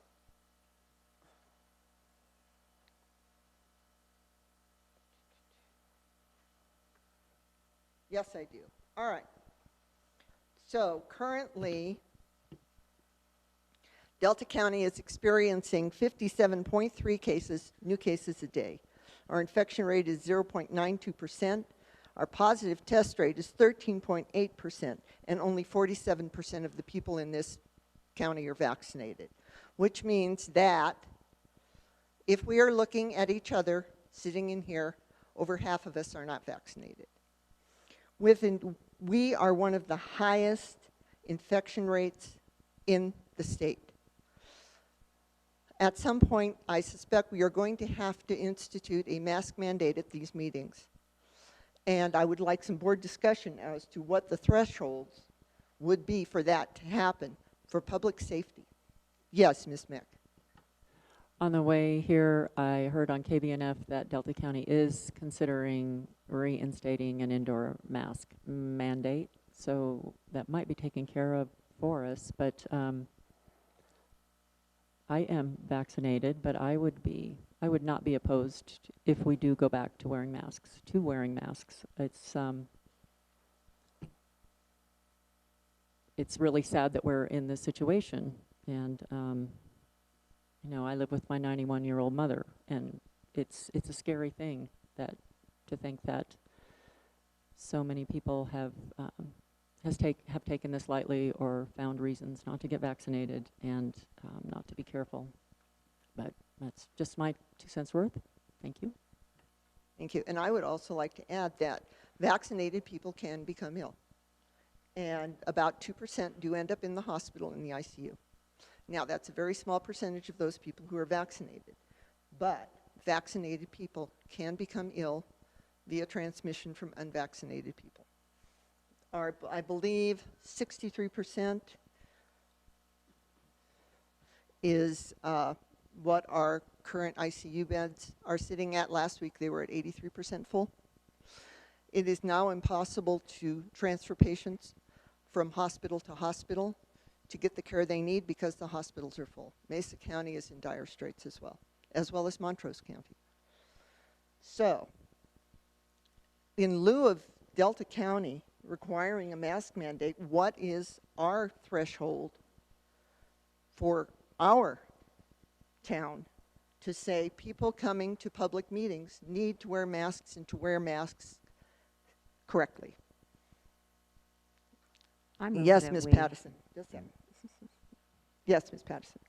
Yes, I do. All right. So currently, Delta County is experiencing 57.3 cases, new cases a day. Our infection rate is 0.92%. Our positive test rate is 13.8%, and only 47% of the people in this county are vaccinated, which means that if we are looking at each other sitting in here, over half of us are not vaccinated. We are one of the highest infection rates in the state. At some point, I suspect we are going to have to institute a mask mandate at these meetings. And I would like some board discussion as to what the thresholds would be for that to happen for public safety. Yes, Ms. Mick.
On the way here, I heard on KBNF that Delta County is considering reinstating an indoor mask mandate, so that might be taken care of for us, but I am vaccinated, but I would not be opposed if we do go back to wearing masks, It's really sad that we're in this situation, and you know, I live with my 91-year-old mother, and it's a scary thing to think that so many people have taken this lightly or found reasons not to get vaccinated and not to be careful. But that's just my 2 cents worth. Thank you.
Thank you. And I would also like to add that vaccinated people can become ill. And about 2% do end up in the hospital in the ICU. Now, that's a very small percentage of those people who are vaccinated. But vaccinated people can become ill via transmission from unvaccinated people. I believe 63% is what our current ICU beds are sitting at. Last week they were at 83% full. It is now impossible to transfer patients from hospital to hospital to get the care they need because the hospitals are full. Mesa County is in dire straits as well as Montrose County. So, in lieu of Delta County requiring a mask mandate, what is our threshold for our town to say people coming to public meetings need to wear masks and to wear masks correctly? Yes, Ms. Patterson. Just a second. Yes, Ms. Patterson.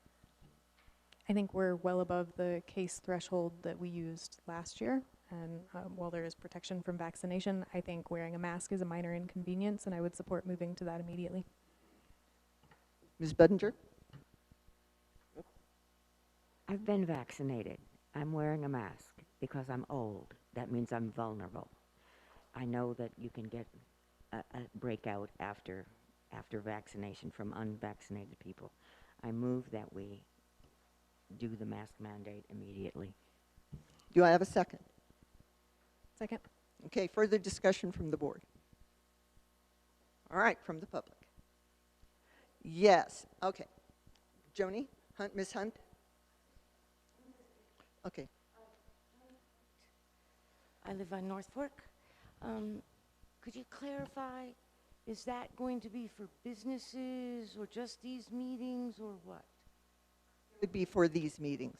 I think we're well above the case threshold that we used last year. And while there is protection from vaccination, I think wearing a mask is a minor inconvenience, and I would support moving to that immediately.
Ms. Budinger?
I've been vaccinated. I'm wearing a mask because I'm old. That means I'm vulnerable. I know that you can get a breakout after vaccination from unvaccinated people. I move that we do the mask mandate immediately.
Do I have a second?
Second.
Okay, further discussion from the board. All right, from the public. Yes, okay. Joni, Hunt, Ms. Hunt? Okay.
I live on North Fork. Could you clarify, is that going to be for businesses or just these meetings or what?
It would be for these meetings.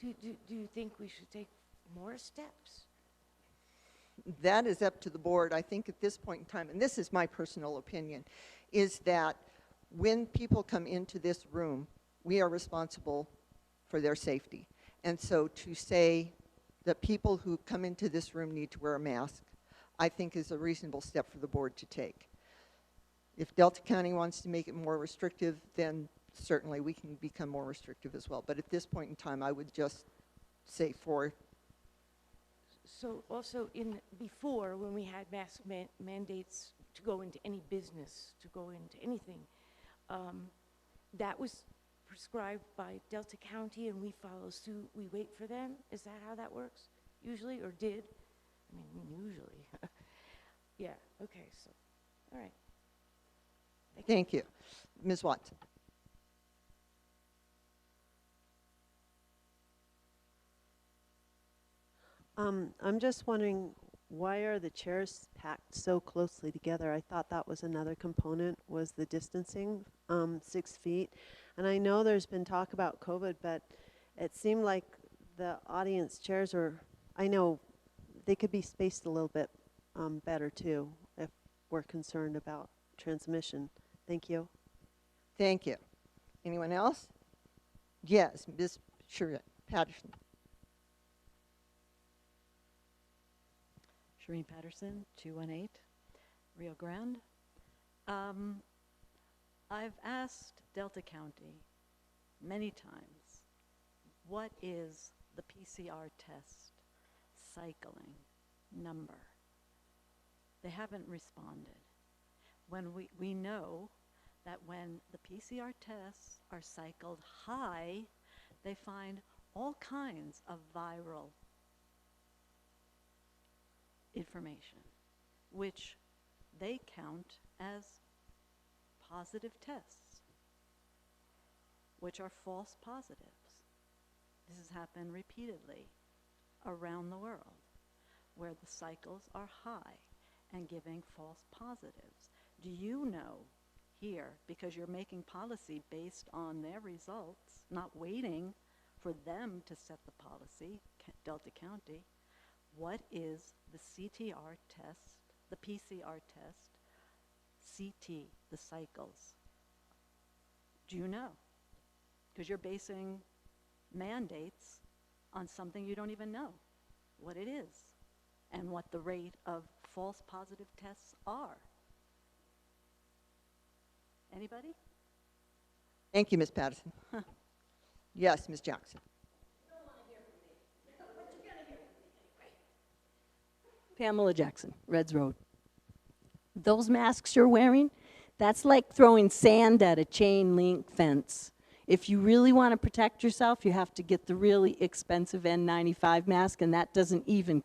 Do you think we should take more steps?
That is up to the board. I think at this point in time, and this is my personal opinion, is that when people come into this room, we are responsible for their safety. And so to say that people who come into this room need to wear a mask, I think is a reasonable step for the board to take. If Delta County wants to make it more restrictive, then certainly we can become more restrictive as well. But at this point in time, I would just say for.
So also before, when we had mask mandates to go into any business, to go into anything, that was prescribed by Delta County and we follow suit, we wait for them? Is that how that works? Usually, or did? I mean, usually. Yeah, okay, so, all right.
Thank you. Ms. Watson.
I'm just wondering, why are the chairs packed so closely together? I thought that was another component, was the distancing, 6 feet. And I know there's been talk about COVID, but it seemed like the audience chairs are, I know they could be spaced a little bit better too, if we're concerned about transmission. Thank you.
Thank you. Anyone else? Yes, Ms. Patterson.
Shereen Patterson, 218 Rio Grande. I've asked Delta County many times, what is the PCR test cycling number? They haven't responded. When we know that when the PCR tests are cycled high, they find all kinds of viral information, which they count as positive tests, which are false positives. This has happened repeatedly around the world, where the cycles are high and giving false positives. Do you know here, because you're making policy based on their results, not waiting for them to set the policy, Delta County, what is the CTR test, the PCR test, CT, the cycles? Do you know? Because you're basing mandates on something you don't even know what it is and what the rate of false positive tests are. Anybody?
Thank you, Ms. Patterson. Yes, Ms. Jackson.
Pamela Jackson, Reds Road. Those masks you're wearing, that's like throwing sand at a chain link fence. If you really want to protect yourself, you have to get the really expensive N95 mask, and that doesn't even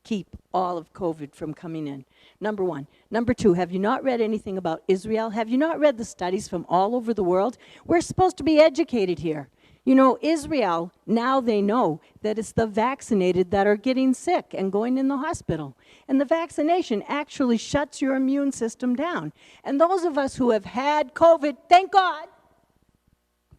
keep all of COVID from coming in. Number one. Number two, have you not read anything about Israel? Have you not read the studies from all over the world? We're supposed to be educated here. You know, Israel, now they know that it's the vaccinated that are getting sick and going in the hospital. And the vaccination actually shuts your immune system down. And those of us who have had COVID, thank God,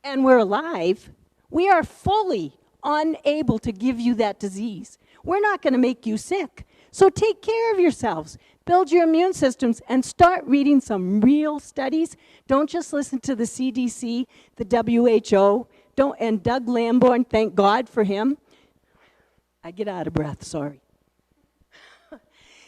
and we're alive, we are fully unable to give you that disease. We're not going to make you sick. So take care of yourselves. Build your immune systems and start reading some real studies. Don't just listen to the CDC, the WHO, and Doug Lamborn, thank God for him. I get out of breath, sorry.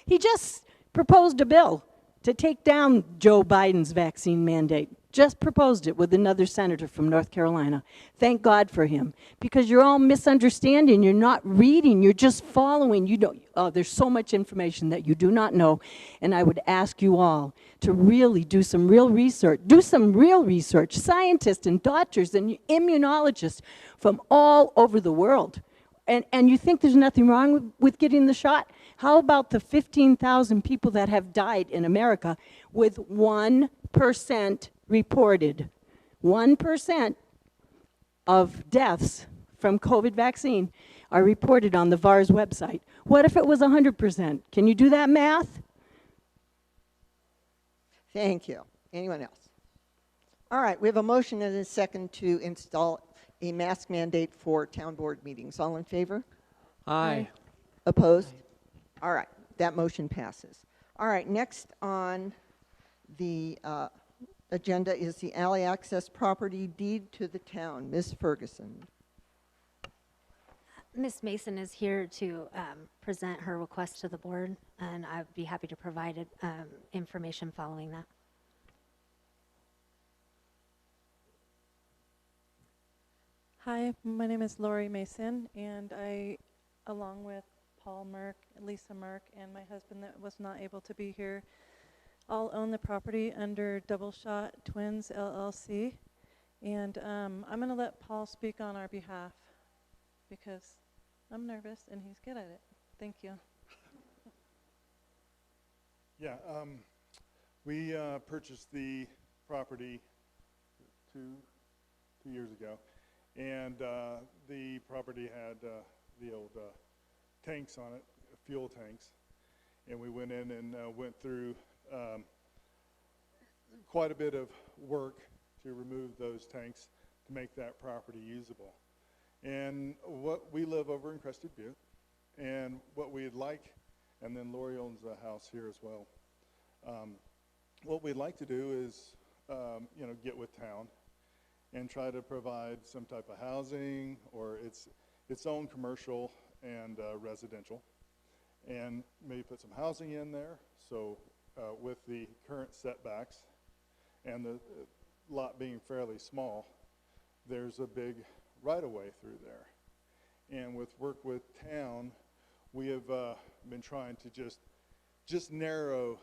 He just proposed a bill to take down Joe Biden's vaccine mandate. Just proposed it with another senator from North Carolina. Thank God for him. Because you're all misunderstanding. You're not reading. You're just following. You don't, oh, there's so much information that you do not know. And I would ask you all to really do some real research. Do some real research. Scientists and doctors and immunologists from all over the world. And you think there's nothing wrong with getting the shot? How about the 15,000 people that have died in America with 1% reported? 1% of deaths from COVID vaccine are reported on the VAERS website. What if it was 100%? Can you do that math?
Thank you. Anyone else? All right, we have a motion and a second to install a mask mandate for town board meetings. All in favor?
Aye.
Opposed? All right, that motion passes. All right, next on the agenda is the alley access property deed to the town. Ms. Ferguson.
Ms. Mason is here to present her request to the board, and I'd be happy to provide information following that.
Hi, my name is Lori Mason, and I, along with Paul Merck, Lisa Merck, and my husband that was not able to be here, all own the property under Double Shot Twins LLC. And I'm going to let Paul speak on our behalf because I'm nervous and he's good at it. Thank you.
Yeah, we purchased the property two years ago, and the property had the old tanks on it, fuel tanks, and we went in and went through quite a bit of work to remove those tanks to make that property usable. And what we live over in Crested Butte, and what we'd like, and then Lori owns a house here as well. What we'd like to do is, get with town and try to provide some type of housing or its own commercial and residential, and maybe put some housing in there. So with the current setbacks and the lot being fairly small, there's a big right-of-way through there. And with work with town, we have been trying to just narrow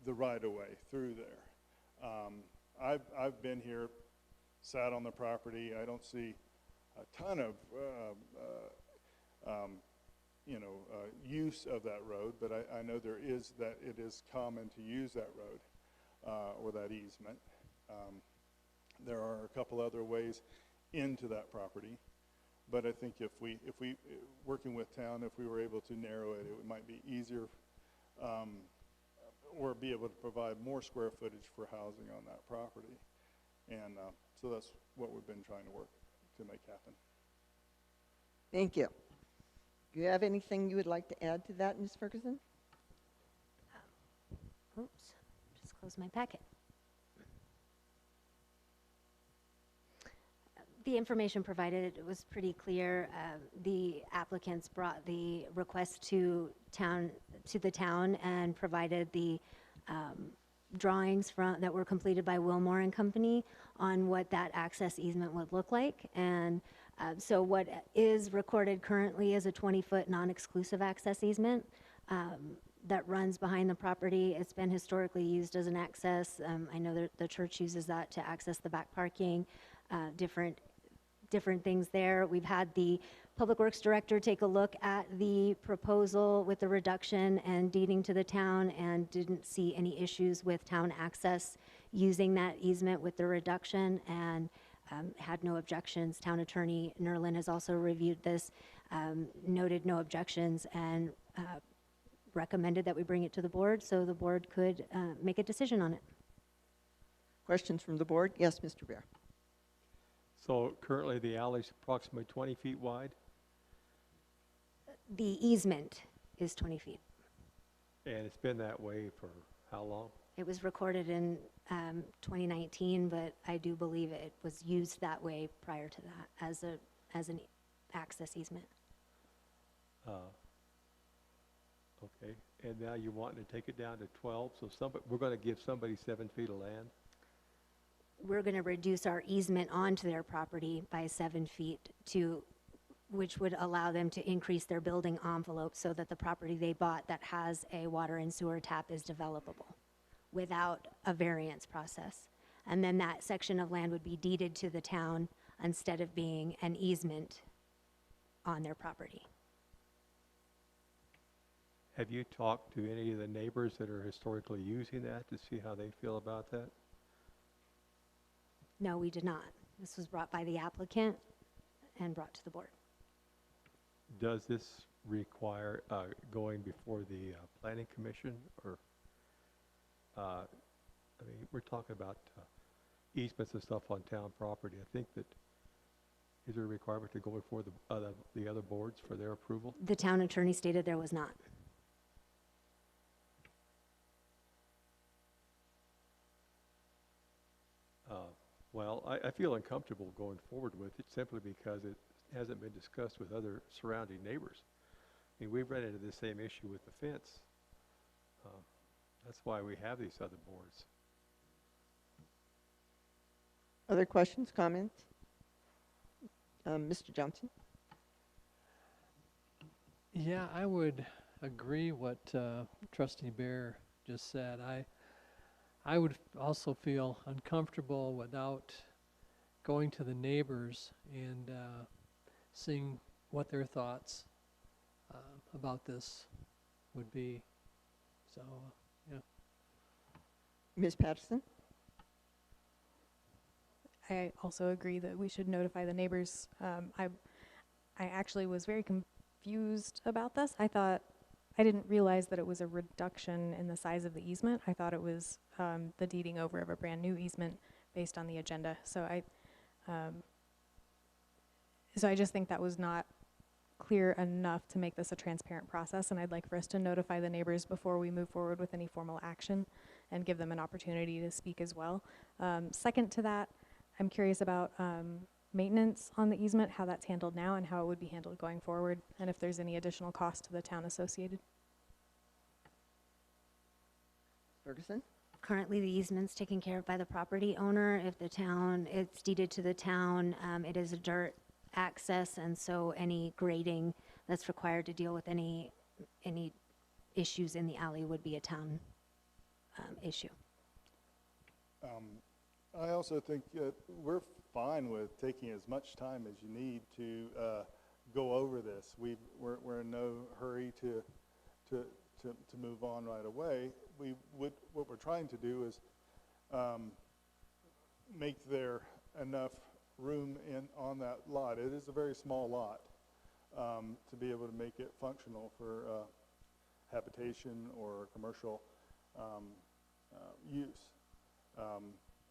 the right-of-way through there. I've been here, sat on the property. I don't see a ton of use of that road, but I know there is that it is common to use that road or that easement. There are a couple other ways into that property, but I think if we working with town, if we were able to narrow it, it might be easier or be able to provide more square footage for housing on that property. And so that's what we've been trying to work to make happen.
Thank you. Do you have anything you would like to add to that, Ms. Ferguson?
Oops, just closed my packet. The information provided was pretty clear. The applicants brought the request to the town and provided the drawings that were completed by Wilmore and Company on what that access easement would look like. And so what is recorded currently is a 20-foot non-exclusive access easement that runs behind the property. It's been historically used as an access. I know that the church uses that to access the back parking, different things there. We've had the Public Works Director take a look at the proposal with the reduction and deeding to the town and didn't see any issues with town access using that easement with the reduction. And had no objections. Town Attorney Nerlin has also reviewed this, noted no objections, and recommended that we bring it to the board so the board could make a decision on it.
Questions from the board? Yes, Mr. Bear.
So currently the alley's approximately 20 feet wide,
The easement is 20 feet.
and it's been that way for how long?
It was recorded in 2019, but I do believe it was used that way prior to that as an access easement.
Okay, and now you're wanting to take it down to 12, so we're going to give somebody 7 feet of land?
We're going to reduce our easement onto their property by 7 feet which would allow them to increase their building envelope so that the property they bought that has a water and sewer tap is developable without a variance process. And then that section of land would be deeded to the town instead of being an easement on their property.
Have you talked to any of the neighbors that are historically using that to see how they feel about that?
No, we did not. This was brought by the applicant and brought to the board.
Does this require going before the planning commission, or, I mean, we're talking about easements and stuff on town property. I think that, is there a requirement to go before the other boards for their approval?
The town attorney stated there was not.
Well, I feel uncomfortable going forward with it simply because it hasn't been discussed with other surrounding neighbors. I mean, we've run into the same issue with the fence. That's why we have these other boards.
Other questions, comments? Mr. Johnson?
Yeah, I would agree what Trustee Bear just said. I would also feel uncomfortable without going to the neighbors and seeing what their thoughts about this would be. So, yeah.
Ms. Patterson?
I also agree that we should notify the neighbors. I actually was very confused about this. I didn't realize that it was a reduction in the size of the easement. I thought it was the deeding over of a brand new easement based on the agenda. So I just think that was not clear enough to make this a transparent process, and I'd like for us to notify the neighbors before we move forward with any formal action and give them an opportunity to speak as well. Second to that, I'm curious about maintenance on the easement, how that's handled now and how it would be handled going forward, and if there's any additional cost to the town associated.
Ferguson?
Currently, the easement's taken care of by the property owner. If it's deeded to the town, it is a dirt access, and so any grading that's required to deal with any issues in the alley would be a town issue.
I also think we're fine with taking as much time as you need to go over this. We're in no hurry to move on right away. What we're trying to do is make there enough room on that lot. It is a very small lot to be able to make it functional for habitation or commercial use.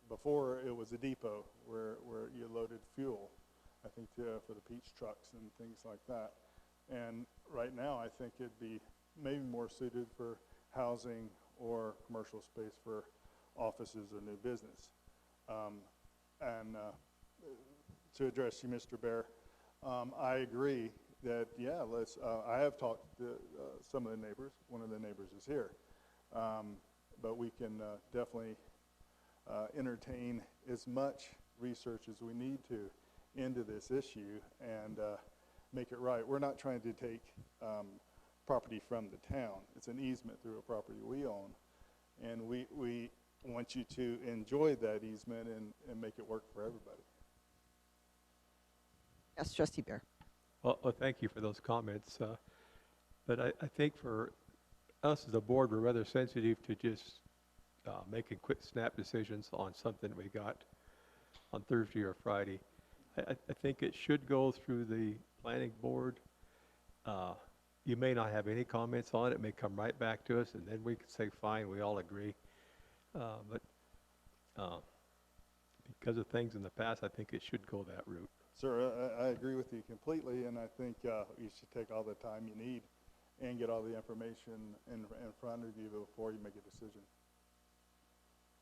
Before, it was a depot where you loaded fuel, I think, for the peach trucks and things like that. And right now, I think it'd be maybe more suited for housing or commercial space for offices or new business. To address you, Mr. Bear, I agree that, yeah, I have talked to some of the neighbors. One of the neighbors is here. But we can definitely entertain as much research as we need to into this issue and make it right. We're not trying to take property from the town. It's an easement through a property we own, and we want you to enjoy that easement and make it work for everybody.
Yes, Trustee Bear.
Well, thank you for those comments. But I think for us as a board, we're rather sensitive to just making quick snap decisions on something we got on Thursday or Friday. I think it should go through the planning board. You may not have any comments on it, it may come right back to us, and then we can say, fine, we all agree. But because of things in the past, I think it should go that route.
Sir, I agree with you completely, and I think you should take all the time you need and get all the information in front of you before you make a decision.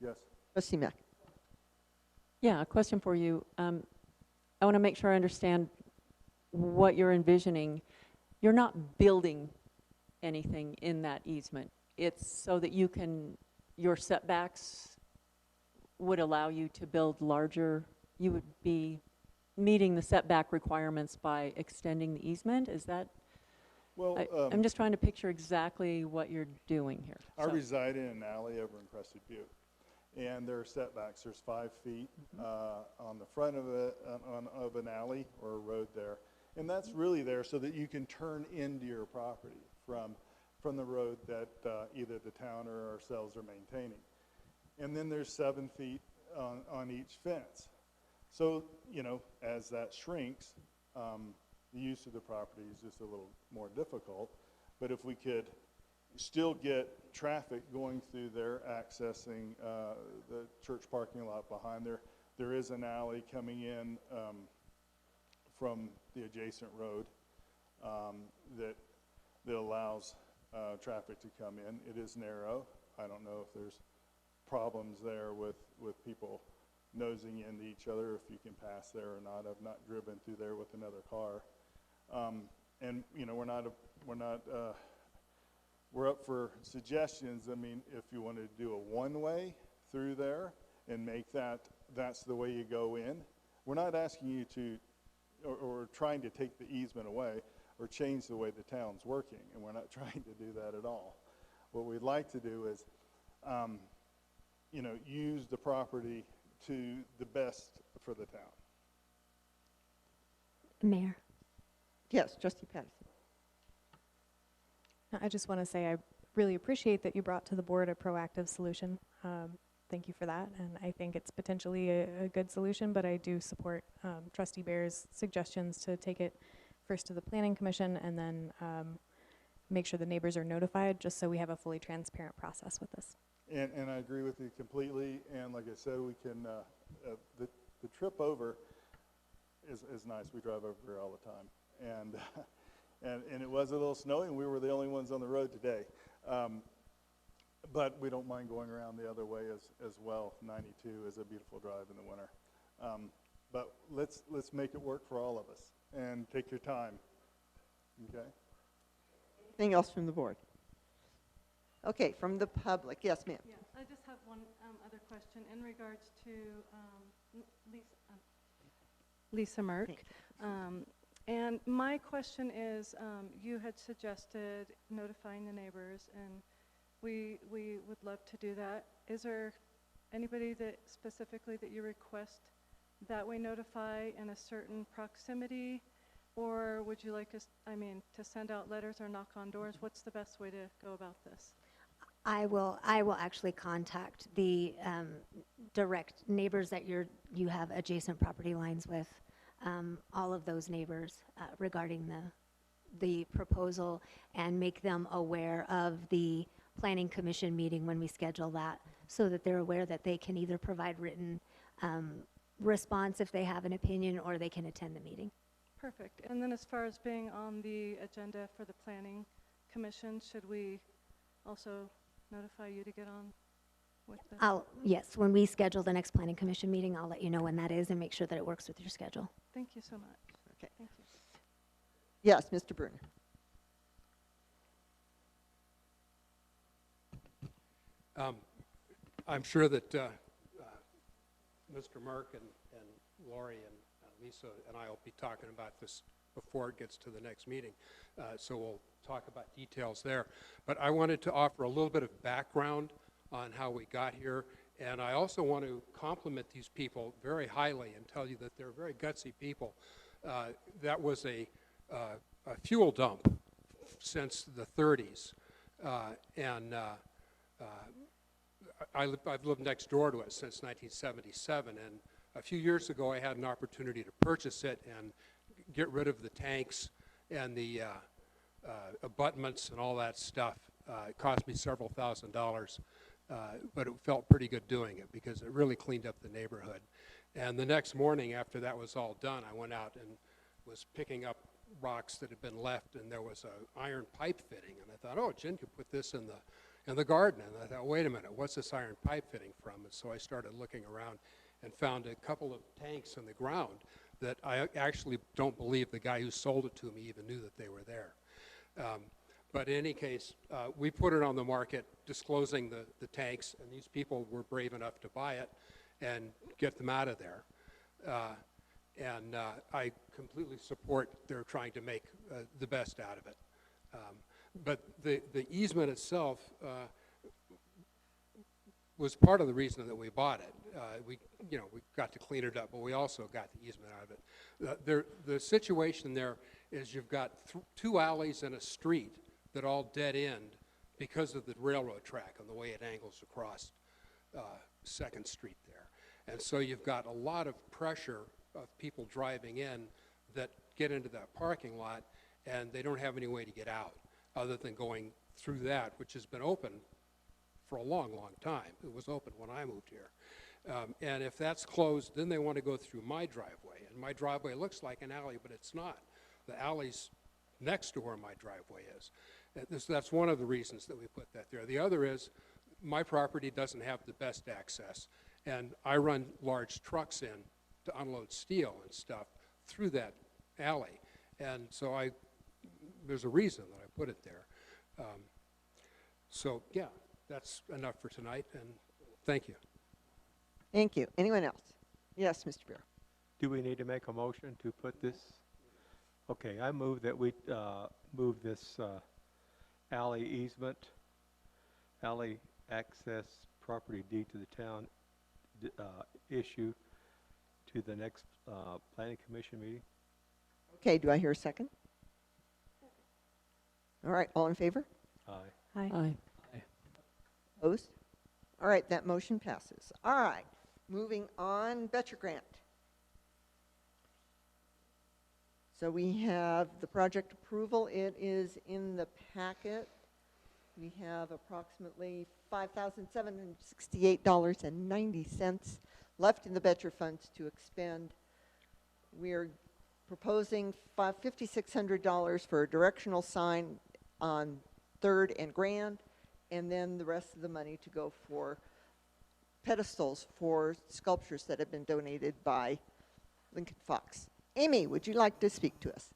Yes?
Trustee Mack.
Yeah, a question for you. I want to make sure I understand what you're envisioning. You're not building anything in that easement. It's so that you can, your setbacks would allow you to build larger, you would be meeting the setback requirements by extending the easement? Is that?
Well,
I'm just trying to picture exactly what you're doing here.
I reside in an alley over in Crested Butte, and there are setbacks. There's 5 feet on the front of of an alley or a road there, and that's really there so that you can turn into your property from the road that either the town or ourselves are maintaining. And then there's 7 feet on each fence. So, you know, as that shrinks, the use of the property is just a little more difficult. But if we could still get traffic going through there, accessing the church parking lot behind there, there is an alley coming in from the adjacent road that allows traffic to come in. It is narrow. I don't know if there's problems there with people nosing into each other, if you can pass there or not. I've not driven through there with another car. And you know, we're up for suggestions. I mean, if you wanted to do a one-way through there and make that's the way you go in, we're not asking you to, or trying to take the easement away or change the way the town's working, and we're not trying to do that at all. What we'd like to do is, you know, use the property to the best for the town.
Mayor.
Yes, Trustee Patterson.
I just want to say I really appreciate that you brought to the board a proactive solution. Thank you for that, and I think it's potentially a good solution, but I do support Trustee Bear's suggestions to take it first to the Planning Commission and then make sure the neighbors are notified, just so we have a fully transparent process with this.
And I agree with you completely, and like I said, we can, the trip over is nice. We drive over here all the time, and it was a little snowy, and we were the only ones on the road today. But we don't mind going around the other way as well. 92 is a beautiful drive in the winter. But let's make it work for all of us, and take your time, okay?
Anything else from the board? Okay, from the public. Yes, ma'am.
Yeah, I just have one other question in regards to Lisa Merck. And my question is, you had suggested notifying the neighbors, and we would love to do that. Is there anybody that specifically that you request that we notify in a certain proximity? Or would you like us, to send out letters or knock on doors? What's the best way to go about this?
I will actually contact the direct neighbors that you have adjacent property lines with, all of those neighbors regarding the proposal, and make them aware of the Planning Commission meeting when we schedule that, so that they're aware that they can either provide written response if they have an opinion, or they can attend the meeting.
Perfect. And then as far as being on the agenda for the Planning Commission, should we also notify you to get on with this?
Yes, when we schedule the next Planning Commission meeting, I'll let you know when that is and make sure that it works with your schedule.
Thank you so much.
Okay.
Thank you.
Yes, Mr. Bruner.
I'm sure that Mr. Merck and Lori and Lisa and I will be talking about this before it gets to the next meeting, so we'll talk about details there. But I wanted to offer a little bit of background on how we got here, and I also want to compliment these people very highly and tell you that they're very gutsy people. That was a fuel dump since the 30s, and I've lived next door to it since 1977, and A few years ago, I had an opportunity to purchase it and get rid of the tanks and the abutments and all that stuff. It cost me several $1,000s, but it felt pretty good doing it because it really cleaned up the neighborhood. And the next morning after that was all done, I went out and was picking up rocks that had been left, and there was an iron pipe fitting. And I thought, oh, Jen could put this in the garden. And I thought, wait a minute, what's this iron pipe fitting from? And so I started looking around and found a couple of tanks in the ground that I actually don't believe the guy who sold it to me even knew that they were there. But in any case, we put it on the market disclosing the tanks, and these people were brave enough to buy it and get them out of there. I completely support their trying to make the best out of it. But the easement itself was part of the reason that we bought it. We got to clean it up, but we also got the easement out of it. The situation there is you've got 2 alleys and a street that all dead end because of the railroad track and the way it angles across 2nd Street there. And so you've got a lot of pressure of people driving in that get into that parking lot, and they don't have any way to get out other than going through that, which has been open for a long, long time. It was open when I moved here. And if that's closed, then they want to go through my driveway. And my driveway looks like an alley, but it's not. The alley's next to where my driveway is. That's one of the reasons that we put that there. The other is my property doesn't have the best access, and I run large trucks in to unload steel and stuff through that alley. And so there's a reason that I put it there. So yeah, that's enough for tonight, and thank you.
Thank you. Anyone else? Yes, Mr. Bureau.
Do we need to make a motion to put this? Okay, I move that we move this alley easement, alley access property deed to the town issue to the next planning commission meeting.
Okay, do I hear a second? All right, all in favor?
Aye.
Aye.
Aye.
Opposed? All right, that motion passes. All right, moving on, Betcher Grant. So we have the project approval. It is in the packet. We have approximately $5,768.90 left in the Betcher funds to expend. We're proposing $5,600 for a directional sign on 3rd and Grand, and then the rest of the money to go for pedestals for sculptures that have been donated by Lincoln Fox. Amy, would you like to speak to us?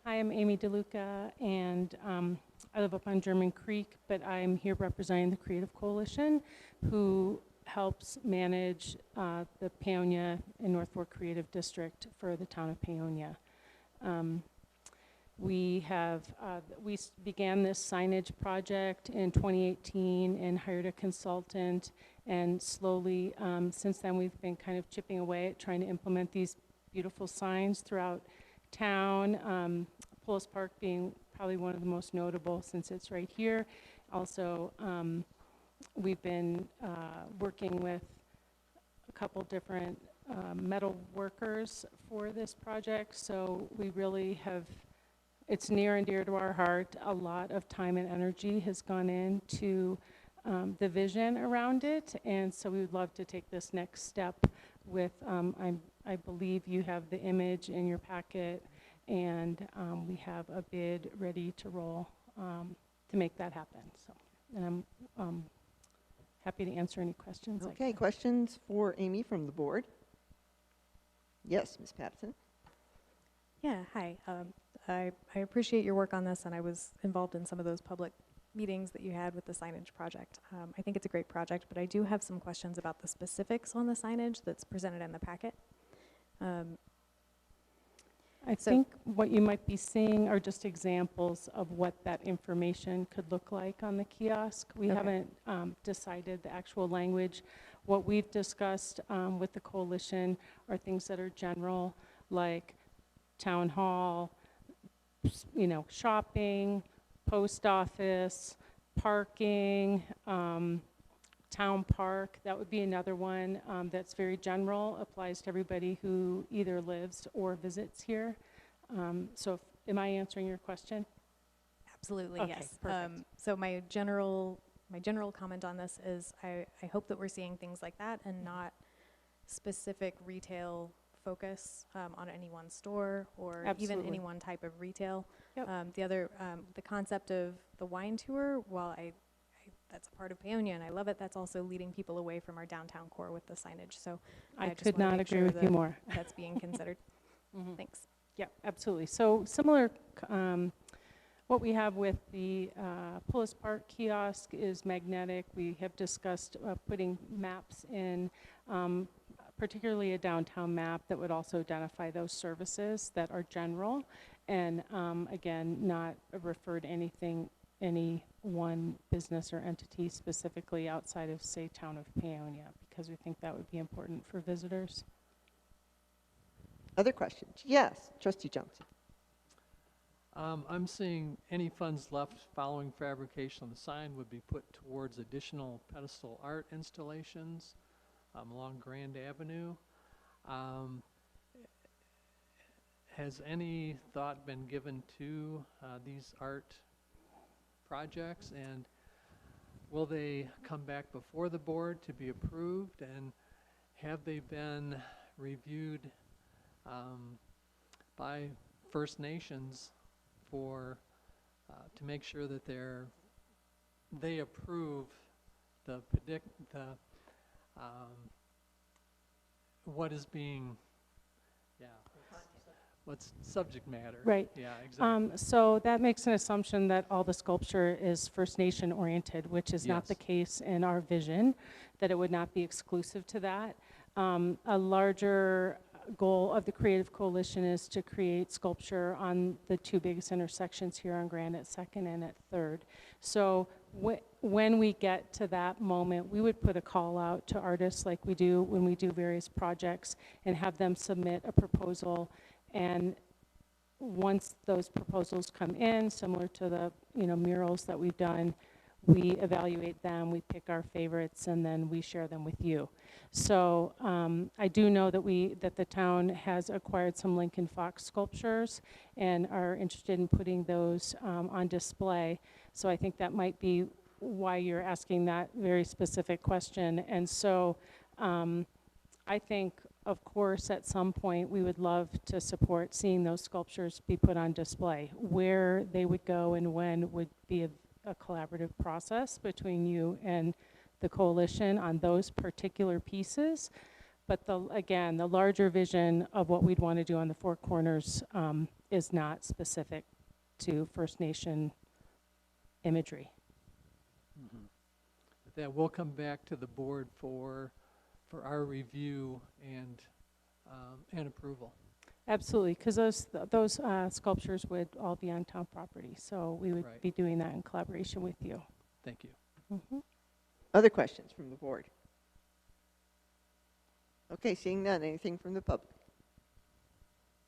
Hi, I'm Amy DeLuca, and I live up on German Creek, but I'm here representing the Creative Coalition, who helps manage the Paonia and North Fork Creative District for the town of Paonia. We began this signage project in 2018 and hired a consultant, and slowly since then we've been kind of chipping away at trying to implement these beautiful signs throughout town. Pullis Park being probably one of the most notable since it's right here. Also, we've been working with a couple different metal workers for this project, so we really have, it's near and dear to our heart. A lot of time and energy has gone into the vision around it, and so we would love to take this next step with, I believe you have the image in your packet, and we have a bid ready to roll to make that happen. So, and I'm happy to answer any questions.
Okay, questions for Amy from the board? Yes, Ms. Patterson.
Yeah, hi. I appreciate your work on this, and I was involved in some of those public meetings that you had with the signage project. I think it's a great project, but I do have some questions about the specifics on the signage that's presented in the packet.
I think what you might be seeing are just examples of what that information could look like on the kiosk. We haven't decided the actual language. What we've discussed with the coalition are things that are general, like town hall, shopping, post office, parking, town park. That would be another one that's very general, applies to everybody who either lives or visits here. Am I answering your question?
Absolutely,
Okay,
yes.
perfect.
So my general comment on this is I hope that we're seeing things like that and not specific retail focus on any one store or even
Absolutely.
any one type of retail.
Yep.
The concept of the wine tour, while that's a part of Paonia and I love it, that's also leading people away from our downtown core with the signage. So
I
just
could
wanna
not
make
agree
sure
with you
that
more.
That's being considered. Thanks.
Yeah, absolutely. So similar, what we have with the Pullis Park kiosk is magnetic. We have discussed putting maps in, particularly a downtown map that would also identify those services that are general and again, not refer to any one business or entity specifically outside of, say, town of Paonia, because we think that would be important for visitors.
Other questions? Yes, Trustee Johnson.
I'm seeing any funds left following fabrication of the sign would be put towards additional pedestal art installations along Grand Avenue. Has any thought been given to these art projects, and will they come back before the board to be approved, and have they been reviewed by First Nations for to make sure that they approve what is being what's subject matter.
Right.
Yeah, exactly.
So that makes an assumption that all the sculpture is First Nation oriented, which is not the
Yes.
case in our vision, that it would not be exclusive to that. A larger goal of the Creative Coalition is to create sculpture on the two biggest intersections here on Grand at 2nd and at 3rd. So when we get to that moment, we would put a call out to artists like we do when we do various projects and have them submit a proposal. And once those proposals come in, similar to the murals that we've done, we evaluate them, we pick our favorites, and then we share them with you. So I do know that the town has acquired some Lincoln Fox sculptures and are interested in putting those on display. So I think that might be why you're asking that very specific question. And so I think, of course, at some point we would love to support seeing those sculptures be put on display. Where they would go and when would be a collaborative process between you and the coalition on those particular pieces. But again, the larger vision of what we'd want to do on the Four Corners is not specific to First Nation imagery.
That will come back to the board for our review and approval.
Absolutely, because those sculptures would all be on town property, so we would
Right.
be doing that in collaboration with you.
Thank you.
Other questions from the board? Okay, seeing none. Anything from the public?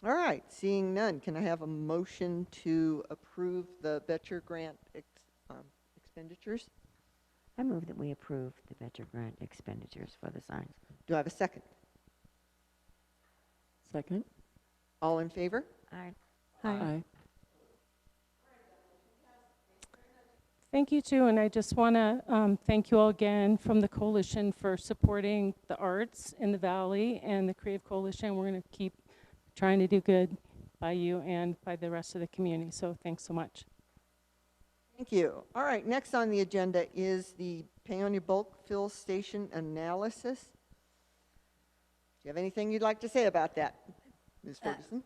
All right, seeing none, can I have a motion to approve the Betcher Grant expenditures?
I move that we approve the Betcher Grant expenditures for the signs.
Do I have a second?
Second.
All in favor?
Aye.
Aye.
Thank you too, and I just want to thank you all again from the coalition for supporting the arts in the Valley and the Creative Coalition. We're going to keep trying to do good by you and by the rest of the community, so thanks so much.
Thank you. All right, next on the agenda is the Paonia Bulk Fill Station analysis. Do you have anything you'd like to say about that, Ms. Ferguson?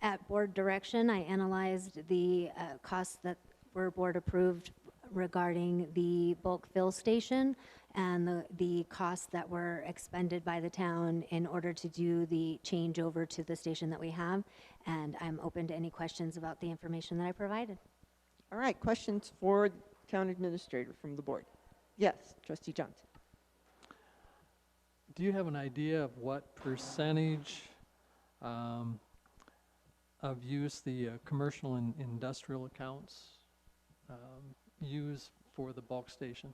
At board direction, I analyzed the costs that were board approved regarding the bulk fill station and the costs that were expended by the town in order to do the changeover to the station that we have. And I'm open to any questions about the information that I provided.
All right, questions for the town administrator from the board? Yes, Trustee Johnson.
Do you have an idea of what percentage of use the commercial and industrial accounts use for the bulk station?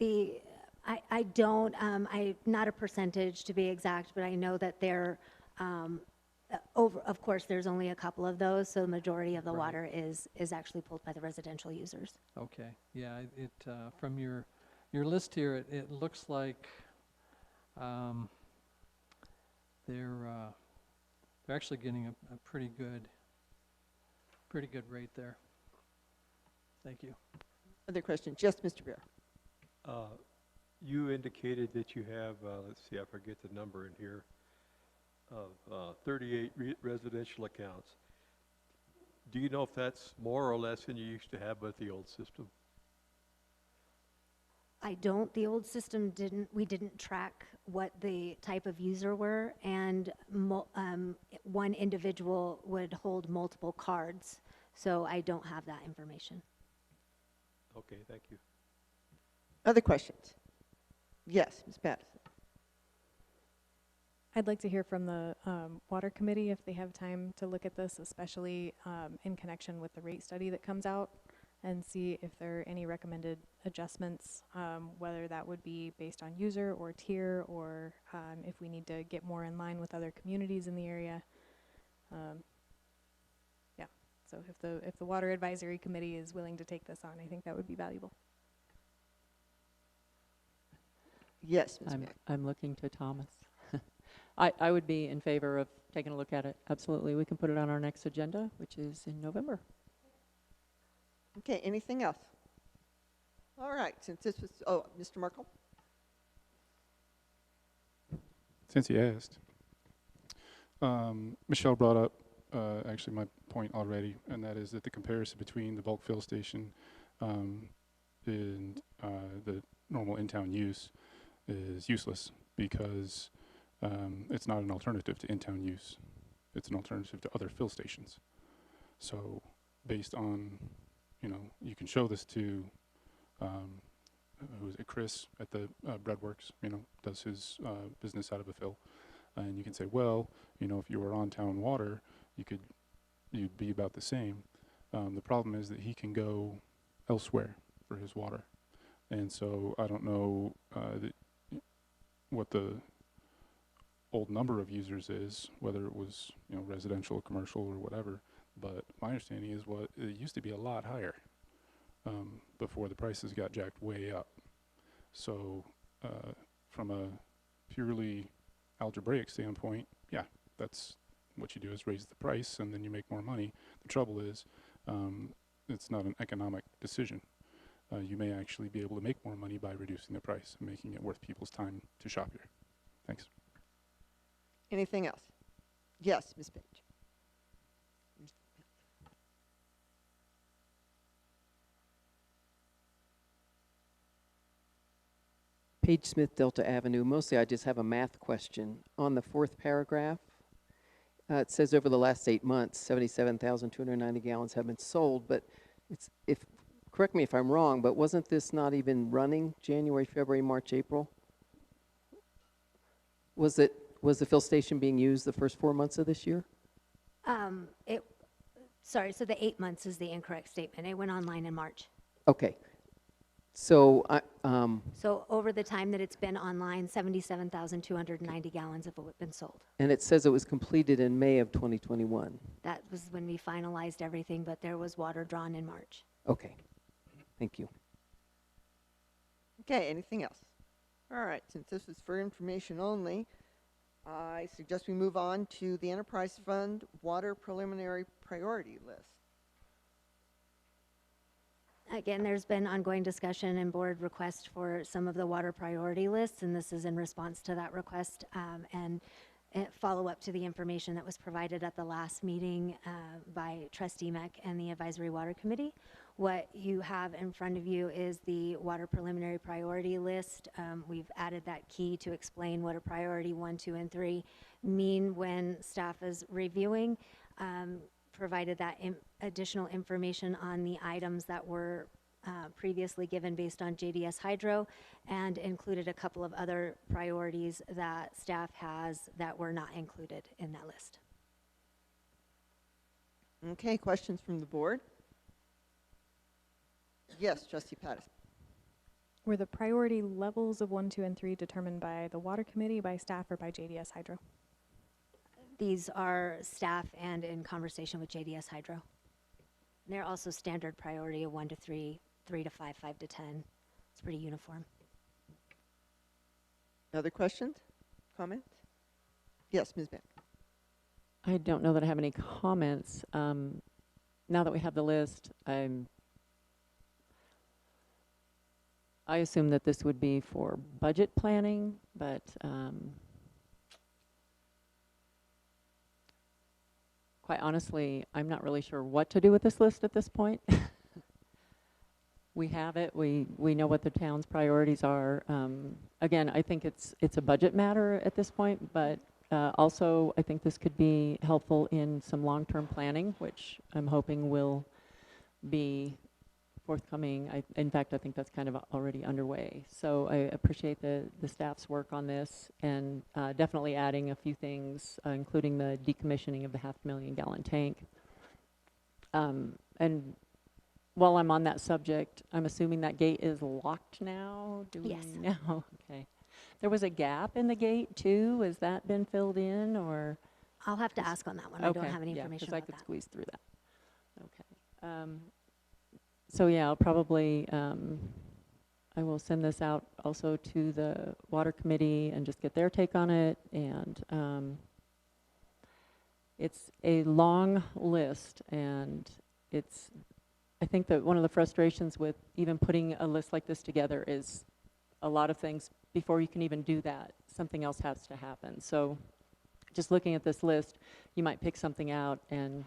I don't, I'm not a percentage to be exact, but I know that they're, of course, there's only a couple of those, so the majority of the
Right.
water is actually pulled by the residential users.
Okay, yeah, from your list here, it looks like they're actually getting a pretty good rate there. Thank you.
Other questions? Yes, Mr. Bear.
You indicated that you have, let's see, I forget the number in here, of 38 residential accounts. Do you know if that's more or less than you used to have with the old system?
I don't, the old system we didn't track what the type of user were, and one individual would hold multiple cards, so I don't have that information.
Okay, thank you.
Other questions? Yes, Ms. Patterson.
I'd like to hear from the Water Committee if they have time to look at this, especially in connection with the rate study that comes out, and see if there are any recommended adjustments, whether that would be based on user or tier, or if we need to get more in line with other communities in the area. Yeah, so if the Water Advisory Committee is willing to take this on, I think that would be valuable.
Yes, Ms. Mack.
I'm looking to Thomas. I would be in favor of taking a look at it. Absolutely. We can put it on our next agenda, which is in November.
Okay, anything else? All right, since this was, oh, Mr. Merkel?
Since you asked, Michelle brought up actually my point already, and that is that the comparison between the bulk fill station and the normal in-town use is useless, because it's not an alternative to in-town use. It's an alternative to other fill stations. So based on, you can show this to, who is it, Chris at the Breadworks, does his business out of a fill. And you can say, well, if you were on town water, you'd be about the same. The problem is that he can go elsewhere for his water. And so I don't know what the old number of users is, whether it was residential, commercial, or whatever. But my understanding is it used to be a lot higher before the prices got jacked way up. So from a purely algebraic standpoint, yeah, that's what you do, is raise the price and then you make more money. The trouble is it's not an economic decision. You may actually be able to make more money by reducing the price and making it worth people's time to shop here. Thanks.
Anything else? Yes, Ms. Page.
Page Smith, Delta Avenue. Mostly I just have a math question. On the fourth paragraph, it says over the last 8 months, 77,290 gallons have been sold, but correct me if I'm wrong, but wasn't this not even running January, February, March, April? Was the fill station being used the first 4 months of this year?
Sorry, so the 8 months is the incorrect statement. It went online in March.
Okay. So
So over the time that it's been online, 77,290 gallons have been sold.
and it says it was completed in May of 2021.
That was when we finalized everything, but there was water drawn in March.
Okay. Thank you.
Okay, anything else? All right, since this is for information only, I suggest we move on to the Enterprise Fund Water Preliminary Priority List.
Again, there's been ongoing discussion and board request for some of the water priority lists, and this is in response to that request and follow up to the information that was provided at the last meeting by Trustee Meck and the Advisory Water Committee. What you have in front of you is the water preliminary priority list. We've added that key to explain what a priority 1, 2, and 3 mean when staff is reviewing. Provided that additional information on the items that were previously given based on JDS Hydro, and included a couple of other priorities that staff has that were not included in that list.
Okay, questions from the board? Yes, Trustee Pattis.
Were the priority levels of 1, 2, and 3 determined by the water committee, by staff, or by JDS Hydro?
These are staff and in conversation with JDS Hydro. And they're also standard priority of 1 to 3, 3 to 5, 5 to 10. It's pretty uniform.
Other questions, comments? Yes, Ms. Beck.
I don't know that I have any comments. Now that we have the list, I assume that this would be for budget planning, but quite honestly, I'm not really sure what to do with this list at this point. We have it. We know what the town's priorities are. Again, I think it's a budget matter at this point, but also I think this could be helpful in some long-term planning, which I'm hoping will be forthcoming. In fact, I think that's kind of already underway. So I appreciate the staff's work on this, and definitely adding a few things, including the decommissioning of the 500,000 gallon tank. And while I'm on that subject, I'm assuming that gate is locked now? Do we
Yes.
know? Okay. There was a gap in the gate too. Has that been filled in, or?
I'll have to ask on that one. I don't have any information
because I
about
could
that.
squeeze through that. Okay. So yeah, I'll probably, I will send this out also to the water committee and just get their take on it. And it's a long list, and I think that one of the frustrations with even putting a list like this together is a lot of things, before you can even do that, something else has to happen. So just looking at this list, you might pick something out and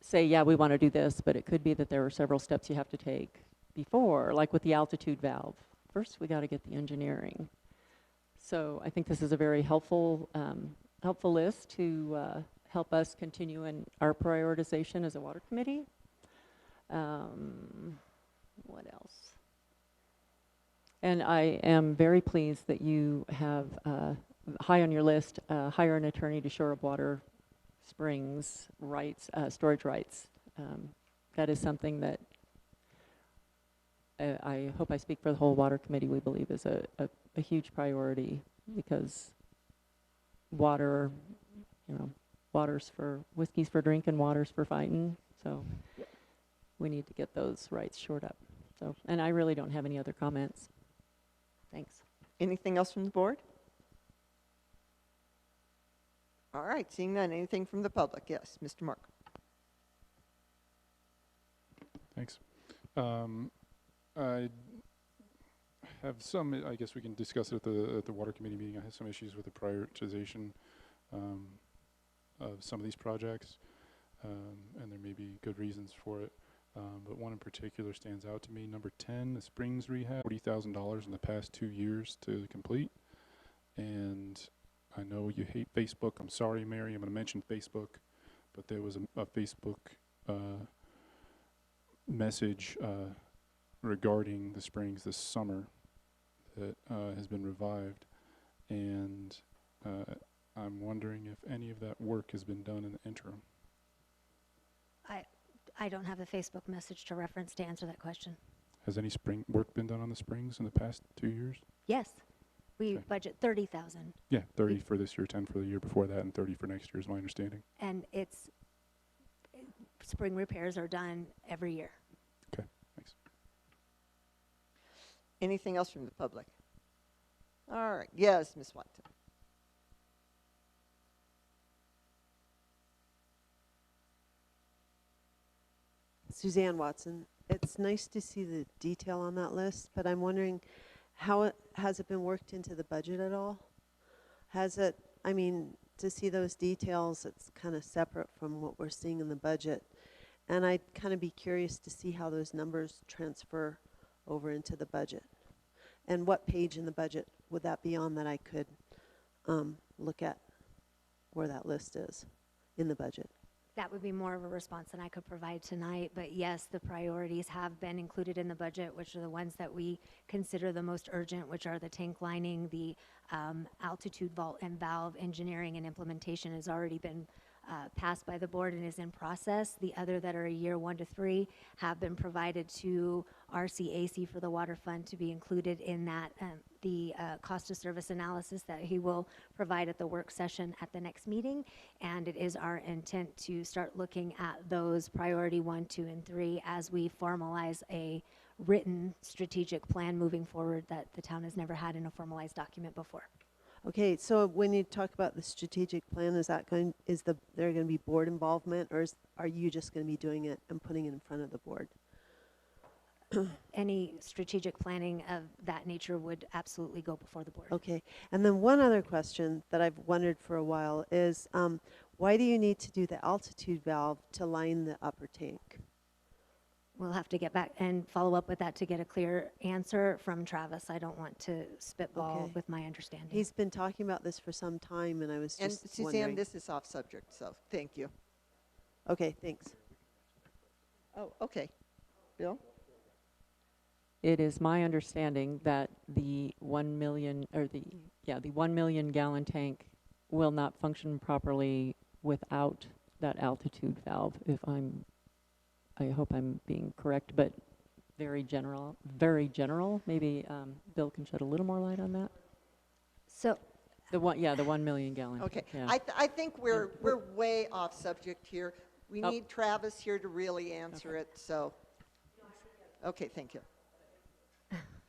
say, yeah, we want to do this, but it could be that there are several steps you have to take before, like with the altitude valve. First, we got to get the engineering. So I think this is a very helpful list to help us continue in our prioritization as a water committee. What else? And I am very pleased that you have high on your list, hire an attorney to shore up water springs rights, storage rights. That is something that I hope I speak for the whole water committee, we believe is a huge priority, because water, water's for, whiskey's for drinking, water's for fighting. So we need to get those rights shored up. So, and I really don't have any other comments. Thanks.
Anything else from the board? All right, seeing none. Anything from the public? Yes, Mr. Mark.
Thanks. I have some, I guess we can discuss it at the water committee meeting. I have some issues with the prioritization of some of these projects, and there may be good reasons for it. But one in particular stands out to me. Number 10, the Springs Rehab, $40,000 in the past 2 years to complete. And I know you hate Facebook. I'm sorry, Mary, I'm going to mention Facebook. But there was a Facebook message regarding the Springs this summer that has been revived. And I'm wondering if any of that work has been done in the interim.
I don't have the Facebook message to reference to answer that question.
Has any spring work been done on the Springs in the past 2 years?
Yes. We
Okay.
budget 30,000.
Yeah, 30 for this year, 10 for the year before that, and 30 for next year is my understanding.
And spring repairs are done every year.
Okay, thanks.
Anything else from the public? All right, yes, Ms. Watson.
Suzanne Watson. It's nice to see the detail on that list, but I'm wondering has it been worked into the budget at all? Has it, I mean, to see those details, it's kind of separate from what we're seeing in the budget. And I'd kind of be curious to see how those numbers transfer over into the budget. And what page in the budget would that be on that I could look at where that list is in the budget?
That would be more of a response than I could provide tonight, but yes, the priorities have been included in the budget, which are the ones that we consider the most urgent, which are the tank lining, the altitude vault and valve engineering and implementation has already been passed by the board and is in process. The other that are a year 1 to 3 have been provided to RCAC for the water fund to be included in that, the cost of service analysis that he will provide at the work session at the next meeting. And it is our intent to start looking at those priority 1, 2, and 3 as we formalize a written strategic plan moving forward that the town has never had in a formalized document before.
Okay, so when you talk about the strategic plan, there going to be board involvement, or are you just going to be doing it and putting it in front of the board?
Any strategic planning of that nature would absolutely go before the board.
Okay, and then one other question that I've wondered for a while is, why do you need to do the altitude valve to line the upper tank?
We'll have to get back and follow up with that to get a clear answer from Travis. I don't want to spitball
Okay.
with my understanding.
He's been talking about this for some time, and I was
And
just
Suzanne,
wondering.
this is off subject, so thank you.
Okay, thanks.
Oh, okay. Bill?
It is my understanding that the 1 million, or the 1 million gallon tank will not function properly without that altitude valve, I hope I'm being correct, but very general. Maybe Bill can shed a little more light on that.
So
the 1 million gallon.
Okay,
Yeah.
I think we're way off subject here. We need Travis here to really answer it, so. Okay, thank you.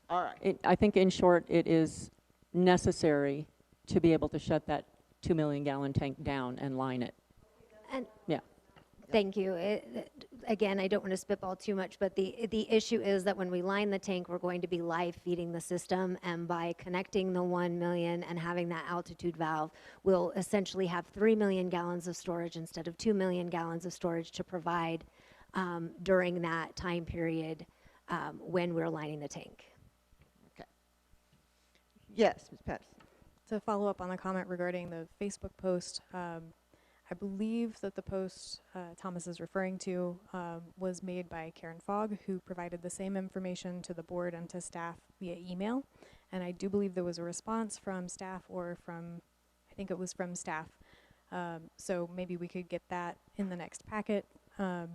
All right.
I think in short, it is necessary to be able to shut that 2 million gallon tank down and line it.
And
Yeah.
thank you. Again, I don't want to spitball too much, but the issue is that when we line the tank, we're going to be live feeding the system, and by connecting the 1 million and having that altitude valve, we'll essentially have 3 million gallons of storage instead of 2 million gallons of storage to provide during that time period when we're lining the tank.
Okay. Yes, Ms. Patterson.
To follow up on the comment regarding the Facebook post, I believe that the post Thomas is referring to was made by Karen Fogg, who provided the same information to the board and to staff via email. And I do believe there was a response from staff, or I think it was from staff. So maybe we could get that in the next packet,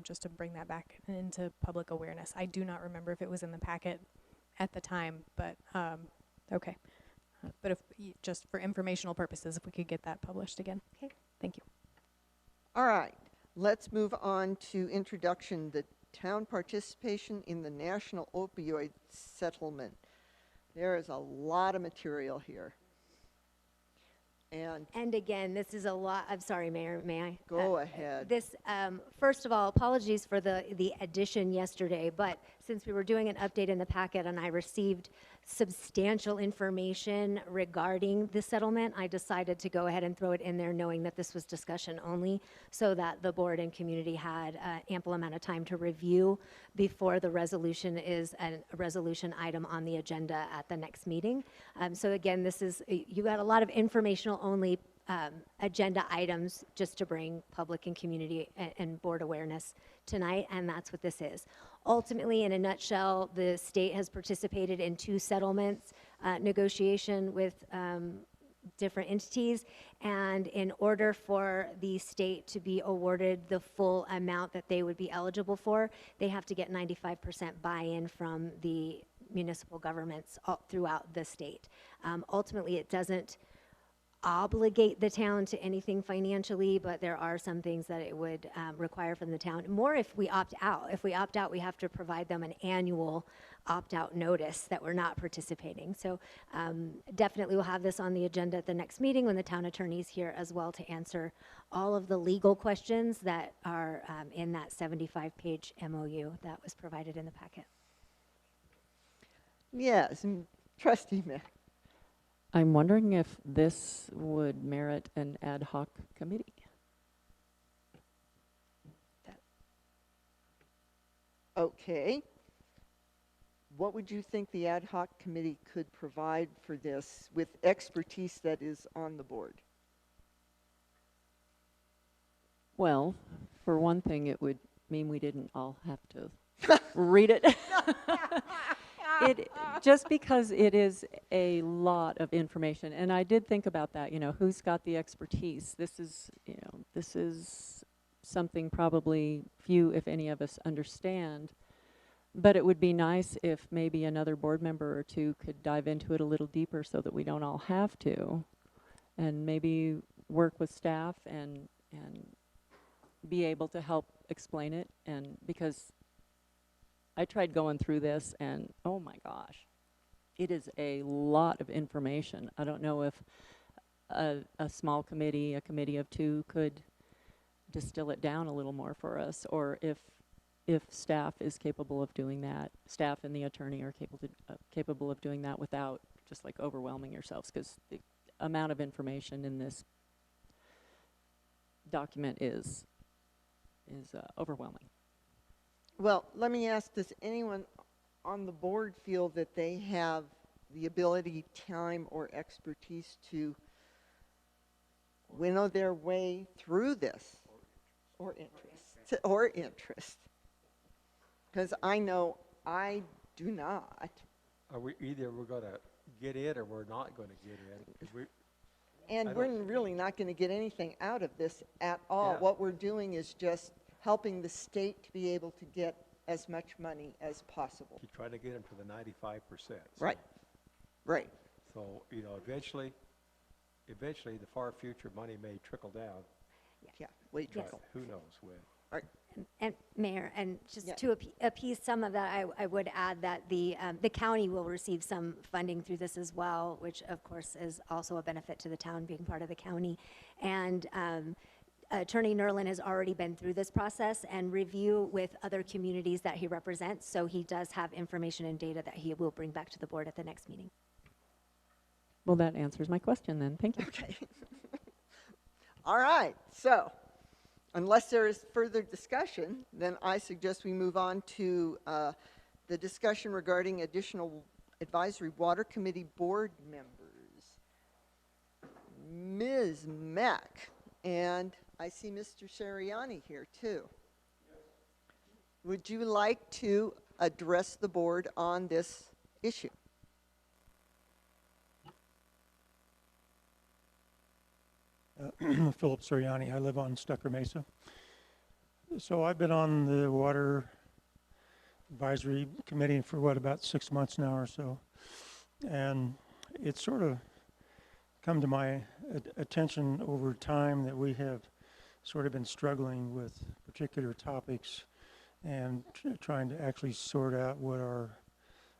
just to bring that back into public awareness. I do not remember if it was in the packet at the time, but okay. But if just for informational purposes, if we could get that published again.
Okay.
Thank you.
All right, let's move on to introduction, the town participation in the national opioid settlement. There is a lot of material here.
And again, this is a lot. I'm sorry, Mayor, may I?
Go ahead.
This, first of all, apologies for the addition yesterday, but since we were doing an update in the packet and I received substantial information regarding the settlement, I decided to go ahead and throw it in there, knowing that this was discussion only, so that the board and community had ample amount of time to review before the resolution is a resolution item on the agenda at the next meeting. So again, this is, you got a lot of informational only agenda items just to bring public and community and board awareness tonight, and that's what this is. Ultimately, in a nutshell, the state has participated in 2 settlements, negotiation with different entities, and in order for the state to be awarded the full amount that they would be eligible for, they have to get 95% buy-in from the municipal governments throughout the state. Ultimately, it doesn't obligate the town to anything financially, but there are some things that it would require from the town. More if we opt out. If we opt out, we have to provide them an annual opt-out notice that we're not participating. So definitely we'll have this on the agenda at the next meeting when the town attorney's here as well to answer all of the legal questions that are in that 75-page MOU that was provided in the packet.
Yes, Trustee Mick.
I'm wondering if this would merit an ad hoc committee.
Okay. What would you think the ad hoc committee could provide for this with expertise that is on the board?
Well, for one thing, it would mean we didn't all have to read it. Just because it is a lot of information, and I did think about that, who's got the expertise? This is something probably few, if any of us understand, but it would be nice if maybe another board member or two could dive into it a little deeper so that we don't all have to, and maybe work with staff and be able to help explain it, and because I tried going through this, and oh my gosh, it is a lot of information. I don't know if a small committee, a committee of two, could distill it down a little more for us, or if staff is capable of doing that, staff and the attorney are capable of doing that without just like overwhelming yourselves, because the amount of information in this document is overwhelming.
Well, let me ask, does anyone on the board feel that they have the ability, time, or expertise to winnow their way through this? Or interest? Because I know I do not.
Either we're going to get it or we're not going to get it.
And we're really not going to get anything out of this at all.
Yeah.
What we're doing is just helping the state to be able to get as much money as possible.
You try to get them to the 95%.
Right. Right.
So, eventually, the far future money may trickle down.
Yeah, wait,
But who knows when.
Right.
And Mayor, and just
Yeah.
to appease some of that, I would add that the county will receive some funding through this as well, which of course is also a benefit to the town being part of the county. And Attorney Nerlin has already been through this process and review with other communities that he represents, so he does have information and data that he will bring back to the board at the next meeting.
Well, that answers my question then. Thank you.
Okay. All right. So, unless there is further discussion, then I suggest we move on to the discussion regarding additional advisory water committee board members. Ms. Mack, and I see Mr. Seriani here too. Would you like to address the board on this issue?
Philip Soriani. I live on Stucker Mesa. So I've been on the Water Advisory Committee for about 6 months now or so. And it's sort of come to my attention over time that we have sort of been struggling with particular topics and trying to actually sort out what our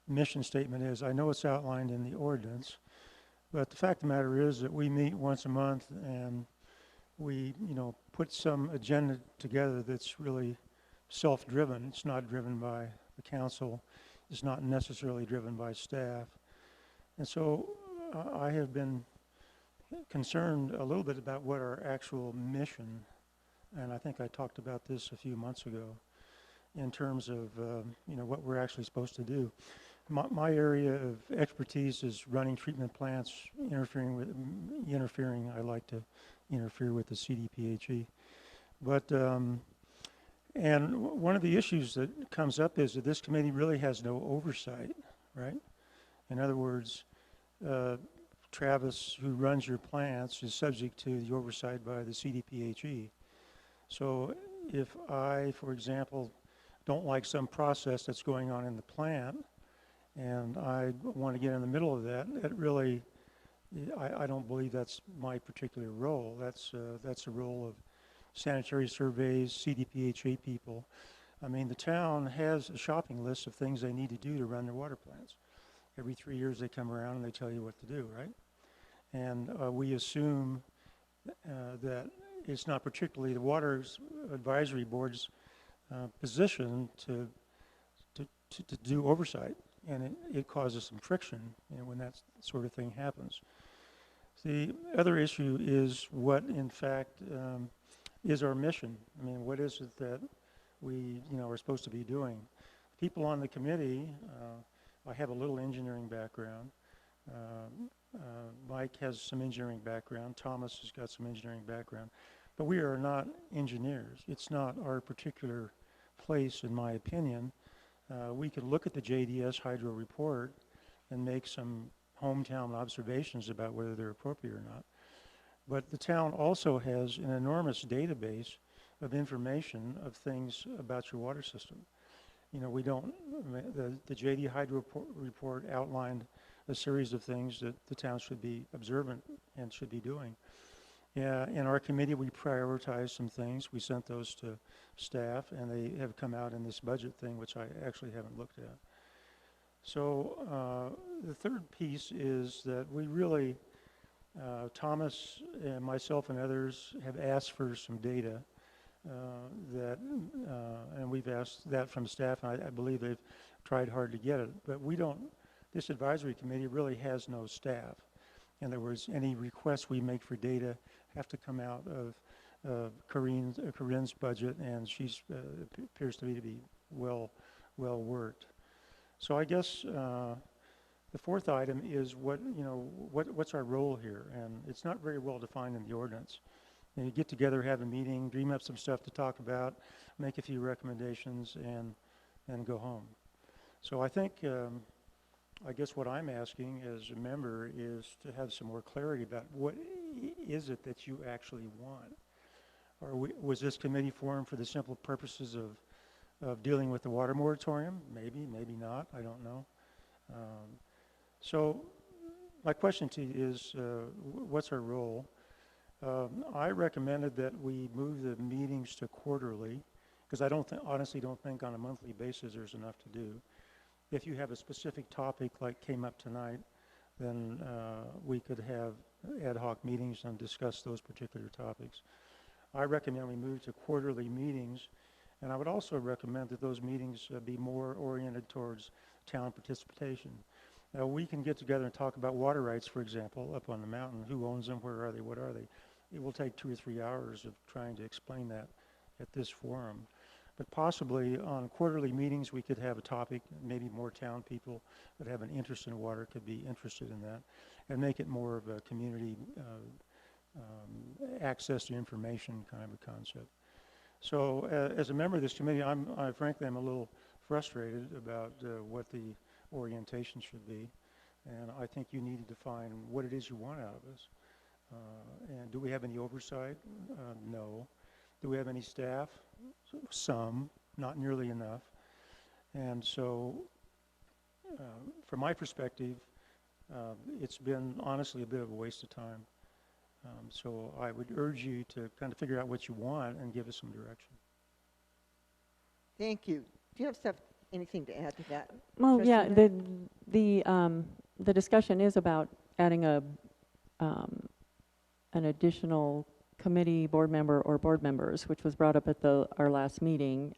mission statement is. I know it's outlined in the ordinance, but the fact of the matter is that we meet once a month and we, put some agenda together that's really self-driven. It's not driven by the council. It's not necessarily driven by staff. And so I have been concerned a little bit about what our actual mission, and I think I talked about this a few months ago, in terms of, what we're actually supposed to do. My area of expertise is running treatment plants, I like to interfere with the CDPHE. But, and one of the issues that comes up is that this committee really has no oversight, right? In other words, Travis, who runs your plants, is subject to the oversight by the CDPHE. So if I, for example, don't like some process that's going on in the plant, and I want to get in the middle of that, it really, I don't believe that's my particular role. That's a role of sanitary surveys, CDPHA people. I mean, the town has a shopping list of things they need to do to run their water plants. Every 3 years they come around and they tell you what to do, right? And we assume that it's not particularly the Water Advisory Board's position to do oversight, and it causes some friction when that sort of thing happens. The other issue is what, in fact, is our mission. I mean, what is it that we, are supposed to be doing? People on the committee, I have a little engineering background. Mike has some engineering background. Thomas has got some engineering background. But we are not engineers. It's not our particular place, in my opinion, We could look at the JDS hydro report and make some hometown observations about whether they're appropriate or not. But the town also has an enormous database of information of things about your water system. You know, we don't, the JD Hydro report outlined a series of things that the town should be observant and should be doing. Yeah, in our committee, we prioritized some things. We sent those to staff, and they have come out in this budget thing, which I actually haven't looked at. So the third piece is that we really, Thomas and myself and others have asked for some data and we've asked that from staff, and I believe they've tried hard to get it. But we don't, this advisory committee really has no staff. In other words, any requests we make for data have to come out of Corinne's budget, and she's appears to be well worked. So I guess the fourth item is what's our role here, and it's not very well defined in the ordinance. You get together, have a meeting, dream up some stuff to talk about, make a few recommendations, and go home. So I think, I guess what I'm asking as a member is to have some more clarity about what is it that you actually want? Or was this committee formed for the simple purposes of dealing with the water moratorium? Maybe, maybe not, I don't know. So my question to you is, what's our role? I recommended that we move the meetings to quarterly, because I honestly don't think on a monthly basis there's enough to do. If you have a specific topic like came up tonight, then we could have ad hoc meetings and discuss those particular topics. I recommend we move to quarterly meetings, and I would also recommend that those meetings be more oriented towards town participation. Now, we can get together and talk about water rights, for example, up on the mountain. Who owns them? Where are they? What are they? It will take 2 or 3 hours of trying to explain that at this forum. But possibly on quarterly meetings, we could have a topic, maybe more town people that have an interest in water could be interested in that, and make it more of a community access to information kind of a concept. So as a member of this committee, frankly, I'm a little frustrated about what the orientation should be. And I think you need to define what it is you want out of us. And do we have any oversight? No. Do we have any staff? Some, not nearly enough. And so, from my perspective, it's been honestly a bit of a waste of time. So I would urge you to kind of figure out what you want and give us some direction.
Thank you. Do you have anything to add to that?
Well,
Trustee
yeah,
Knapp?
the discussion is about adding an additional committee board member or board members, which was brought up at our last meeting.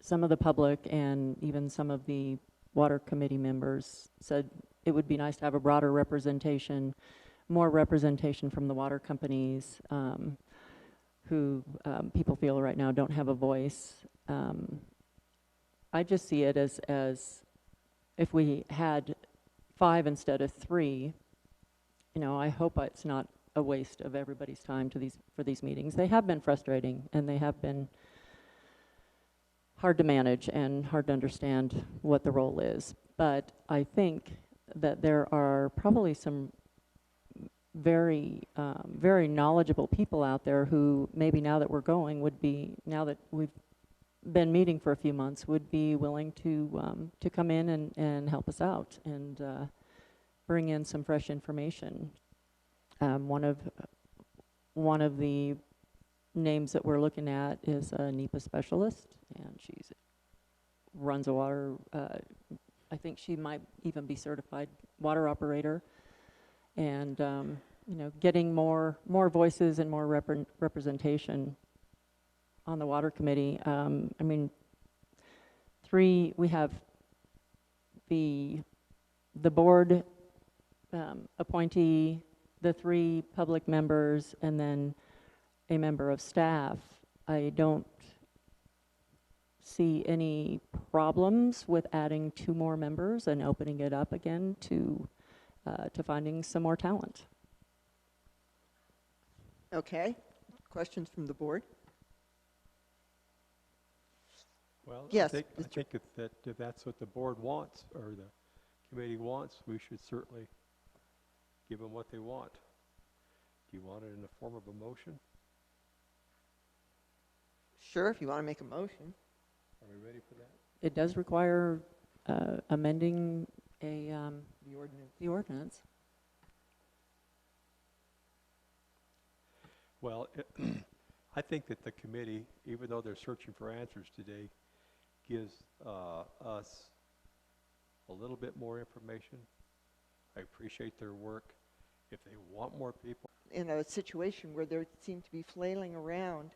Some of the public and even some of the water committee members said it would be nice to have a broader representation, more representation from the water companies who people feel right now don't have a voice. I just see it as if we had 5 instead of 3, I hope it's not a waste of everybody's time for these meetings. They have been frustrating, and they have been hard to manage and hard to understand what the role is. But I think that there are probably some very, very knowledgeable people out there who maybe now that we're going now that we've been meeting for a few months, would be willing to come in and help us out and bring in some fresh information. One of the names that we're looking at is a NEPA specialist, and she runs a water, I think she might even be certified water operator, and getting more voices and more representation on the water committee. I mean, we have the board appointee, the 3 public members, and then a member of staff. I don't see any problems with adding 2 more members and opening it up again to finding some more talent.
Okay. Questions from the board?
Well,
Yes,
I think if that's what the board wants, or the committee wants, we should certainly give them what they want. Do you want it in the form of a motion?
Sure, if you want to make a motion.
Are we ready for that?
It does require amending the ordinance.
Well, I think that the committee, even though they're searching for answers today, gives us a little bit more information. I appreciate their work. If they want more people.
In a situation where they seem to be flailing around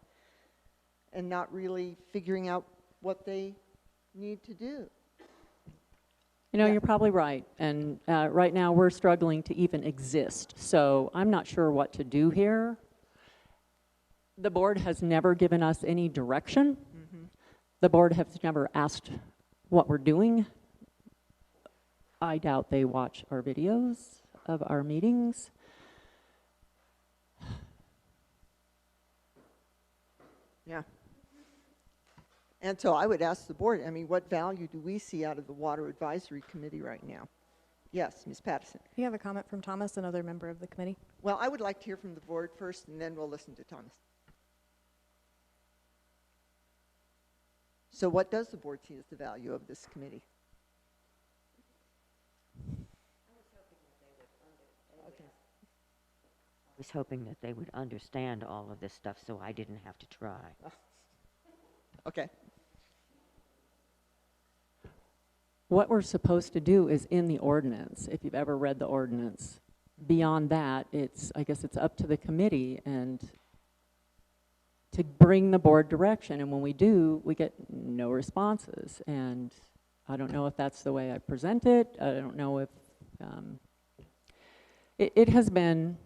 and not really figuring out what they need to do.
You know, you're probably right. And right now, we're struggling to even exist. So I'm not sure what to do here. The board has never given us any direction. The board has never asked what we're doing. I doubt they watch our videos of our meetings.
Yeah. And so I would ask the board, I mean, what value do we see out of the Water Advisory Committee right now? Yes, Ms. Pattison.
You have a comment from Thomas, another member of the committee?
Well, I would like to hear from the board first, and then we'll listen to Thomas. So what does the board see as the value of this committee?
I was hoping that they would understand all of this stuff so I didn't have to try.
Okay.
What we're supposed to do is in the ordinance, if you've ever read the ordinance. Beyond that, I guess it's up to the committee and to bring the board direction. And when we do, we get no responses. And I don't know if that's the way I present it. I don't know if it has been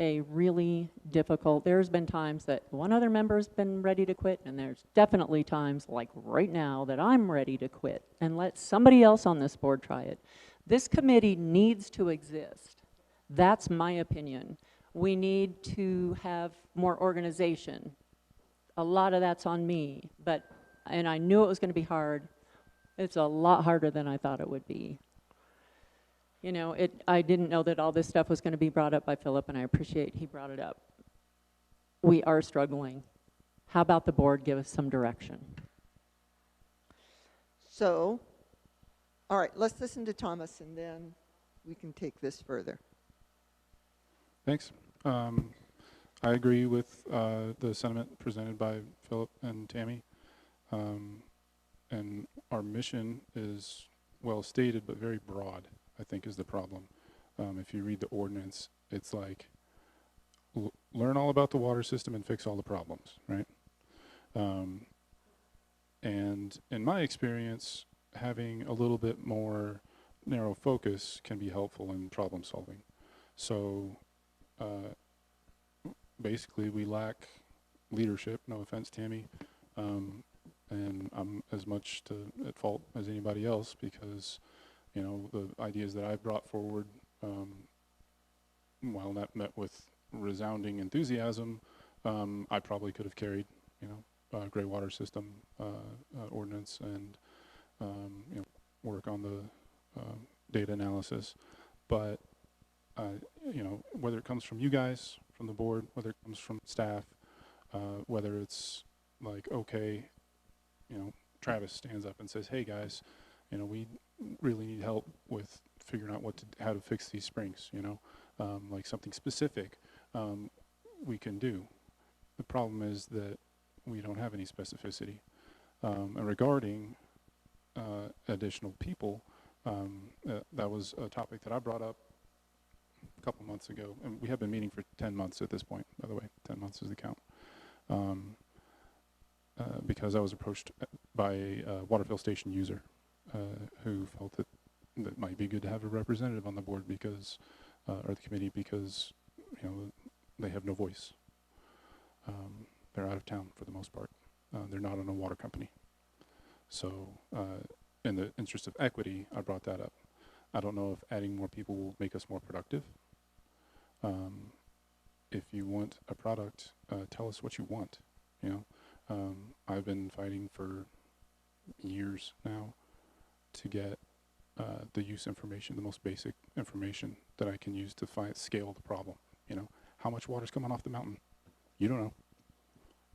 a really difficult, there's been times that one other member's been ready to quit, and there's definitely times like right now that I'm ready to quit and let somebody else on this board try it. This committee needs to exist. That's my opinion. We need to have more organization. A lot of that's on me, and I knew it was going to be hard. It's a lot harder than I thought it would be. You know, I didn't know that all this stuff was going to be brought up by Philip, and I appreciate he brought it up. We are struggling. How about the board give us some direction?
So, all right, let's listen to Thomas, and then we can take this further.
Thanks. I agree with the sentiment presented by Philip and Tammy. And our mission is well stated, but very broad, I think, is the problem. If you read the ordinance, it's like, learn all about the water system and fix all the problems, right? And in my experience, having a little bit more narrow focus can be helpful in problem solving. So basically, we lack leadership, no offense, Tammy, and I'm as much at fault as anybody else because, you know, the ideas that I've brought forward, while not met with resounding enthusiasm, I probably could have carried, you know, gray water system ordinance and, you know, work on the data analysis. But, you know, whether it comes from you guys, from the board, whether it comes from staff, whether it's like, okay, you know, Travis stands up and says, hey guys, you know, we really need help with figuring out how to fix these springs, you know, like something specific we can do. The problem is that we don't have any specificity. And regarding additional people, that was a topic that I brought up a couple months ago, and we have been meeting for 10 months at this point, by the way. 10 months is the count. Because I was approached by a water fill station user who felt that it might be good to have a representative on the board because, or the committee, because, you know, they have no voice. They're out of town for the most part. They're not on a water company. So in the interest of equity, I brought that up. I don't know if adding more people will make us more productive. If you want a product, tell us what you want, you know. I've been fighting for years now to get the use information, the most basic information that I can use to scale the problem. You know, how much water's coming off the mountain? You don't know.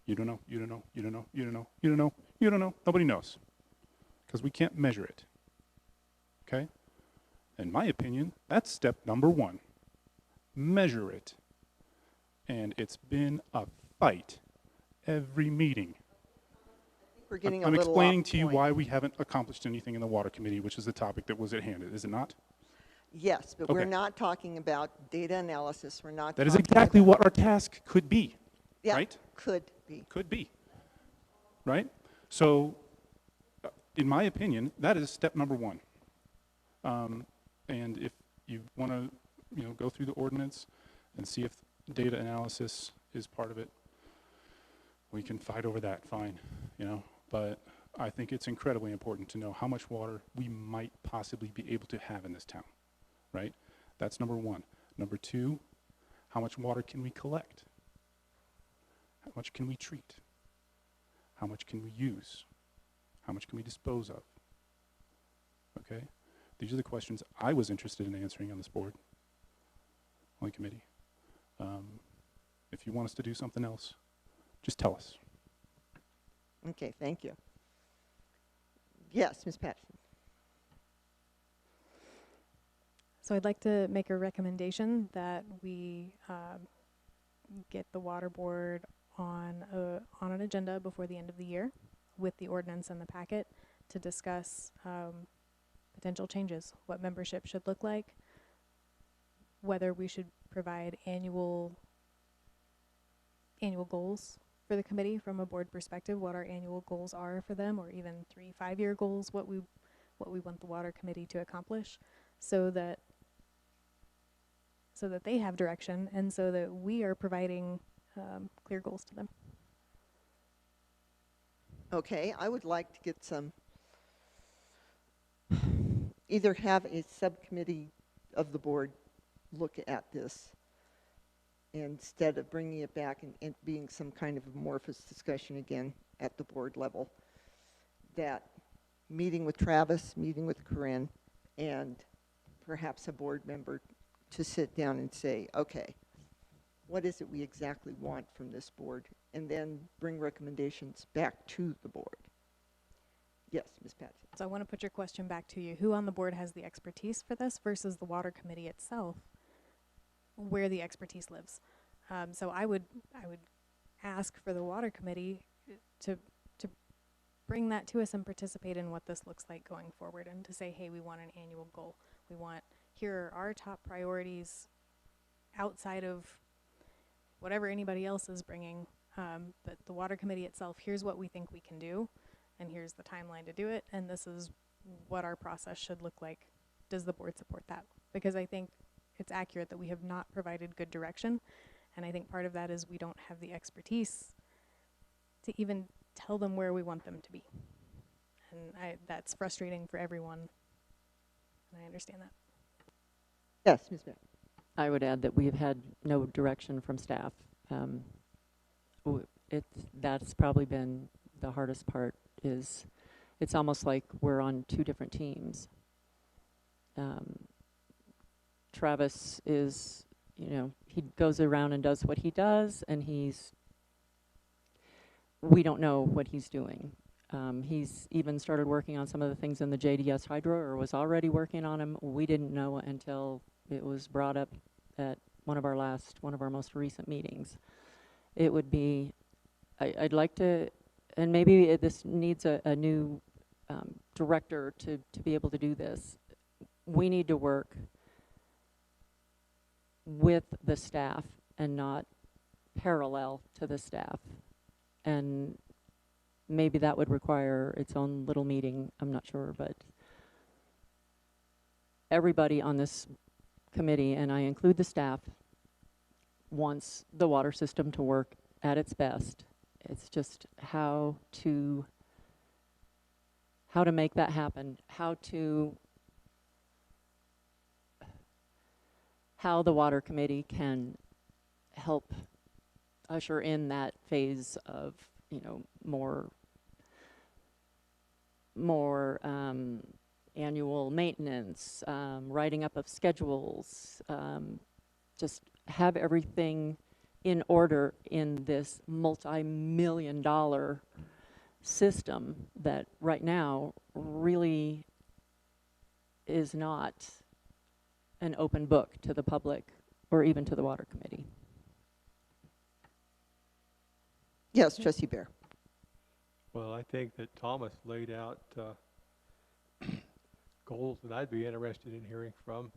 You don't know. You don't know. You don't know. You don't know. You don't know. You don't know. Nobody knows, because we can't measure it. Okay? In my opinion, that's step number one. Measure it. And it's been a fight every meeting.
We're getting
I'm
a little
explaining
off
to you
point.
why we haven't accomplished anything in the water committee, which is the topic that was at hand, is it not?
Yes, but we're
Okay.
not talking about data analysis. We're not.
That is
talking
exactly
about-
what our task could be,
Yeah,
right?
could be.
Could be, right? So, in my opinion, that is step number one. And if you want to, you know, go through the ordinance and see if data analysis is part of it, we can fight over that, fine, you know. But I think it's incredibly important to know how much water we might possibly be able to have in this town, right? That's number one. Number two, how much water can we collect? How much can we treat? How much can we use? How much can we dispose of? Okay? These are the questions I was interested in answering on this board, on the committee. If you want us to do something else, just tell us.
Okay, thank you. Yes, Ms. Patterson.
So I'd like to make a recommendation that we get the water board on an agenda before the end of the year with the ordinance in the packet to discuss potential changes, what membership should look like, whether we should provide annual goals for the committee from a board perspective, what our annual goals are for them, or even 3-5-year goals, what we want the water committee to accomplish, so that they have direction and so that we are providing clear goals to them.
Okay, I would like to get some, either have a subcommittee of the board look at this instead of bringing it back and being some kind of amorphous discussion again at the board level. That meeting with Travis, meeting with Corinne, and perhaps a board member to sit down and say, okay, what is it we exactly want from this board? And then bring recommendations back to the board. Yes, Ms. Patterson.
So I want to put your question back to you. Who on the board has the expertise for this versus the water committee itself, where the expertise lives? So I would ask for the water committee to bring that to us and participate in what this looks like going forward, and to say, hey, we want an annual goal. We want, here are our top priorities outside of whatever anybody else is bringing, but the water committee itself, here's what we think we can do, and here's the timeline to do it, and this is what our process should look like. Does the board support that? Because I think it's accurate that we have not provided good direction, and I think part of that is we don't have the expertise to even tell them where we want them to be. And that's frustrating for everyone, and I understand that.
Yes, Ms. Beck.
I would add that we have had no direction from staff. That's probably been the hardest part. Is it's almost like we're on two different teams. Travis is, you know, he goes around and does what he does, and we don't know what he's doing. He's even started working on some of the things in the JDS Hydro, or was already working on them. We didn't know until it was brought up at one of our most recent meetings. It would be, I'd like to, and maybe this needs a new director to be able to do this. We need to work with the staff and not parallel to the staff. And maybe that would require its own little meeting, I'm not sure, but everybody on this committee, and I include the staff, wants the water system to work at its best. It's just how to make that happen, how the water committee can help usher in that phase of, you know, more more annual maintenance, writing up of schedules, just have everything in order in this multi-million-dollar system that right now really is not an open book to the public or even to the water committee.
Yes, Trustee Bear.
Well, I think that Thomas laid out goals that I'd be interested in hearing from.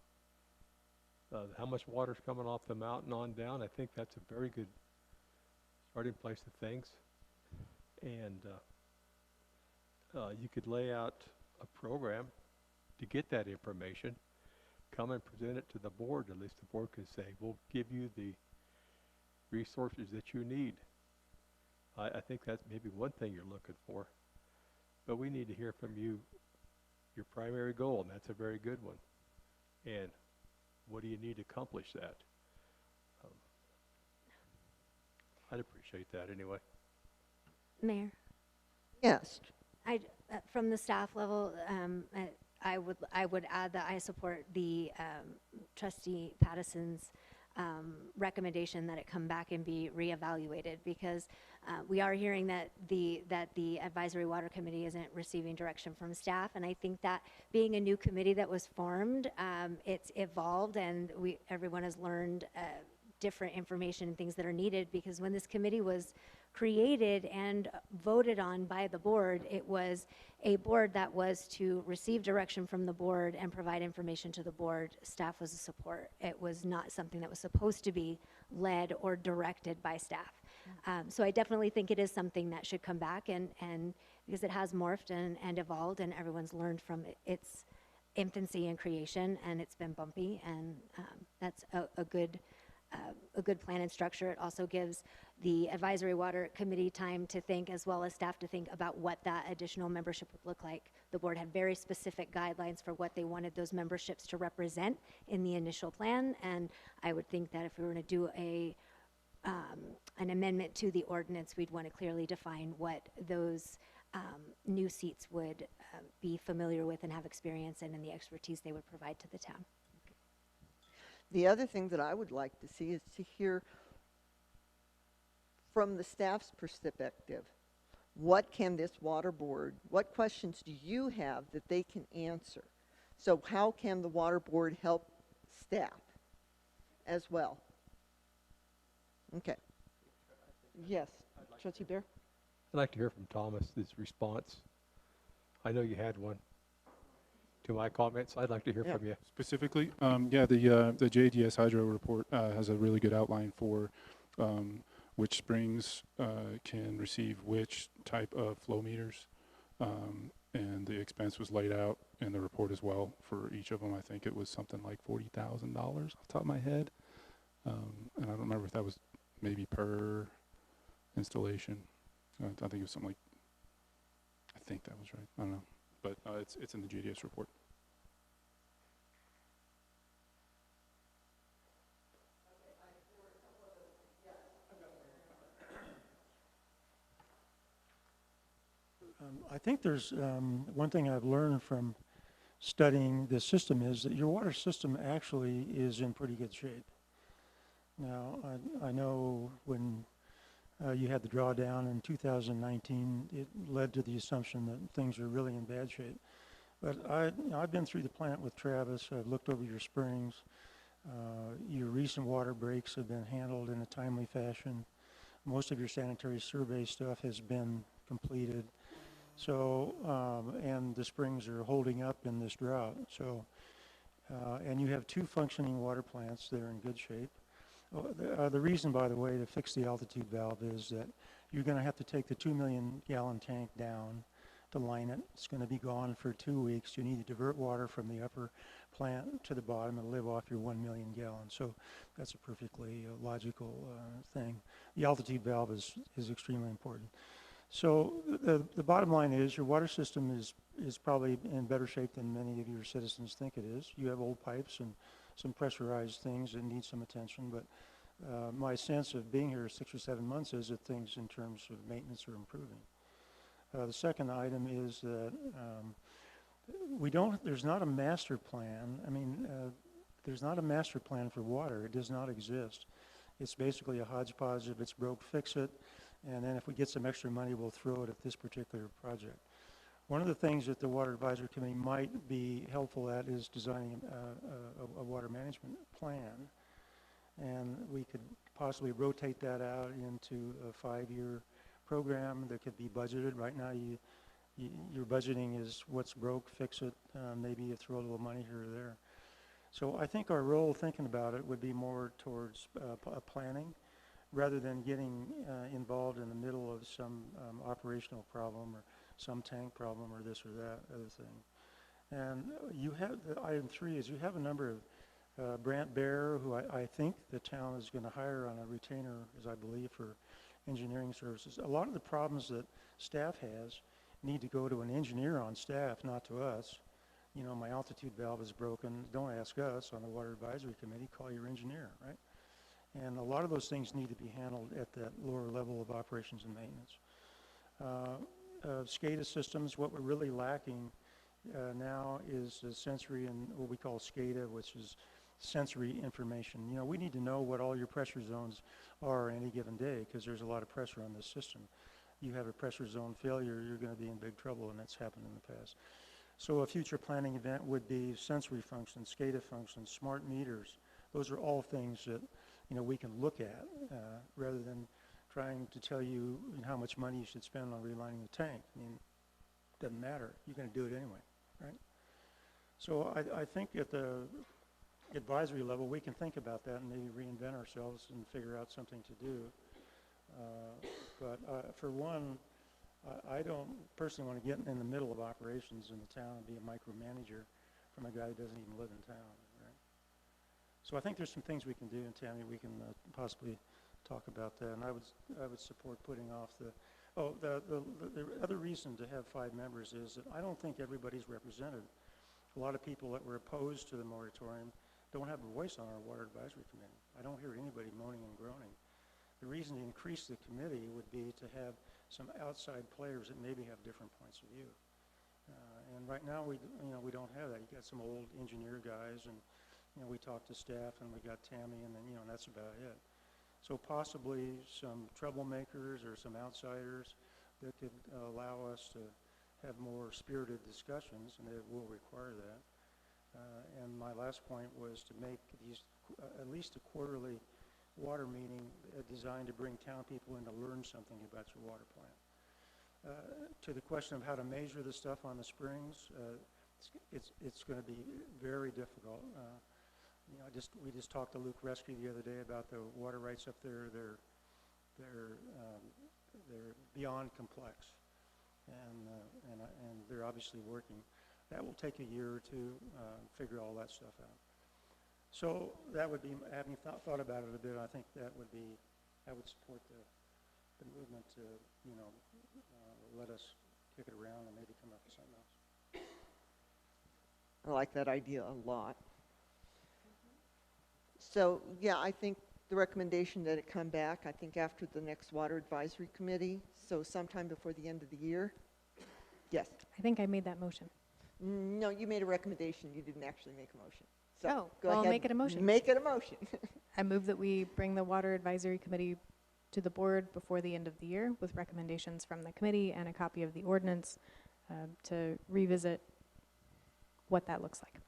How much water's coming off the mountain on down, I think that's a very good starting place of things. And you could lay out a program to get that information, come and present it to the board. At least the board could say, we'll give you the resources that you need. I think that's maybe one thing you're looking for. But we need to hear from you your primary goal, and that's a very good one. And what do you need to accomplish that? I'd appreciate that anyway.
Mayor?
Yes.
From the staff level, I would add that I support the Trustee Pattison's recommendation that it come back and be reevaluated, because we are hearing that the Advisory Water Committee isn't receiving direction from staff, and I think that being a new committee that was formed, it's evolved, and everyone has learned different information and things that are needed, because when this committee was created and voted on by the board, it was a board that was to receive direction from the board and provide information to the board. Staff was a support. It was not something that was supposed to be led or directed by staff. So I definitely think it is something that should come back, and because it has morphed and evolved, and everyone's learned from its infancy and creation, and it's been bumpy, and that's a good plan and structure. It also gives the Advisory Water Committee time to think, as well as staff to think about what that additional membership would look like. The board had very specific guidelines for what they wanted those memberships to represent in the initial plan, and I would think that if we were going to do an amendment to the ordinance, we'd want to clearly define what those new seats would be familiar with and have experience in, and the expertise they would provide to the town.
The other thing that I would like to see is to hear from the staff's perspective, what can this water board, what questions do you have that they can answer? So how can the water board help staff as well? Okay. Yes, Trustee Bear?
I'd like to hear from Thomas, his response. I know you had one to my comments. I'd like to hear from you.
Specifically, yeah, the JDS Hydro report has a really good outline for which springs can receive which type of flow meters, and the expense was laid out in the report as well for each of them. I think it was something like $40,000 off the top of my head, and I don't remember if that was maybe per installation. I think it was something like, I think that was right. I don't know, but it's in the JDS report.
I think there's one thing I've learned from studying this system is that your water system actually is in pretty good shape. Now, I know when you had the drawdown in 2019, it led to the assumption that things are really in bad shape. But I've been through the plant with Travis. I've looked over your springs. Your recent water breaks have been handled in a timely fashion. Most of your sanitary survey stuff has been completed. So, and the springs are holding up in this drought. So, and you have 2 functioning water plants that are in good shape. The reason, by the way, to fix the altitude valve is that you're going to have to take the 2 million gallon tank down to line it. It's going to be gone for 2 weeks. You need to divert water from the upper plant to the bottom and live off your 1 million gallons. So that's a perfectly logical thing. The altitude valve is extremely important. So the bottom line is your water system is probably in better shape than many of your citizens think it is. You have old pipes and some pressurized things that need some attention, but my sense of being here 6 or 7 months is that things in terms of maintenance are improving. The second item is that there's not a master plan. I mean, there's not a master plan for water. It does not exist. It's basically a hodgepodge. If it's broke, fix it. And then if we get some extra money, we'll throw it at this particular project. One of the things that the Water Advisory Committee might be helpful at is designing a water management plan. And we could possibly rotate that out into a 5-year program that could be budgeted. Right now, your budgeting is what's broke, fix it. Maybe you throw a little money here or there. So I think our role, thinking about it, would be more towards planning rather than getting involved in the middle of some operational problem or some tank problem or this or that other thing. And you have, item 3 is you have a number of Brant Bear, who I think the town is going to hire on a retainer, as I believe, for engineering services. A lot of the problems that staff has need to go to an engineer on staff, not to us. You know, my altitude valve is broken. Don't ask us on the Water Advisory Committee. Call your engineer, right? And a lot of those things need to be handled at that lower level of operations and maintenance. SCADA systems, what we're really lacking now is sensory and what we call SCADA, which is sensory information. You know, we need to know what all your pressure zones are any given day because there's a lot of pressure on this system. You have a pressure zone failure, you're going to be in big trouble, and that's happened in the past. So a future planning event would be sensory functions, SCADA functions, smart meters. Those are all things that, you know, we can look at rather than trying to tell you how much money you should spend on relining the tank. I mean, it doesn't matter. You're going to do it anyway, right? So I think at the advisory level, we can think about that and maybe reinvent ourselves and figure out something to do. But for one, I don't personally want to get in the middle of operations in the town and be a micromanager from a guy who doesn't even live in town, right? So I think there's some things we can do, and Tammy, we can possibly talk about that. And I would support putting off the other reason to have 5 members is that I don't think everybody's represented. A lot of people that were opposed to the moratorium don't have a voice on our Water Advisory Committee. I don't hear anybody moaning and groaning. The reason to increase the committee would be to have some outside players that maybe have different points of view. And right now, we don't have that. You got some old engineer guys, and we talk to staff, and we got Tammy, and then that's about it. So possibly some troublemakers or some outsiders that could allow us to have more spirited discussions, and it will require that. And my last point was to make these at least a quarterly water meeting designed to bring town people in to learn something about your water plan. To the question of how to measure the stuff on the springs, it's going to be very difficult. We just talked to Luke Rescue the other day about the water rights up there. They're beyond complex, and they're obviously working. That will take a year or two figure all that stuff out. So that would be, having thought about it a bit, I think I would support the movement to let us kick it around and maybe come up with something else.
I like that idea a lot. So, yeah, I think the recommendation that it come back, I think after the next Water Advisory Committee, so sometime before the end of the year. Yes?
I think I made that motion.
No, you made a recommendation. You didn't actually make a motion. So
Oh,
go
well,
ahead.
make it a motion.
Make it a motion.
I move that we bring the Water Advisory Committee to the board before the end of the year with recommendations from the committee and a copy of the ordinance to revisit what that looks like.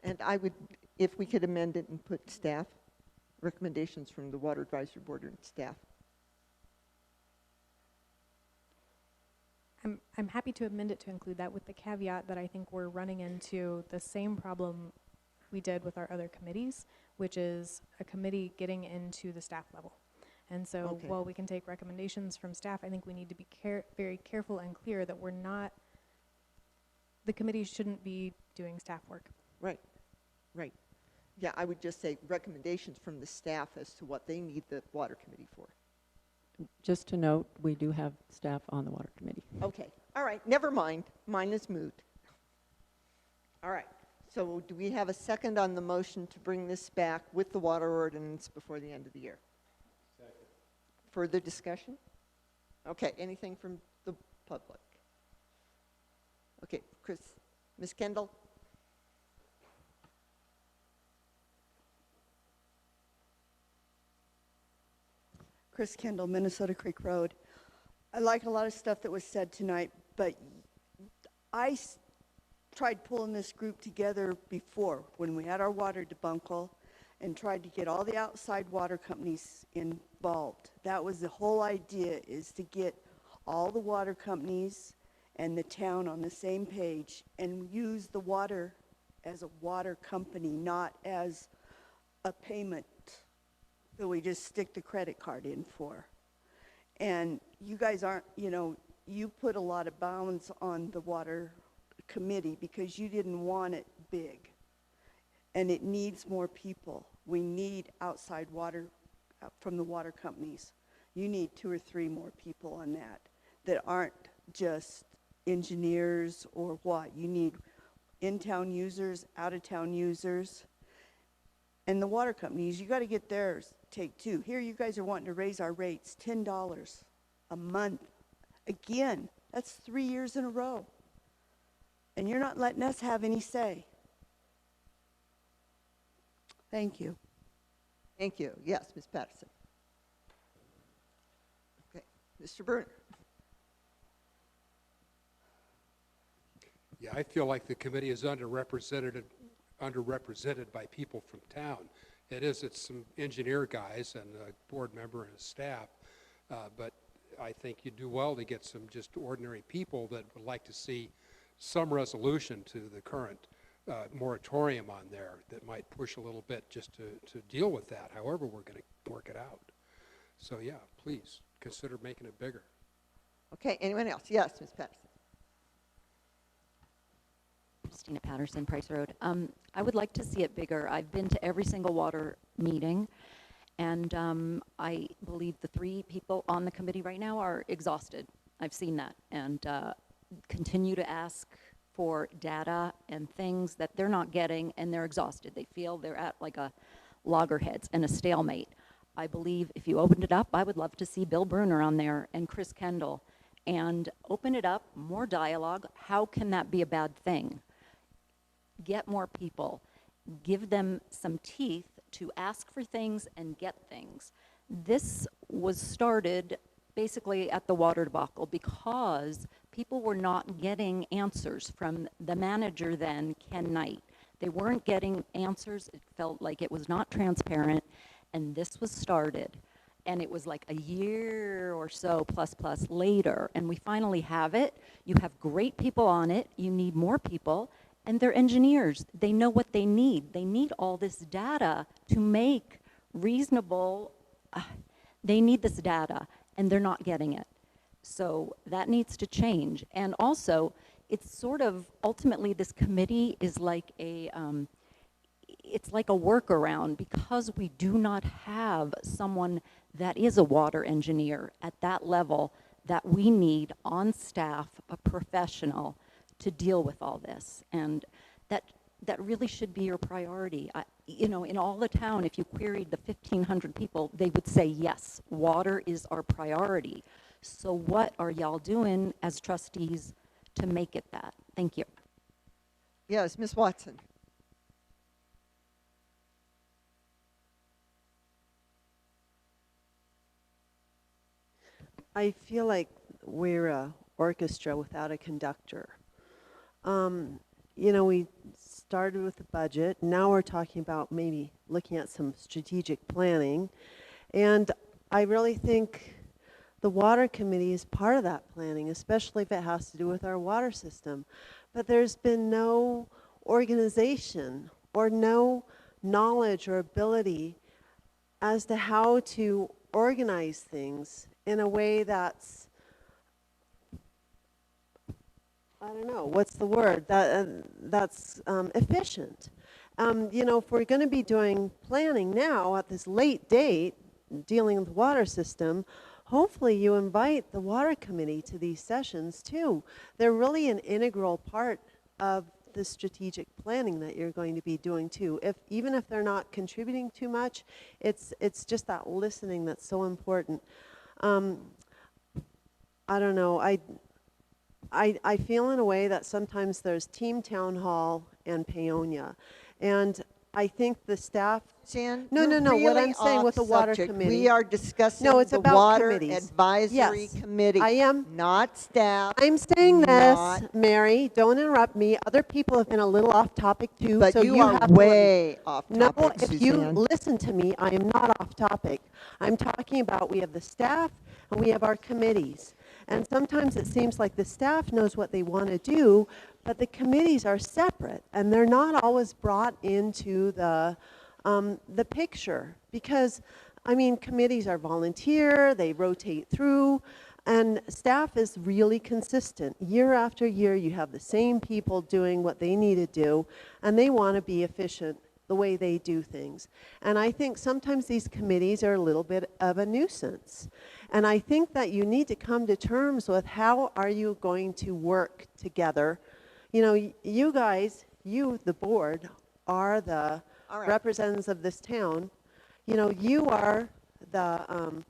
And I would, if we could amend it and put staff, recommendations from the Water Advisory Board and staff.
I'm happy to amend it to include that with the caveat that I think we're running into the same problem we did with our other committees, which is a committee getting into the staff level. And so
Okay.
while we can take recommendations from staff, I think we need to be very careful and clear that we're not, the committee shouldn't be doing staff work.
Right, right. Yeah, I would just say recommendations from the staff as to what they need the Water Committee for.
Just to note, we do have staff on the Water Committee.
Okay, all right, never mind. Mine is moot. All right, so do we have a second on the motion to bring this back with the water ordinance before the end of the year? Second. Further discussion? Okay, anything from the public? Okay, Chris, Ms. Kendall?
Chris Kendall, Minnesota Creek Road. I like a lot of stuff that was said tonight, but tried pulling this group together before when we had our water debacle and tried to get all the outside water companies involved. That was the whole idea, is to get all the water companies and the town on the same page and use the water as a water company, not as a payment that we just stick the credit card in for. And you guys aren't, you put a lot of bounds on the water committee because you didn't want it big. And it needs more people. We need outside water from the water companies. You need 2 or 3 more people on that aren't just engineers or what. You need in-town users, out-of-town users. And the water companies, you got to get theirs take too. Here you guys are wanting to raise our rates $10 a month. Again, that's 3 years in a row. And you're not letting us have any say. Thank you.
Thank you. Yes, Ms. Patterson. Okay, Mr. Bruner.
Yeah, I feel like the committee is underrepresented by people from town. It's some engineer guys and a board member and a staff, but I think you do well to get some just ordinary people that would like to see some resolution to the current moratorium on there that might push a little bit just to deal with that, however we're going to work it out. So yeah, please consider making it bigger.
Okay, anyone else? Yes, Ms. Patterson.
Christina Patterson, Price Road. I would like to see it bigger. I've been to every single water meeting, and I believe the 3 people on the committee right now are exhausted. I've seen that, and continue to ask for data and things that they're not getting, and they're exhausted. They feel they're at like a loggerheads and a stalemate. I believe if you opened it up, I would love to see Bill Bruner on there and Chris Kendall, and open it up, more dialogue. How can that be a bad thing? Get more people, give them some teeth to ask for things and get things. This was started basically at the water debacle because people were not getting answers from the manager then, Ken Knight. They weren't getting answers. It felt like it was not transparent, and this was started. And it was like a year or so plus later, and we finally have it. You have great people on it. You need more people. And they're engineers. They know what they need. They need all this data to make reasonable, they need this data, and they're not getting it. So that needs to change. And also, it's sort of, ultimately, this committee is like it's like a workaround because we do not have someone that is a water engineer at that level that we need on staff, a professional, to deal with all this. And that really should be your priority. In all the town, if you queried the 1,500 people, they would say, yes, water is our priority. So what are y'all doing as trustees to make it that? Thank you.
Yes, Ms. Watson.
I feel like we're an orchestra without a conductor. We started with the budget. Now we're talking about maybe looking at some strategic planning. And I really think the water committee is part of that planning, especially if it has to do with our water system. But there's been no organization or no knowledge or ability as to how to organize things in a way that's, I don't know, what's the word, that's efficient. If we're going to be doing planning now at this late date, dealing with the water system, hopefully you invite the water committee to these sessions too. They're really an integral part of the strategic planning that you're going to be doing too. Even if they're not contributing too much, it's just that listening that's so important. I don't know, I feel in a way that sometimes there's Team Town Hall and Paonia. And I think the staff.
Jan,
No,
you're
no, no. What
really
I'm saying
off
with the water
subject.
committee.
We are discussing
No, it's
the
about
Water
committees.
Advisory
Yes,
Committee.
I am.
Not staff.
I'm saying
not-
this, Mary. Don't interrupt me. Other people have been a little off topic too.
But
so
you are
have to let me-
way off
No,
topic,
if you
Suzanne.
listen to me, I am not off topic. I'm talking about we have the staff and we have our committees. And sometimes it seems like the staff knows what they want to do, but the committees are separate and they're not always brought into the picture. Because, I mean, committees are volunteer, they rotate through, and staff is really consistent. Year after year, you have the same people doing what they need to do, and they want to be efficient the way they do things. And I think sometimes these committees are a little bit of a nuisance. And I think that you need to come to terms with how are you going to work together. You know, you guys, you, the board, are the
All right.
representatives of this town. You know, you are the,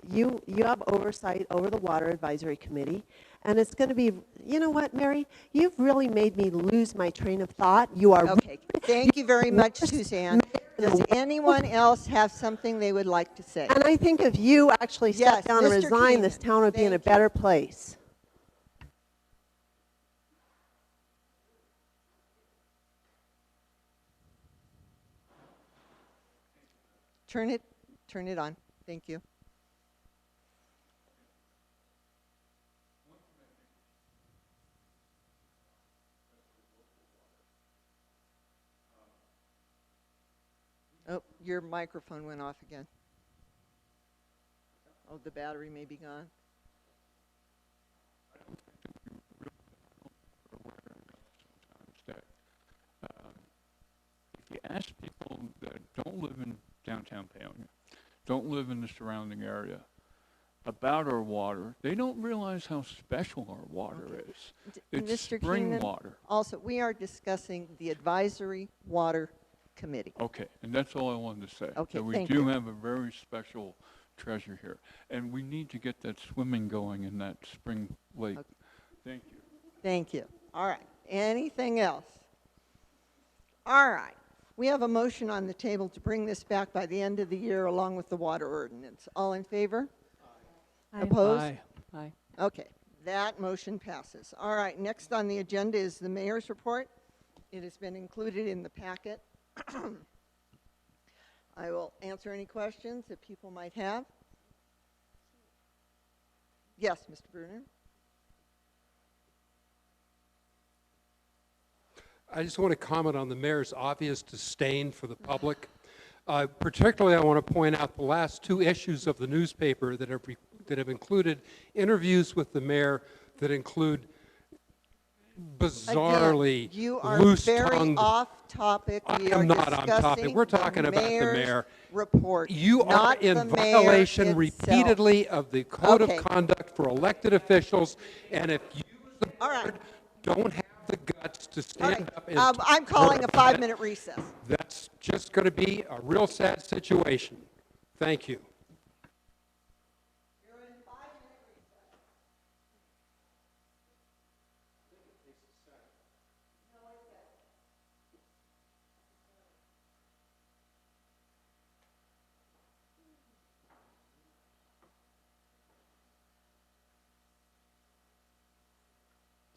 you have oversight over the Water Advisory Committee. And it's going to be, you know what, Mary? You've really made me lose my train of thought. You are
Okay. Thank you very much, Suzanne. Does anyone else have something they would like to say?
And I think if you actually
Yes,
stepped down and
Mr.
resigned, this
Keenan,
town would be in a
thank you.
better place.
Turn it on. Thank you. Oh, your microphone went off again. Oh, the battery may be gone.
That if you ask people that don't live in downtown Paonia, don't live in the surrounding area, about our water, they don't realize how special our water is. It's
Mr.
spring
Keenan,
water.
also, we are discussing the Advisory Water Committee.
Okay, and that's all I wanted to say.
Okay,
that we
thank
do
you.
have a very special treasure here, and we need to get that swimming going in that spring lake.
Okay.
Thank you.
Thank you. All right. Anything else? All right. We have a motion on the table to bring this back by the end of the year along with the water ordinance. All in favor?
Aye.
Opposed?
Aye.
Aye.
Okay. That motion passes. All right. Next on the agenda is the mayor's report. It has been included in the packet. I will answer any questions that people might have. Yes, Mr. Bruner?
I just want to comment on the mayor's obvious disdain for the public. Particularly, I want to point out the last two issues of the newspaper that have included interviews with the mayor that include bizarrely
Again, you are very
loose-tongued.
off topic. We are
I'm not on topic.
discussing
We're talking
the
about the
mayor's
mayor.
report.
You are
not
in
the mayor
violation
itself.
repeatedly of the code
Okay.
of conduct for elected officials, and if you, as the
All right.
board, don't have the guts to
All
stand
right.
up and
I'm calling a
talk,
5-minute recess.
that's just going to be a real sad situation. Thank you.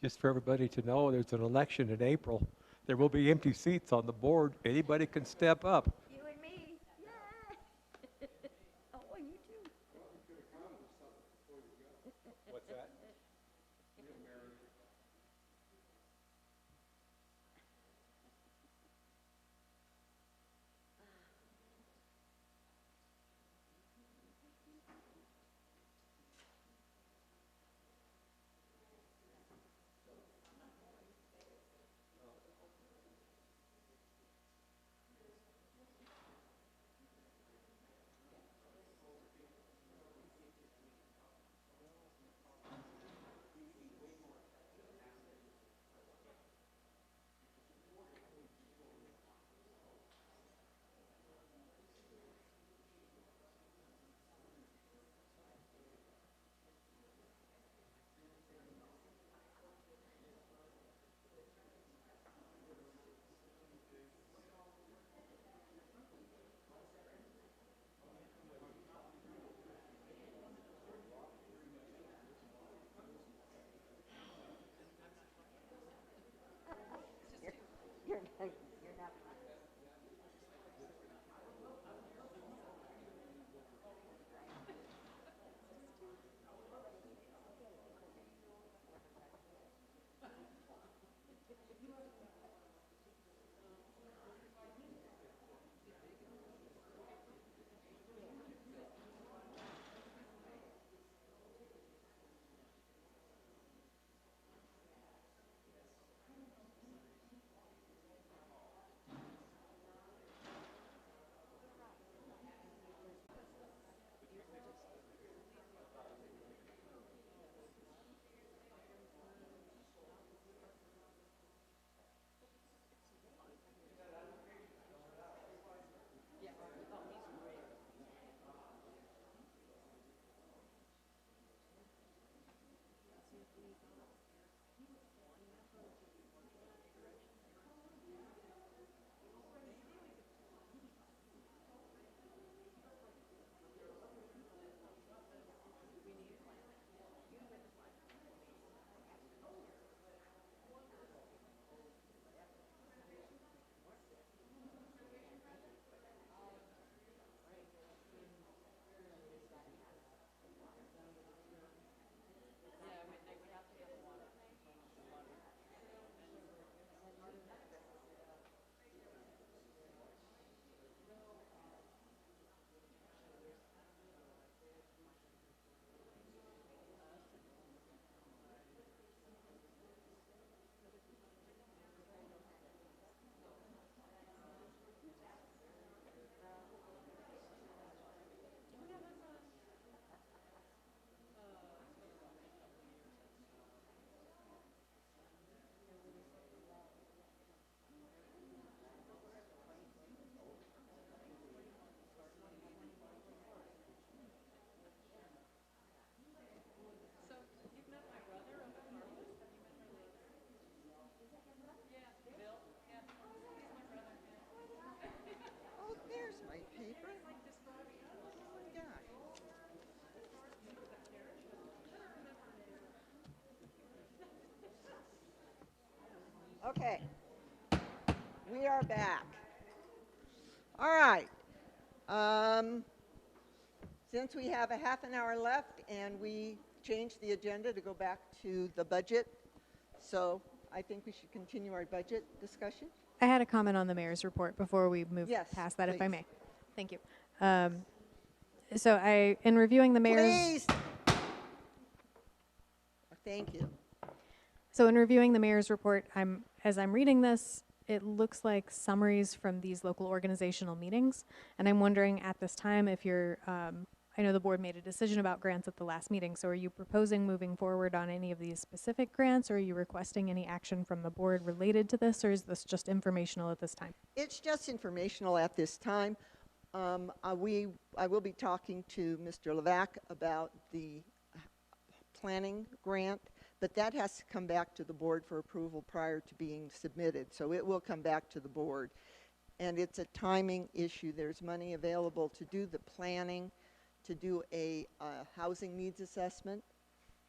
Just for everybody to know, there's an election in April. There will be empty seats on the board. Anybody can step up.
You and me. Yeah. Oh, you too.
What's that?
Okay. We are back. All right. Since we have a half an hour left and we changed the agenda to go back to the budget, so I think we should continue our budget discussion.
I had a comment on the mayor's report before we move
Yes,
past that, if I
please.
may. Thank you. So in reviewing the mayor's...
Please. Thank you.
So in reviewing the mayor's report, as I'm reading this, it looks like summaries from these local organizational meetings. And I'm wondering at this time if you're, I know the board made a decision about grants at the last meeting, so are you proposing moving forward on any of these specific grants, or are you requesting any action from the board related to this, or is this just informational at this time?
It's just informational at this time. I will be talking to Mr. Levac about the planning grant, but that has to come back to the board for approval prior to being submitted. So it will come back to the board. And it's a timing issue. There's money available to do the planning, to do a housing needs assessment,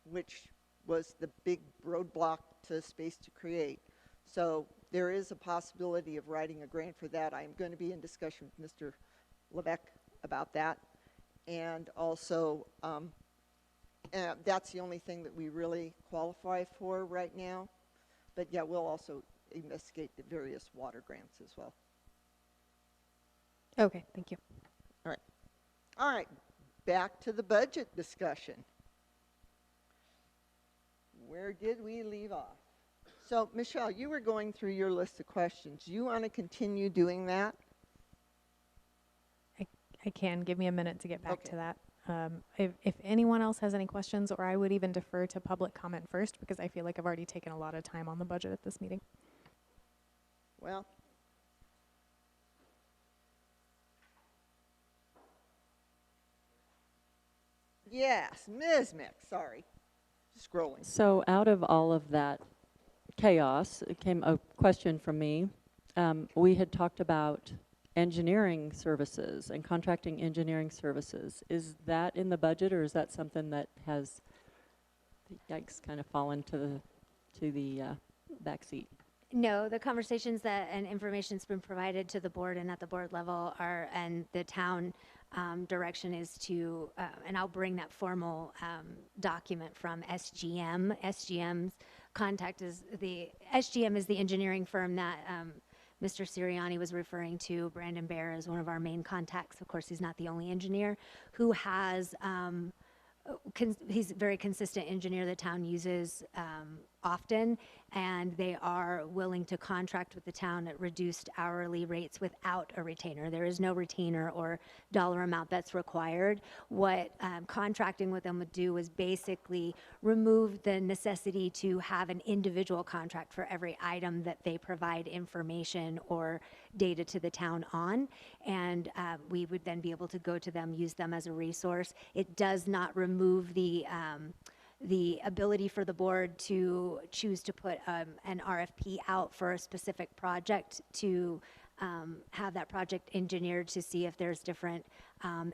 which was the big roadblock to Space to Create. So there is a possibility of writing a grant for that. I'm going to be in discussion with Mr. Levesque about that. And also, that's the only thing that we really qualify for right now. But yeah, we'll also investigate the various water grants as well.
Okay, thank you.
All right. All right, back to the budget discussion. Where did we leave off? So, Michelle, you were going through your list of questions. You want to continue doing that?
I can. Give me a minute to get back to that. If anyone else has any questions, or I would even defer to public comment first, because I feel like I've already taken a lot of time on the budget at this meeting.
Well, yes, Ms. Mick, sorry. Scrolling.
So out of all of that chaos, it came a question from me. We had talked about engineering services and contracting engineering services. Is that in the budget, or is that something that has, yikes, kind of fallen to the back seat?
No, the conversations that and information's been provided to the board and at the board level are, and the town direction is to, and I'll bring that formal document from SGM. SGM's contact is SGM is the engineering firm that Mr. Sirianni was referring to. Brandon Bear is one of our main contacts. Of course, he's not the only engineer who has, he's a very consistent engineer the town uses often, and they are willing to contract with the town at reduced hourly rates without a retainer. There is no retainer or dollar amount that's required. What contracting with them would do is basically remove the necessity to have an individual contract for every item that they provide information or data to the town on, and we would then be able to go to them, use them as a resource. It does not remove the ability for the board to choose to put an RFP out for a specific project to have that project engineered to see if there's different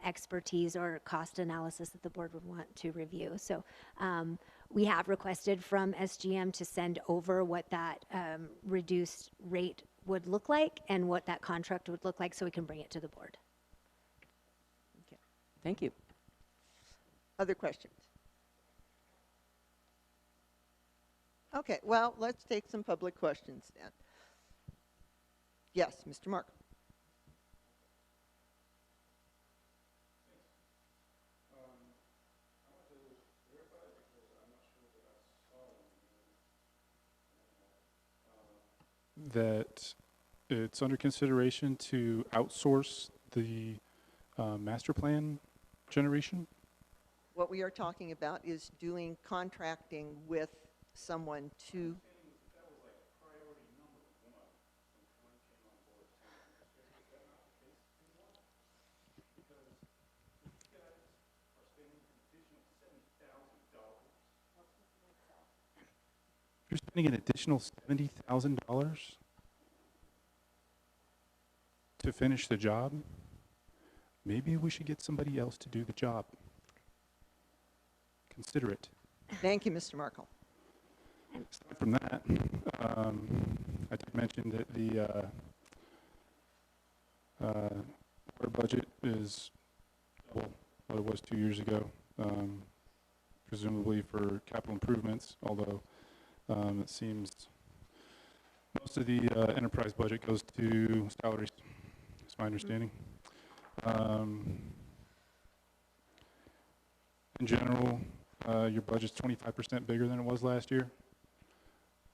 expertise or cost analysis that the board would want to review. So we have requested from SGM to send over what that reduced rate would look like and what that contract would look like so we can bring it to the board.
Okay.
Thank you.
Other questions? Okay, well, let's take some public questions then. Yes, Mr. Mark.
That it's under consideration to outsource the master plan generation?
What we are talking about is doing contracting with someone to.
You're spending an additional $70,000 to finish the job? Maybe we should get somebody else to do the job. Consider it.
Thank you, Mr. Markle.
Aside from that, I did mention that the water budget is double what it was 2 years ago, presumably for capital improvements, although it seems most of the enterprise budget goes to salaries, is my understanding. In general, your budget's 25% bigger than it was last year,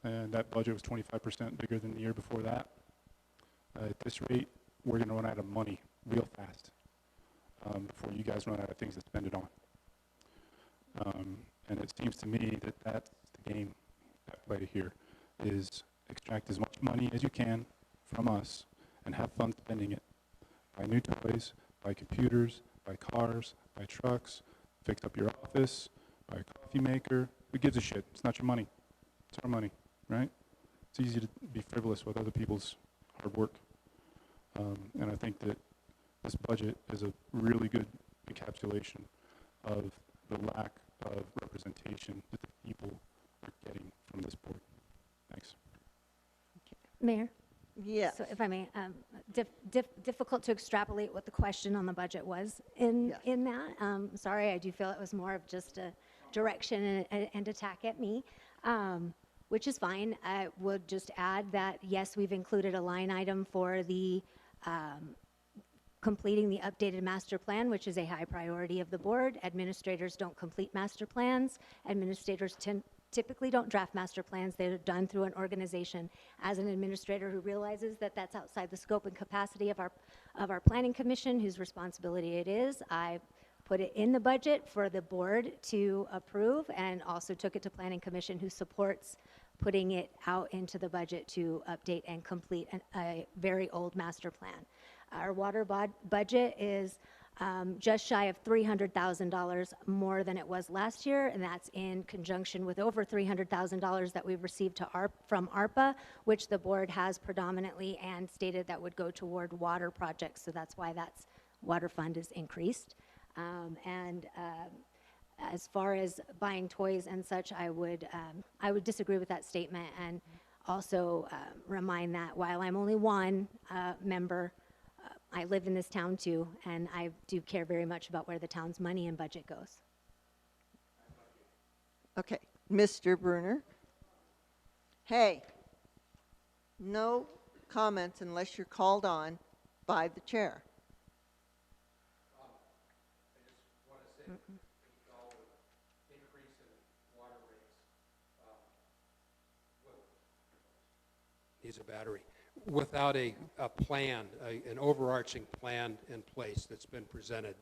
and that budget was 25% bigger than the year before that. At this rate, we're going to run out of money real fast before you guys run out of things to spend it on. And it seems to me that that's the game at play here, is extract as much money as you can from us and have fun spending it. Buy new toys, buy computers, buy cars, buy trucks, fix up your office, buy a coffee maker. Who gives a shit? It's not your money. It's our money, right? It's easy to be frivolous with other people's hard work. And I think that this budget is a really good encapsulation of the lack of representation that the people are getting from this board. Thanks.
Mayor?
Yes.
So if I may, difficult to extrapolate what the question on the budget was in that. Sorry, I do feel it was more of just a direction and attack at me, which is fine. I would just add that, yes, we've included a line item for the completing the updated master plan, which is a high priority of the board. Administrators don't complete master plans. Administrators typically don't draft master plans. They're done through an organization. As an administrator who realizes that that's outside the scope and capacity of our planning commission, whose responsibility it is, I put it in the budget for the board to approve, and also took it to planning commission, who supports putting it out into the budget to update and complete a very old master plan. Our water budget is just shy of $300,000 more than it was last year, and that's in conjunction with over $300,000 that we've received from ARPA, which the board has predominantly and stated that would go toward water projects. So that's why that's water fund is increased. As far as buying toys and such, I would disagree with that statement, and also remind that while I'm only one member, I live in this town too, and I do care very much about where the town's money and budget goes.
Okay, Mr. Bruner. Hey, no comments unless you're called on by the chair.
Needs a battery. Without a plan, an overarching plan in place that's been presented,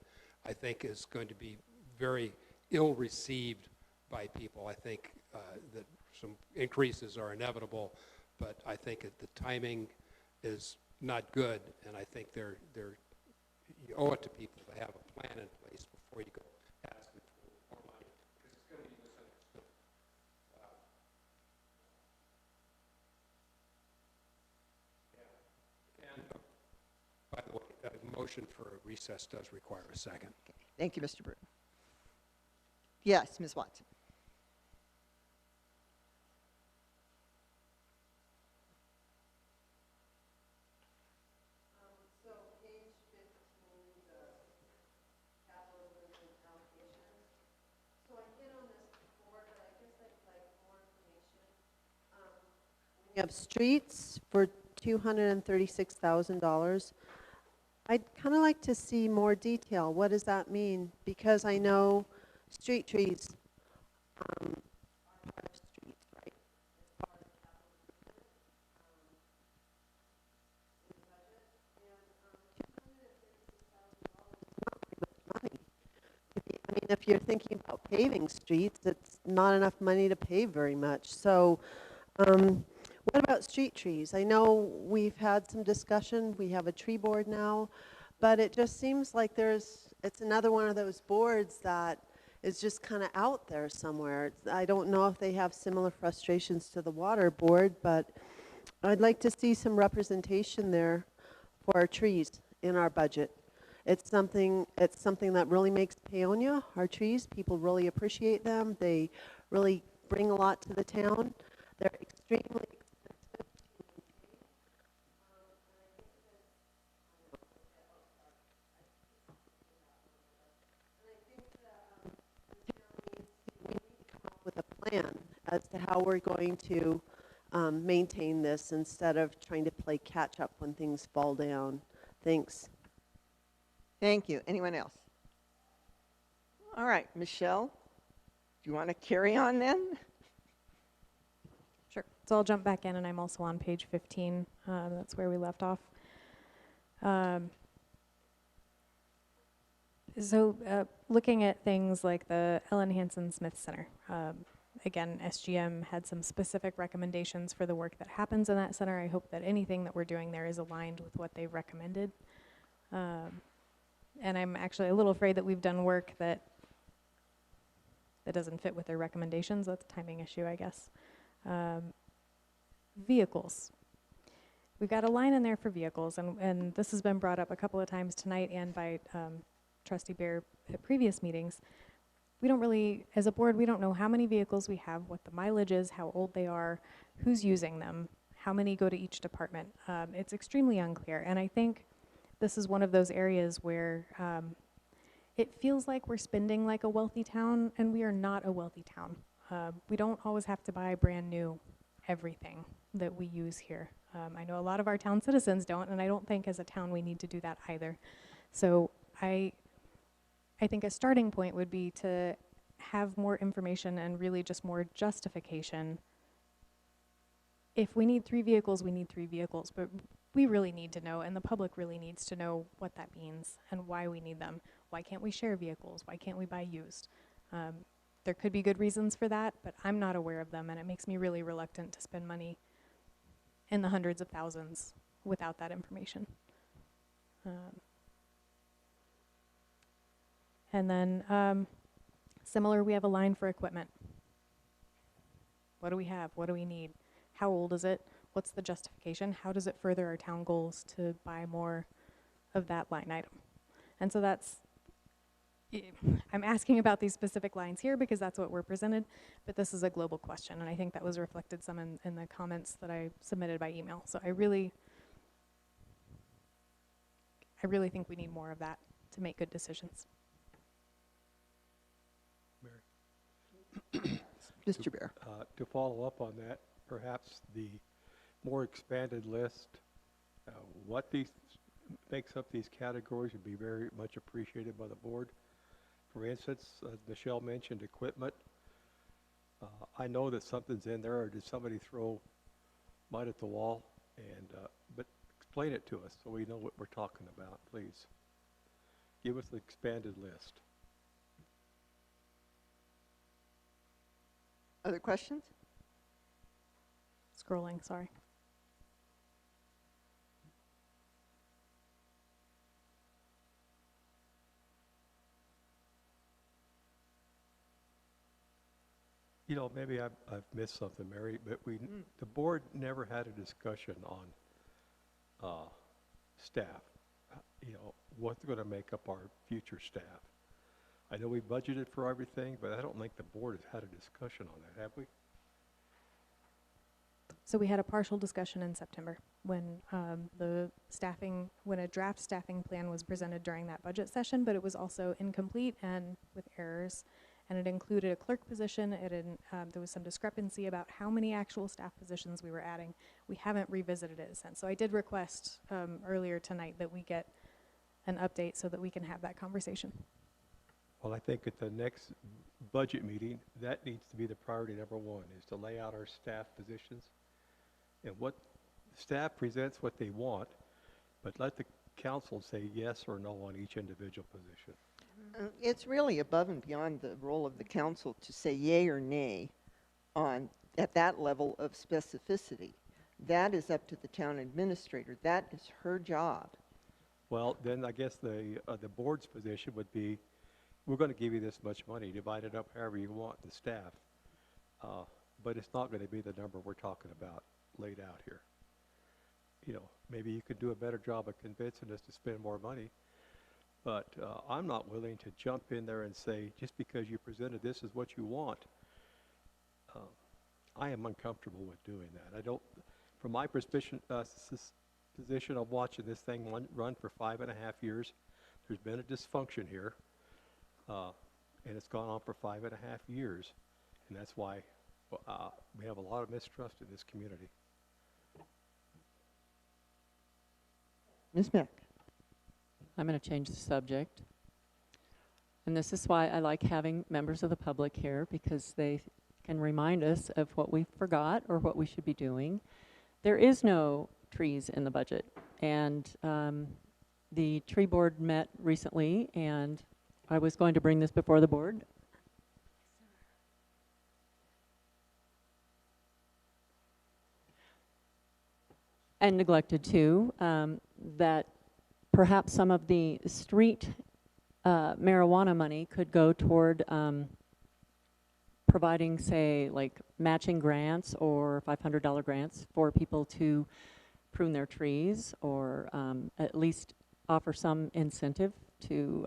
I think is going to be very ill received by people. I think that some increases are inevitable, but I think the timing is not good, and I think you owe it to people to have a plan in place before you go ask them for more money, because it's going to be misunderstood. By the way, a motion for a recess does require a second.
Okay. Thank you, Mr. Bruner. Yes, Ms. Watson.
We have streets for $236,000. I'd kind of like to see more detail. What does that mean? Because I know street trees are part of streets, right? It's part of the capital improvement budget. And $236,000 is not very much money. I mean, if you're thinking about paving streets, it's not enough money to pave very much. So, what about street trees? I know we've had some discussion. We have a tree board now, but it just seems like it's another one of those boards that is just kind of out there somewhere. I don't know if they have similar frustrations to the water board, but I'd like to see some representation there for our trees in our budget. It's something that really makes Paonia, our trees, people really appreciate them. They really bring a lot to the town. They're extremely expensive to plan as to how we're going to maintain this instead of trying to play catch up when things fall down. Thanks.
Thank you. Anyone else? All right, Michelle, do you want to carry on then?
Sure. So I'll jump back in, and I'm also on page 15. That's where we left off. Looking at things like the Ellen Hansen Smith Center, again, SGM had some specific recommendations for the work that happens in that center. I hope that anything that we're doing there is aligned with what they've recommended. And I'm actually a little afraid that we've done work that doesn't fit with their recommendations. That's a timing issue, I guess. Vehicles. We've got a line in there for vehicles, and this has been brought up a couple of times tonight and by Trustee Bear at previous meetings. We don't really, as a board, we don't know how many vehicles we have, what the mileage is, how old they are, who's using them, how many go to each department. It's extremely unclear, and I think this is one of those areas where it feels like we're spending like a wealthy town, and we are not a wealthy town. We don't always have to buy brand new everything that we use here. I know a lot of our town citizens don't, and I don't think as a town we need to do that either. So I think a starting point would be to have more information and really just more justification. If we need 3 vehicles, we need 3 vehicles, but we really need to know, and the public really needs to know what that means and why we need them. Why can't we share vehicles? Why can't we buy used? There could be good reasons for that, but I'm not aware of them, and it makes me really reluctant to spend money in the hundreds of thousands without that information. And then similar, we have a line for equipment. What do we have? What do we need? How old is it? What's the justification? How does it further our town goals to buy more of that line item? And so that's, I'm asking about these specific lines here because that's what we're presented, but this is a global question, and I think that was reflected some in the comments that I submitted by email. So I really think we need more of that to make good decisions.
Mr. Bear.
To follow up on that, perhaps the more expanded list, what makes up these categories would be very much appreciated by the board. For instance, Michelle mentioned equipment. I know that something's in there, or did somebody throw mud at the wall? But explain it to us so we know what we're talking about, please. Give us the expanded list.
Other questions?
Scrolling, sorry.
You know, maybe I've missed something, Mary, but the board never had a discussion on staff. You know, what's going to make up our future staff. I know we budgeted for everything, but I don't think the board has had a discussion on that, have we?
So we had a partial discussion in September when when a draft staffing plan was presented during that budget session, but it was also incomplete and with errors. And it included a clerk position. There was some discrepancy about how many actual staff positions we were adding. We haven't revisited it since. So I did request earlier tonight that we get an update so that we can have that conversation.
Well, I think at the next budget meeting, that needs to be the priority number one, is to lay out our staff positions. And what staff presents what they want, but let the council say yes or no on each individual position.
It's really above and beyond the role of the council to say yay or nay at that level of specificity. That is up to the town administrator. That is her job.
Well, then I guess the board's position would be, we're going to give you this much money, divide it up however you want, the staff. But it's not going to be the number we're talking about laid out here. You know, maybe you could do a better job of convincing us to spend more money. But I'm not willing to jump in there and say, just because you presented this is what you want. I am uncomfortable with doing that. I don't, from my position of watching this thing run for 5.5 years, there's been a dysfunction here, and it's gone on for 5.5 years, and that's why we have a lot of mistrust in this community.
Ms. Mack?
I'm going to change the subject. And this is why I like having members of the public here, because they can remind us of what we forgot or what we should be doing. There is no trees in the budget. And the tree board met recently, and I was going to bring this before the board. And neglected too, that perhaps some of the street marijuana money could go toward providing, say, like matching grants or $500 grants for people to prune their trees, or at least offer some incentive to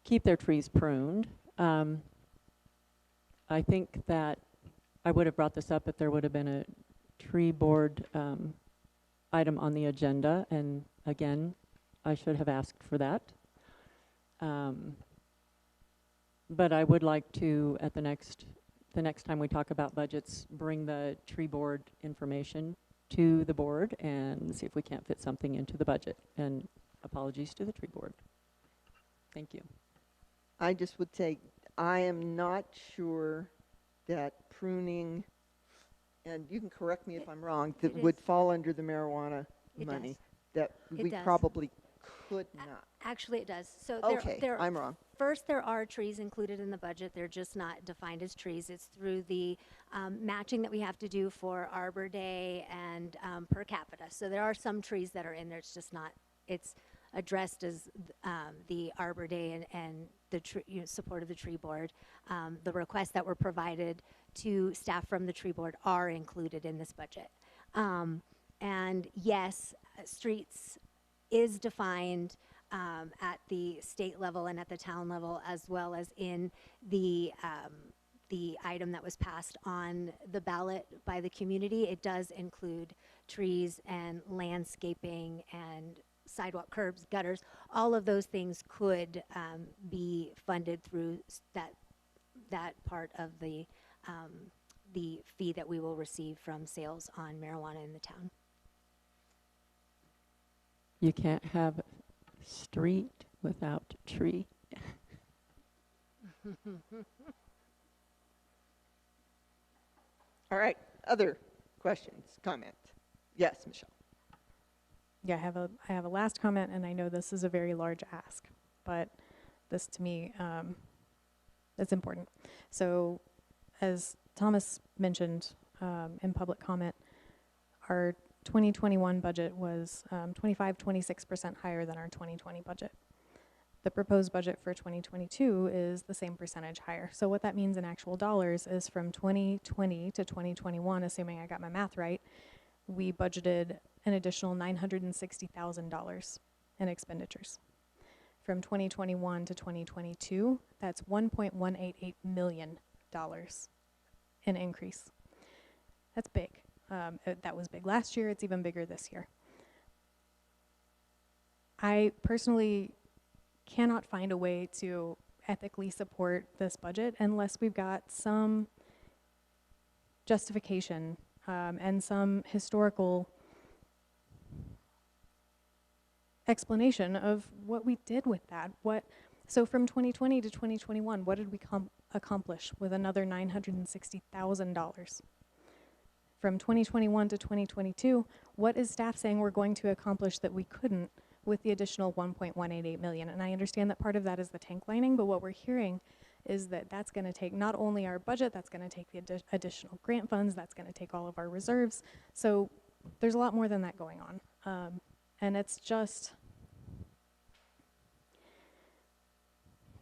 keep their trees pruned. I think that I would have brought this up if there would have been a tree board item on the agenda, and again, I should have asked for that. But I would like to, at the next time we talk about budgets, bring the tree board information to the board and see if we can't fit something into the budget. And apologies to the tree board. Thank you.
I just would say, I am not sure that pruning, and you can correct me if I'm wrong, that would fall under the marijuana money. That we probably could not.
Actually, it does. So
Okay, I'm wrong.
First, there are trees included in the budget. They're just not defined as trees. It's through the matching that we have to do for Arbor Day and per capita. So there are some trees that are in there. It's just not, it's addressed as the Arbor Day and the support of the tree board. The requests that were provided to staff from the tree board are included in this budget. And yes, streets is defined at the state level and at the town level, as well as in the item that was passed on the ballot by the community. It does include trees and landscaping and sidewalk, curbs, gutters. All of those things could be funded through that part of the fee that we will receive from sales on marijuana in the town.
You can't have street without tree.
All right, other questions, comments? Yes, Michelle.
Yeah, I have a last comment, and I know this is a very large ask, but this to me, it's important. So as Thomas mentioned in public comment, our 2021 budget was 26% higher than our 2020 budget. The proposed budget for 2022 is the same percentage higher. So what that means in actual dollars is from 2020 to 2021, assuming I got my math right, we budgeted an additional $960,000 in expenditures. From 2021 to 2022, that's $1.188 million in increase. That's big. That was big last year. It's even bigger this year. I personally cannot find a way to ethically support this budget unless we've got some justification and some historical explanation of what we did with that. So from 2020 to 2021, what did we accomplish with another $960,000? From 2021 to 2022, what is staff saying we're going to accomplish that we couldn't with the additional $1.188 million? And I understand that part of that is the tank lining, but what we're hearing is that that's going to take not only our budget, that's going to take the additional grant funds, that's going to take all of our reserves. So there's a lot more than that going on. And it's just,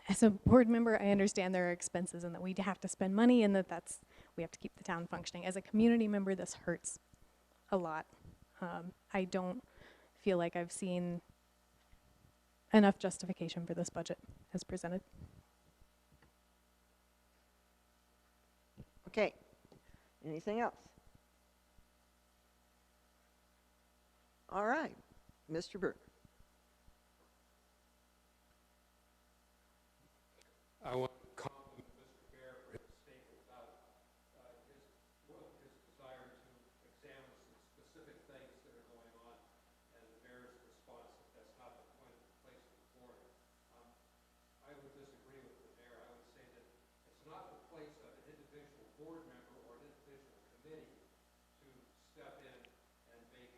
as a board member, I understand there are expenses and that we have to spend money and we have to keep the town functioning. As a community member, this hurts a lot. I don't feel like I've seen enough justification for this budget as presented.
Okay, anything else? All right, Mr. Burke.
I want to comment committee to step in and make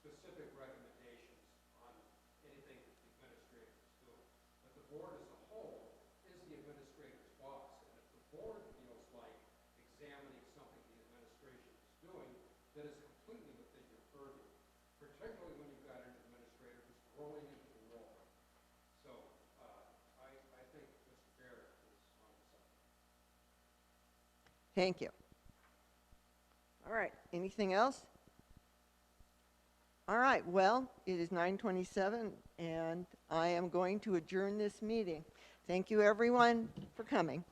specific recommendations on anything that the administrator is doing. But the board as a whole is the administrator's boss, and if the board feels like examining something the administration is doing that is completely within your purview, particularly when you've got an administrator who's growing into the role. So I think Mr. Barrett is on the side.
Thank you. All right, anything else? All right, well, it is 9:27, and I am going to adjourn this meeting. Thank you, everyone, for coming.